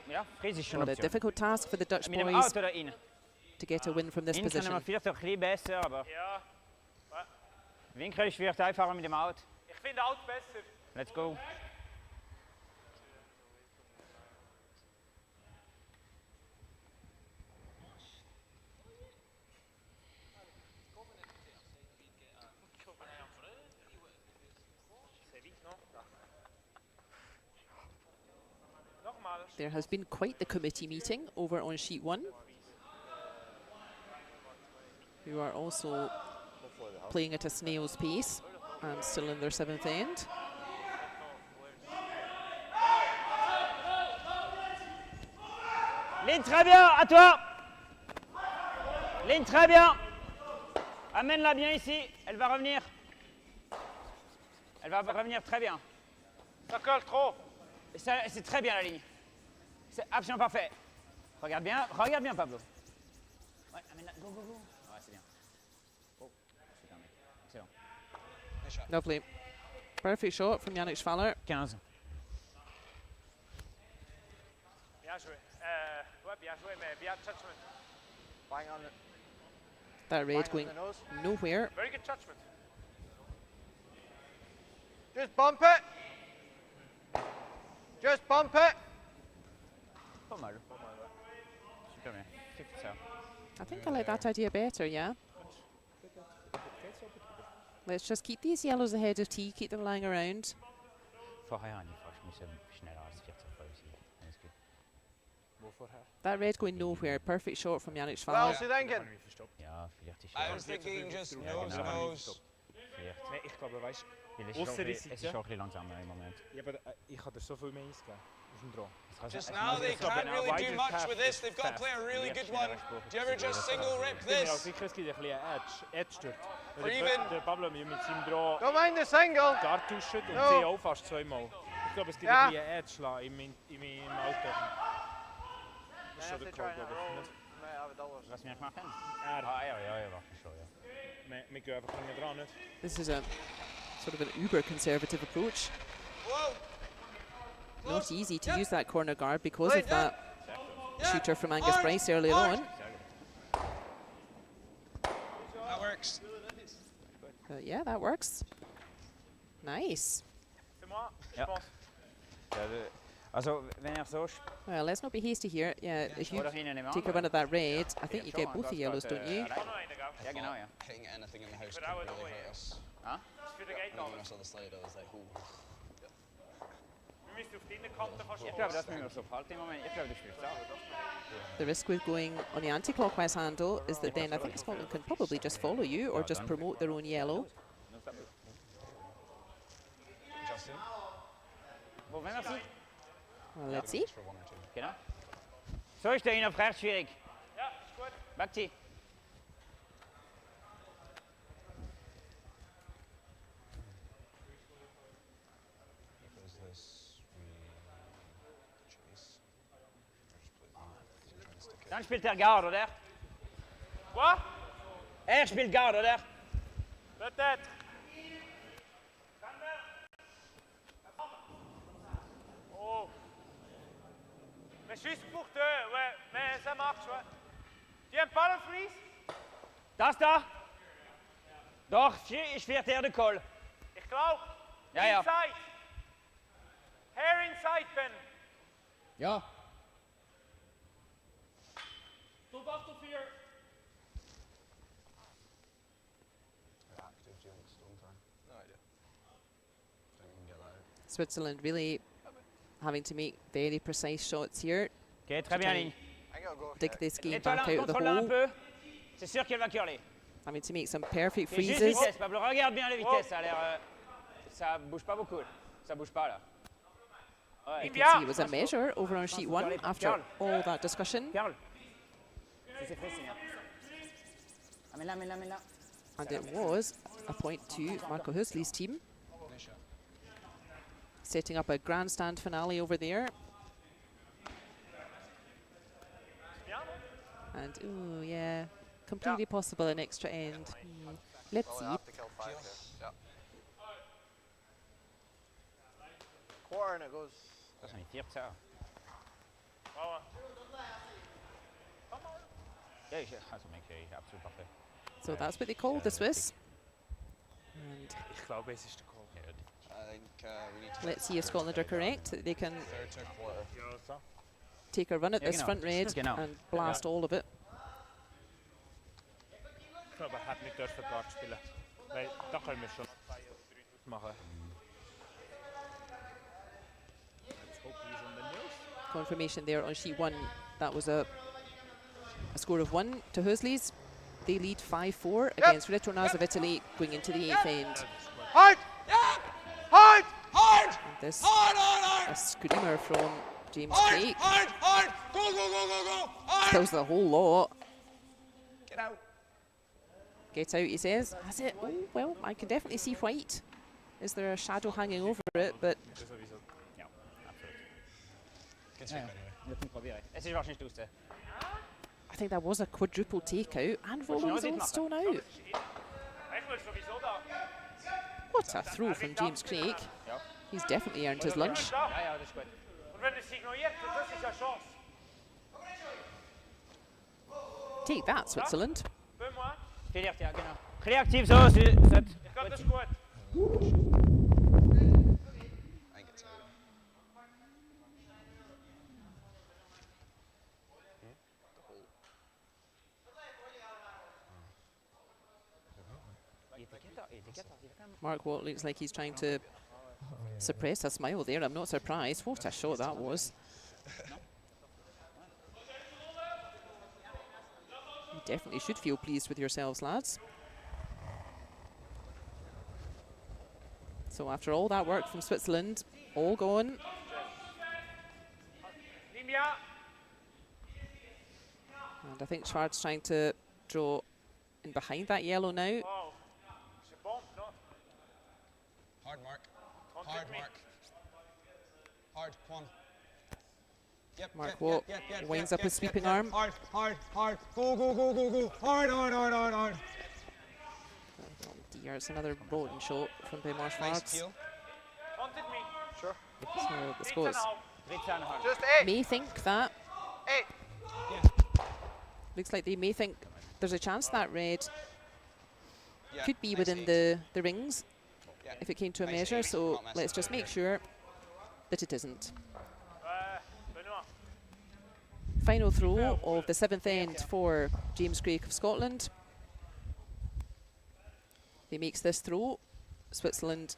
Ja, Fries ist schon What a Option. difficult task for the Dutch Mit dem boys Out oder in? to get a win from this In können wir position. vielleicht ein bisschen besser, aber Ja, Winkel ist vielleicht einfacher mit dem Out. ich finde Out besser. Let's go. Nochmal. There has been quite the committee meeting over on sheet 1, who are also playing at a snail's pace and still in their 7th end. Ligne très bien, à toi. Ligne très bien. Amène-la bien ici, elle va revenir. Elle va revenir très bien. Ça colle trop. C'est très bien la ligne. C'est absolument parfait. Regarde bien Pablo. Ouais, amène-la, go, go, go. Ouais, c'est bien. Oh, super mec, excellent. Lovely. Perfect shot from Yannick Schwaller. 15. Bien joué. Ouais, bien joué, mais bien judgment. Bang on it. That raid Bang on going the nose. nowhere. Very good judgment. Just bump it. Just bump it. Pas mal. Super bien. Fifth ça. I think I like that idea better, yeah? Let's just keep these yellows ahead of tea, keep them lying around. Vorher habe ich fast schneller als 14 sein. Alles gut. Wo vorher? That red going nowhere. Perfect shot from Yannick Well, Schwaller. so thinking. Ja, vielleicht ist I was thinking just nose, genau. nose. Vielleicht. Nee, ich glaube, weißt Weil Ausser die es ist Seite. auch ein bisschen langsamer im Moment. ja, aber ich kann dir so viel mehr eingeben. Aus dem Draw. Just now they can't really do much with this. They've got to play a really good one. Do you ever just single rip Ich bin mir auch this? sicher, es gibt ein bisschen Edge stört. Or even- Der Pablo mit seinem Draw Don't mind the single. Guard tuschen und No. sie auch fast zweimal. Ich glaube, es gibt Ja. ein bisschen Edge la in meinem Alter. Das ist schon der Call, glaube ich. Nicht? Was wir machen? Er, Ja, warte schon, ja. wir gehen einfach nicht dran, nicht? This is a sort of an uber-conservative approach. Whoa! Not easy to use that corner guard because of that shooter from Angus Bryce earlier on. That works. But yeah, that works. Nice. C'est moi, je Ja. pense. Also, wenn so Well, let's not be hasty here. Yeah, if you oder hinten im take a run at that red, I think you get both the yellows, don't you? Ja, genau, ja. Hitting anything in the house But could I would really always- hurt us. Für den Gate When I saw the slide, I was like, ooh. Wir müssen auf die Innenkante fast Ich glaube, das müssen wir so behalten im Moment. Ich glaube, du spielst auch. The risk with going on the anti-clockwise handle is that then I think Scotland can probably just follow you or just promote their own yellow. Justin? Bon, merci. Well, let's see. For one or two. Genau. So ist der Ihnen auf rechts schwierig. Ja, ist gut. Bakti. If it was this, we chase. Or just play the trying to stick it. Dann spielt der Guard, oder? Quoi? Spielt Guard, oder? Peut-être. Oh. Mais juste pour te... Ouais, mais ça marche, ouais. Tu aimes pas le freeze? Das da? Doch, ich werde der Call. Ich glaube. Ja, ja. Inside. Hair inside, Ben. Ja. Top 8 of 4. Active during stone time. No idea. Don't even get that out. Switzerland really having to make very precise shots here. Ok, très bien, ligne. I gotta go. Dig this game Nettoie-la, back out of the contrôle-la un hole. peu. C'est sûr qu'elle va curler. Having to make some perfect C'est juste freezes. vitesse, Pablo. Regarde bien la vitesse. Ça a l'air... ça bouge pas beaucoup. Ça bouge pas, là. Ouais. You can see it was a measure over on sheet one after all that discussion. Carl. Si c'est fait, c'est bien. Amène-la, amène-la, amène-la. And it was a point to Marco Hösli's team. Setting up a grandstand finale over there. And, ooh, yeah, completely possible an extra end. Let's Well, see. they have to kill 5 here. Yeah. Quarter and it goes. Dat is niet vier, ça. Ja, also mec, absolut parfait. So that's what they call the Swiss. And Ich glaube, es ist der Call. I think we need to let's see if Scotland are correct. They can third to quarter. Ja, so. take a run at Ja, this genau. front red Genau. and blast all of it. Ich glaube, er hat nicht dürfen Guard spielen. Weil da können wir schon 2 oder 3 machen. Let's hope he's on the nose. Confirmation there on sheet one. That was a score of 1 to Hösli's. They lead 5-4 against Retornaz of Italy going into the 8th end. Hard! Hard! Hard! And this Hard, hard, hard! a screamer from James Hard, Craik. hard, hard! Go, go, go, go, go! Hard! Kills the whole lot. Get out. get out, he says. Has it? Oh, well, I can definitely see Whyte. Is there a shadow hanging over it? But Ja, absolut. Good sweep anyway. Det funker bra videre. Jeg synes det var ikke stort. I think that was a quadruple takeout and rolling his own stone out. Ik wil sowieso dat. What a throw from James Craik. Ja. He's definitely earned his lunch. Ja, ja, det er godt. Und wenn es ignoriert, das ist ja Chance. Take that, Switzerland. Für moi. Vielleicht, ja, genau. Kreativ so, Set. Ich glaube, das ist gut. I think it's out. Mark Watt looks like he's trying to suppress a smile there. I'm not surprised. What a shot that was. You definitely should feel pleased with yourselves, lads. So after all that work from Switzerland, all gone. Limia. And I think Schwartz trying to draw in behind that yellow now. Wow. C'est bon, non? Hard mark. Contact Hard me. mark. Hard, come on. Yep, Mark yep, Watt yep, yep, winds yep, up yep, a sweeping yep, arm. Hard, hard, hard. Go, go, go, go, go. Hard, hard, hard, hard, hard. Oh dear, it's another rolling shot from Benoit Nice Schwartz. peel. Contact me. Sure. So the Scots 13,5. Just 8. may think that. 8. Looks like they may think there's a chance that red Yeah, could be nice within eight. the rings Yeah. if it came to a Nice measure, eight, so not messing let's just about make here. sure that it isn't. Benoit. Final throw of the 7th end for James Craik of Scotland. He makes this throw. Switzerland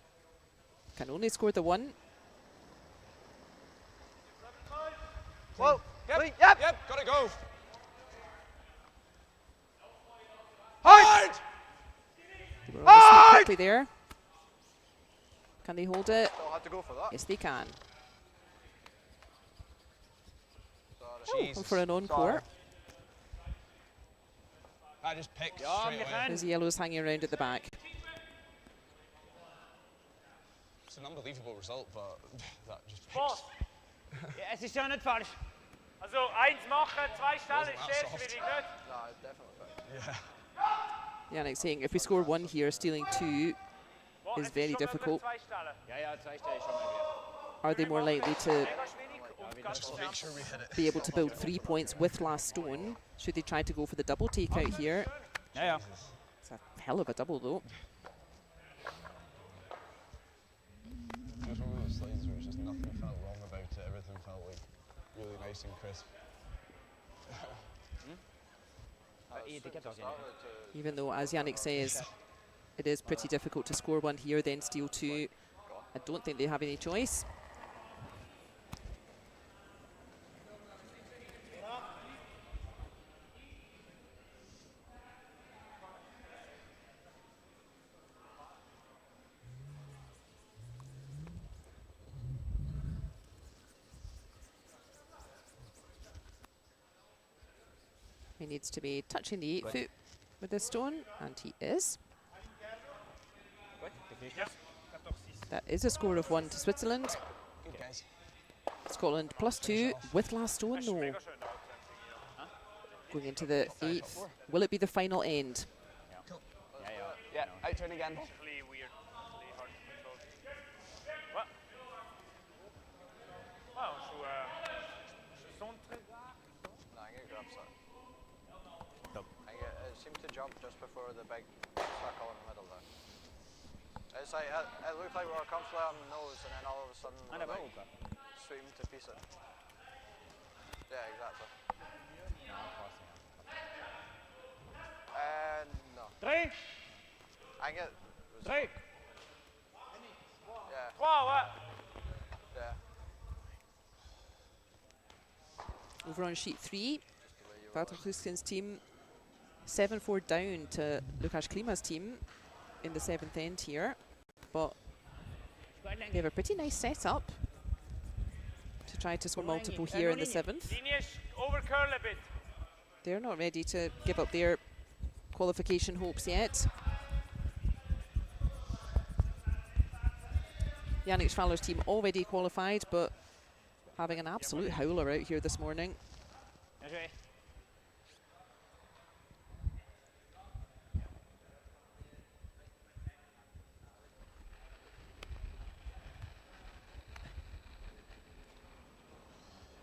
can only score the 1. Whoa. Yep, Yep. yep, gotta go. Hard! They were on the sweep quickly there. Can they hold it? Still had to go for that. Yes, they can. Sorry. And for an encore. I just picked Ja, straight wir away. können. There's yellows hanging around at the back. It's an unbelievable result, but that just Boss. picks. Ja, es ist ja nicht falsch. Also 1 machen, 2 stellen Wasn't ist that schlecht, soft? will ich nicht. No, definitely. Yeah. Yannick saying if we score 1 here, stealing 2 Boah, is es very schon möglich, difficult. 2 stellen. Ja, ja, 2 Stellen ist schon mal wert. Are they more likely to Mega schwierig und ganz Just make sure we hit it. be able to build 3 points with last stone? Should they try to go for the double takeout here? Ja, ja. It's a hell of a double though. It was one of those slides where it's just nothing felt wrong about it. Everything felt like really nice and crisp. Even though, as Yannick says, it is pretty difficult to score 1 here, then steal 2. I don't think they have any choice. He needs to be touching the 8 foot with this stone, and he is. Gut, definitiv. Ja, ich hab doch 6. That is a score of 1 to Switzerland. Good guys. Scotland +2 with last stone Das ist though. mega schön da. Going into the 8th. Will it be the final end? Ja, ja. Yeah, out turn again. Really weird. Really hard to control. What? Wow, je centre. No, I get grabs that. It seemed to jump just before the big circle in the middle there. It's like, it looked like we were comfortably on the nose and then all of a sudden Ah, we dat like, wel ook. streamed to pieces. Yeah, exactly. No. 3, I get. 3. Yeah, Wow, yeah. Over on sheet 3, Hösli's team 7-4 down to Klima's team in the 7th end here, but they have a pretty nice setup to try to score multiple here in the 7th. Linie ist overcurl a bit. They're not ready to give up their qualification hopes yet. Yannick Schwaller's team already qualified, but having an absolute howler out here this morning.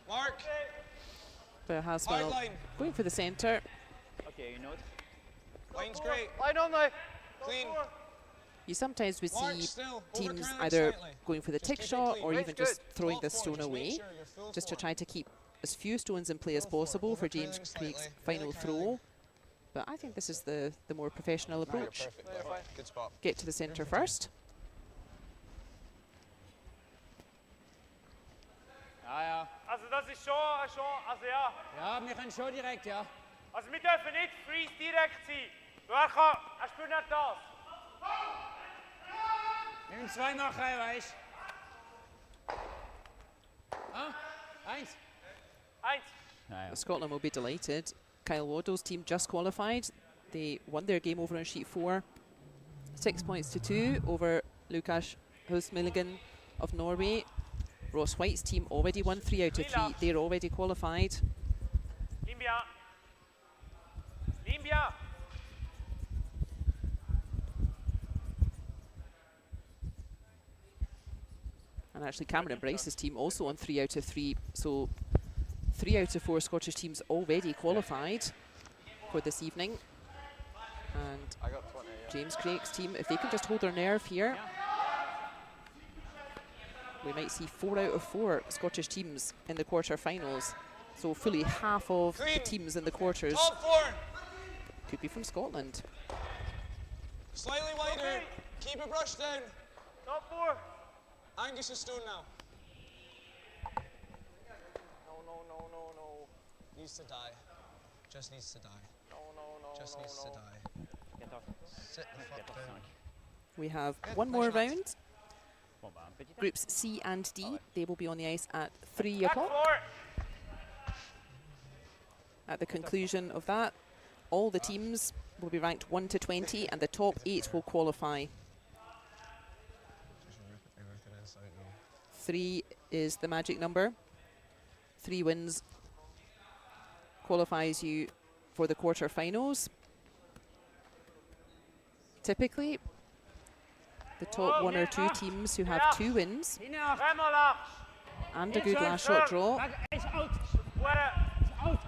Mark. But Höstmael going for the centre. Okay, you know it. Line's great. Line on now. Clean. You sometimes would Mark, see still. teams Overturn either slightly. going for the Just tick keep it shot clean. or Right, even just good. throwing Top this four, stone just make away, sure you're full just to forward. try to keep as few stones in play as possible for James Overcurling Craik's slightly. final Really throw. But I think this is the more professional No, you're approach. perfect, though. Good spot. Get to the centre first. Ja, ja. Also das ist schon, also ja. Ja, wir können schon direkt, ja. Also wir dürfen nicht freeze direkt sein. Er spielt nicht das. Wir müssen 2 machen, weißt du? Ah, 1. 1. Scotland will be delighted. Kyle Waddell's team just qualified. They won their game over on sheet 4. 6 points to 2 over Lukas HØstmaelingen of Norway. Ross Whyte's team already won 3 out of 3. They're already qualified. Limbia. Limbia. And actually Cameron Bryce's team also won 3 out of 3. So 3 out of 4 Scottish teams already qualified for this evening. And I got 20, yeah. James Craik's team, if they can just hold their nerve here, we might see 4 out of 4 Scottish teams in the quarter-finals. So fully half of the teams in the quarters Top 4. could be from Scotland. Slightly wider. Keep it brushed down. Top 4. Angus is stone now. No. Needs to die. Just needs to die. No. Just needs to die. Sit the fuck down. We have one more nice shot. round. Groups C and D, they will be on the ice at 3 Back o'clock. 4. At the conclusion of that, all the teams will be ranked 1 to 20 and the top 8 will qualify. 3 is the magic number. 3 wins qualifies you for the quarter-finals. Typically, the top 1 or 2 teams who have 2 wins Dreimal Arsch. and a good last shot draw, It's out. Where?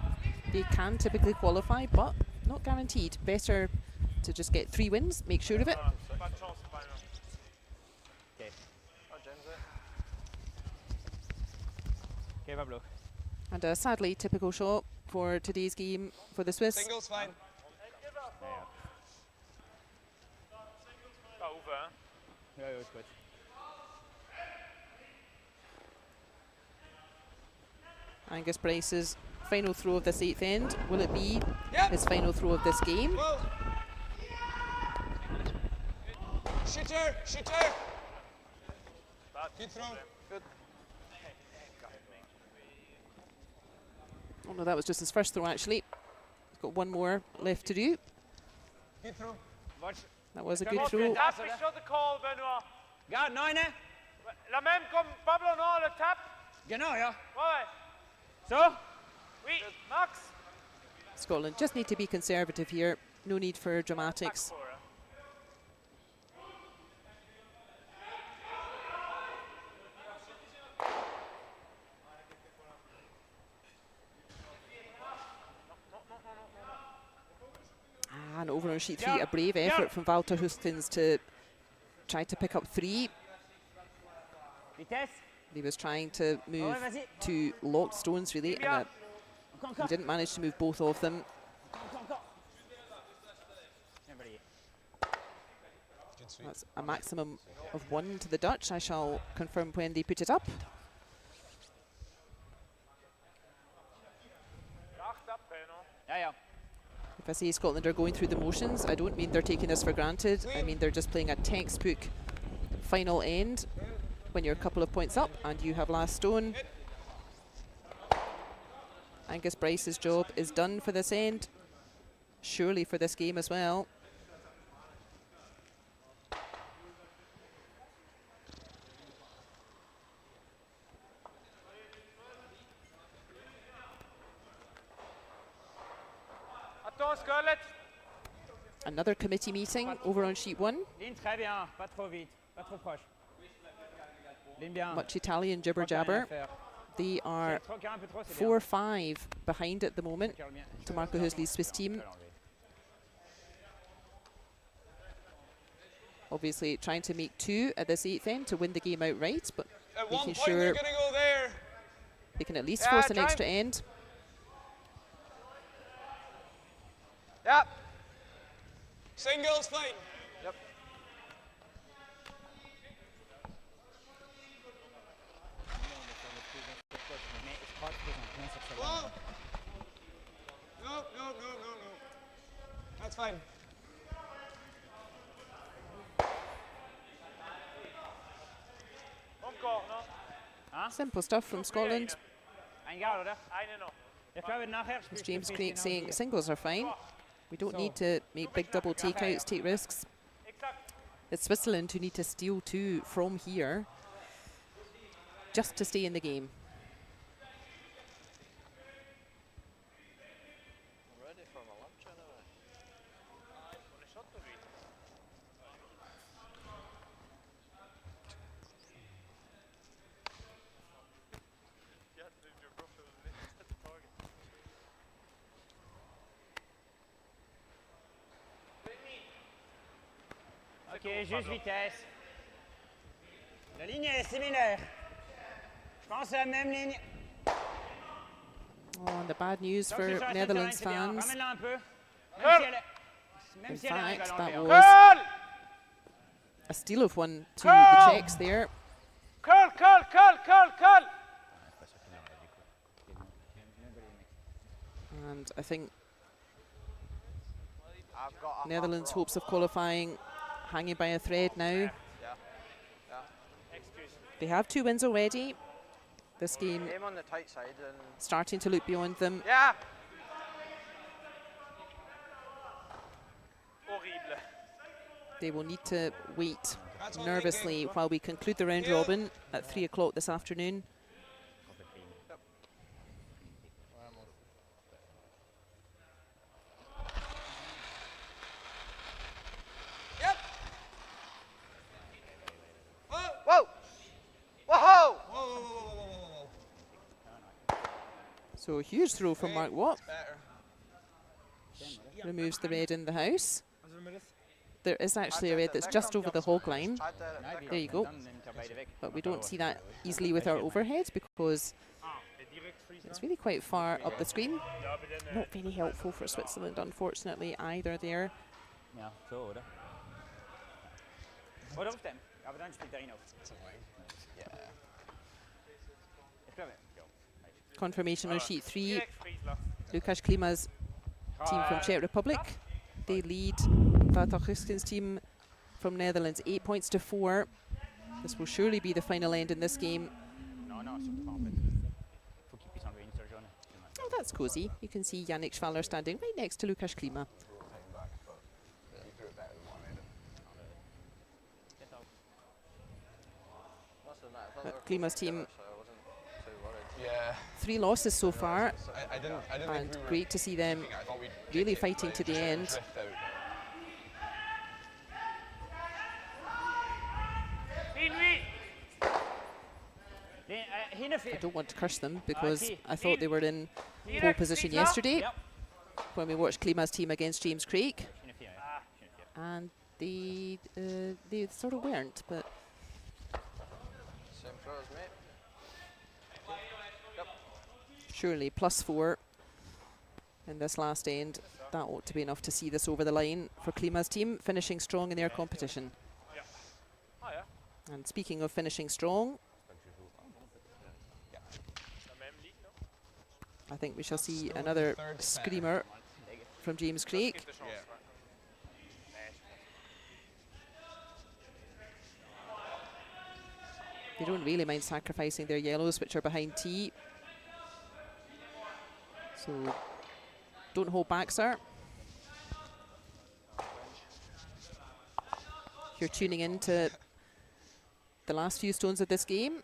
they can typically qualify, but not guaranteed. Better to just get 3 wins, make sure of it. Pas de chance, pas non. Oh, James, Okay, Pablo. And sadly, typical shot for today's game for the Swiss. Singles fine. Pas over, hein. Ja, ja, ist gut. Angus Bryce's final throw of this 8th end. Will it be Yep. his final throw of this game? Whoa. Shooter. Good throw. Good. Oh no, that was just his first throw actually. He's got one more left to do. Good throw. Watch. That was a good Le throw. tap is schon the call, Benoit. Ja, 9. La même comme Pablo, non, le tap. Genau, ja. Ouais. So? Oui, Max. Scotland just need to be conservative here. No need for Back dramatics. 4, hein. And over on sheet 3, a brave effort from Walter Höstlins to try to pick up 3. Vitesse. He was trying to move vas-y. 2 locked stones really, and he didn't manage to move both of them. Encore. Bien balayé. Good sweep. That's a maximum of 1 to the Dutch. I shall confirm when they put it up. Acht ab, Benoit. Ja, ja. If I say Scotland are going through the motions, I don't mean they're taking this for granted. I mean they're just playing a textbook final end when you're a couple of points up and you have last stone. Angus Bryce's job is done for this end. surely for this game as well. Another committee meeting over on sheet 1. Ligne très bien, pas trop vite, pas trop proche. Ligne bien. Much Italian jibber jabber. They are 4-5 behind at the moment to Marco Hösli's Swiss team. Obviously trying to make 2 at this 8th end to win the game outright, but making sure they can at least force an extra end. Yep. Singles, fine. Yep. Whoa. No. That's fine. Simple stuff from Scotland. It's James Craik saying singles are fine. We don't need to make big double takeouts, take risks. It's Switzerland who need to steal 2 from here just to stay in the game. Ready for my lunch anyway. Ok, juste vitesse. La ligne est similaire. Je pense à la même ligne. Oh, and the bad news for Netherlands fans. Ramène-la un peu. In fact, that was a steal of one to the Czechs there. Curl. And I think Netherlands' hopes of qualifying hanging by a thread now. They have 2 wins already. This game Aim on the tight side and starting to look beyond them. yeah. Horrible. They will need to wait nervously while we conclude the round robin at 3 o'clock this afternoon. Yep. Whoa! Whoa! Whoa. So a huge throw from Mark Watt. Better. Removes the red in the house. There is actually a red that's just over the hog line. There you go. But we don't see that easily with our overhead because it's really quite far up the screen. Not very helpful for Switzerland, unfortunately, either there. Ja, zo oder? Oder auf dem. Aber dann spielt er ihn auf. Confirmation on sheet 3. Lukas Klima's team from Czech Republic. They lead Goesgens' team from Netherlands 8 points to 4. This will surely be the final end in this game. Oh, that's cozy. You can see Yannick Schwaller standing right next to Lukas Klima. Klima's team, 3 losses so far, and great to see them really fighting to the end. I don't want to curse them because I thought they were in pole position yesterday when we watched Klima's team against James Craik, and they sort of weren't, but Same throw as me. surely +4 in this last end. That ought to be enough to see this over the line for Klima's team, finishing strong in their competition. And speaking of finishing strong, I think we shall see another screamer from James Craik. They don't really mind sacrificing their yellows, which are behind tee. So don't hold back, sir. If you're tuning into the last few stones of this game,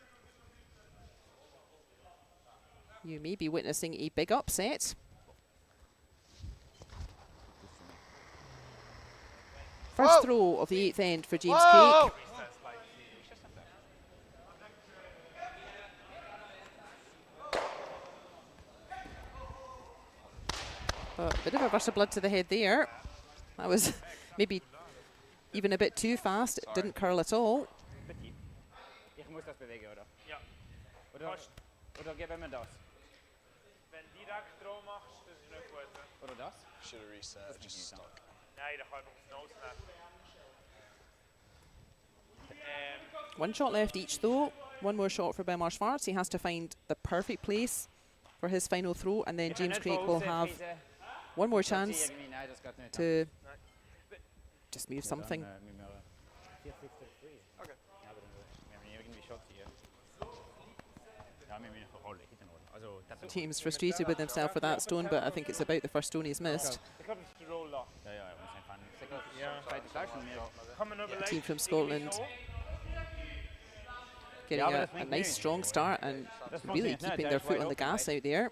you may be witnessing a big upset. First throw of the 8th end for James Craik. A bit of a rush of blood to the head there. That was maybe even a bit too fast. It didn't curl at all. Ich muss das bewegen, oder? Ja. Oder geben wir das? Wenn du direkt Throw machst, das ist nicht gut. Oder das? Should have reset, just stuck. Nein, da kann ich aufs Nose nehmen. One shot left each though. One more shot for Benoit Schwartz. He has to find the perfect place for his final throw, and then James Craik will have one more chance to just move something. James frustrated with himself for that stone, but I think it's about the first stone he's missed. Team from Scotland getting a nice strong start and really keeping their foot on the gas out there.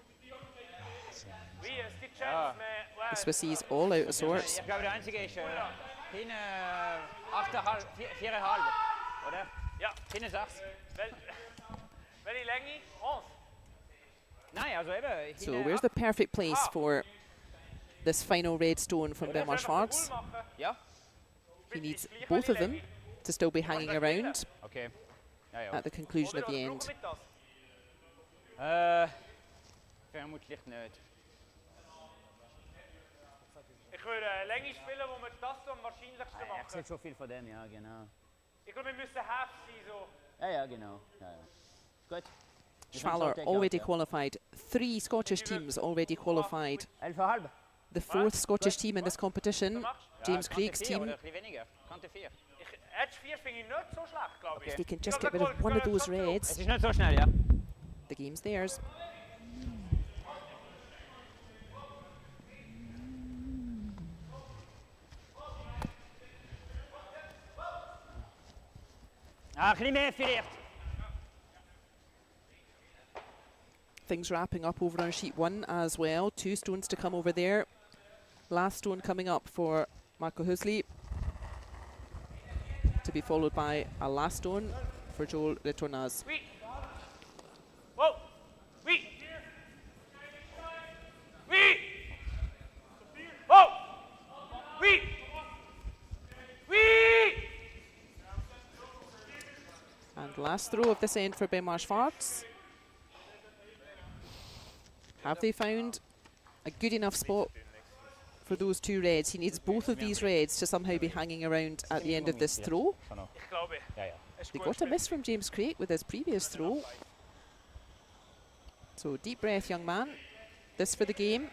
The Swissies all out of sorts. So where's the perfect place for this final red stone from Benoit Schwartz? He needs both of them to still be hanging around at the conclusion of the end. Vermutlich nicht. Ich würde eine Länge spielen, wo wir das so am wahrscheinlichsten machen. Ich sehe schon viel von dem, ja, genau. Ich glaube, wir müssen half sein, so. Ja, genau. Ja, ja. Gut. Schwaller already qualified. 3 Scottish teams already qualified. 11,5. The 4th Scottish team in this competition, James Craik's team. Oder ein bisschen weniger. Kante 4. Edge 4 finde ich nicht so schlecht, glaube ich. If they can just get rid of one of those reds, Es ist nicht so schnell, ja. the game's theirs. Ah, ein bisschen mehr vielleicht. Things wrapping up over on sheet 1 as well. 2 stones to come over there. Last stone coming up for Marco Hösli, to be followed by a last stone for Joel Retornaz. Oui. Whoa. Oui. Oui. Whoa. Oui. Oui. And last throw of this end for Benoit Schwartz. Have they found a good enough spot for those 2 reds? He needs both of these reds to somehow be hanging around at the end of this throw. Ich glaube. They got a miss from James Craik with his previous throw. So deep breath, young man. This for the game.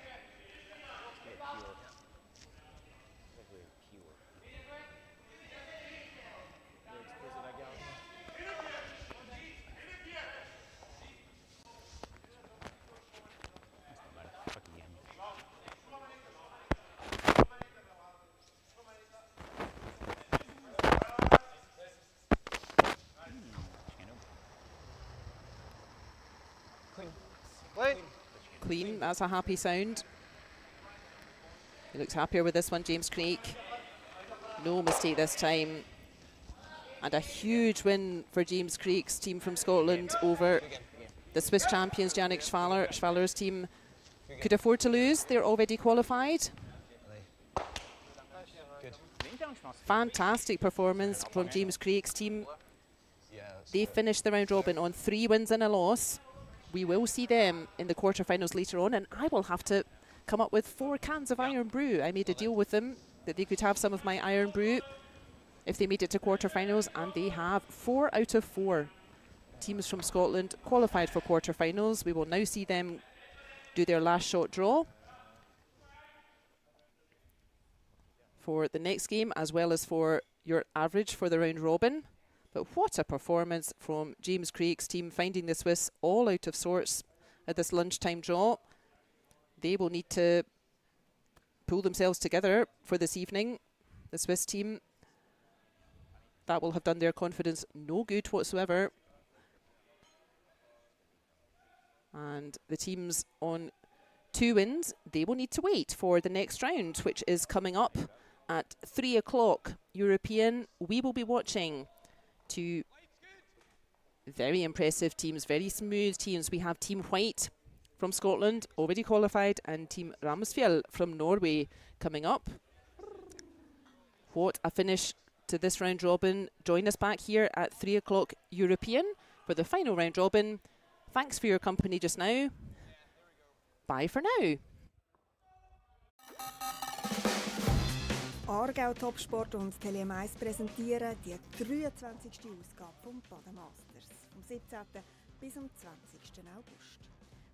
Clean, that's a happy sound. He looks happier with this one, James Craik. No mistake this time. And a huge win for James Craik's team from Scotland over the Swiss champions, Yannick Schwaller. Schwaller's team could afford to lose. They're already qualified. Fantastic performance from James Craik's team. They finished the round robin on 3 wins and a loss. We will see them in the quarterfinals later on, and I will have to come up with 4 cans of Iron Brew. I made a deal with them that they could have some of my Iron Brew if they made it to quarterfinals, and they have. 4 out of 4 teams from Scotland qualified for quarterfinals. We will now see them do their last shot draw for the next game, as well as for your average for the round robin. But what a performance from James Craik's team, finding the Swiss all out of sorts at this lunchtime draw. They will need to pull themselves together for this evening. The Swiss team That will have done their confidence no good whatsoever. And the teams on 2 wins, they will need to wait for the next round, which is coming up at 3 o'clock European. We will be watching 2 very impressive teams, very smooth teams. We have Team Whyte from Scotland, already qualified, and Team Ramsfjell from Norway coming up. What a finish to this round robin. Join us back here at 3 o'clock European for the final round robin. Thanks for your company just now. Bye for now. Aargau Topsport und Tele1 präsentieren die 23. Ausgabe vom Baden Masters vom 17. bis zum 20. August.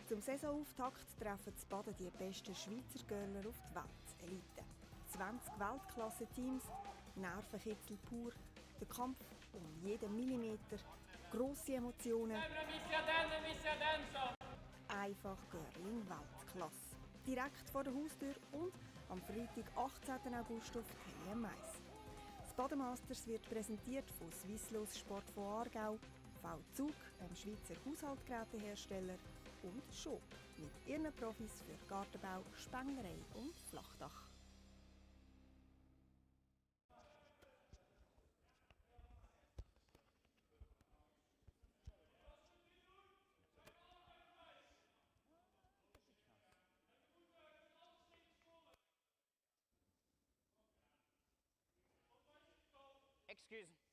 Zum Saisonauftakt treffen die Baden die besten Schweizer Göller auf die Weltelite. 20 Weltklasse-Teams, Nervenkitzel pur, der Kampf um jeden Millimeter, grosse Emotionen, einfach Girling Weltklasse. Direkt vor der Haustür und am Freitag, 18. August auf Tele1. Das Baden Masters wird präsentiert von Swisslos Sport von Aargau, V-Zug, einem Schweizer Haushaltsgerätehersteller, und Schop mit ihren Profis für Gartenbau, Spenglerei und Flachdach. Excuse.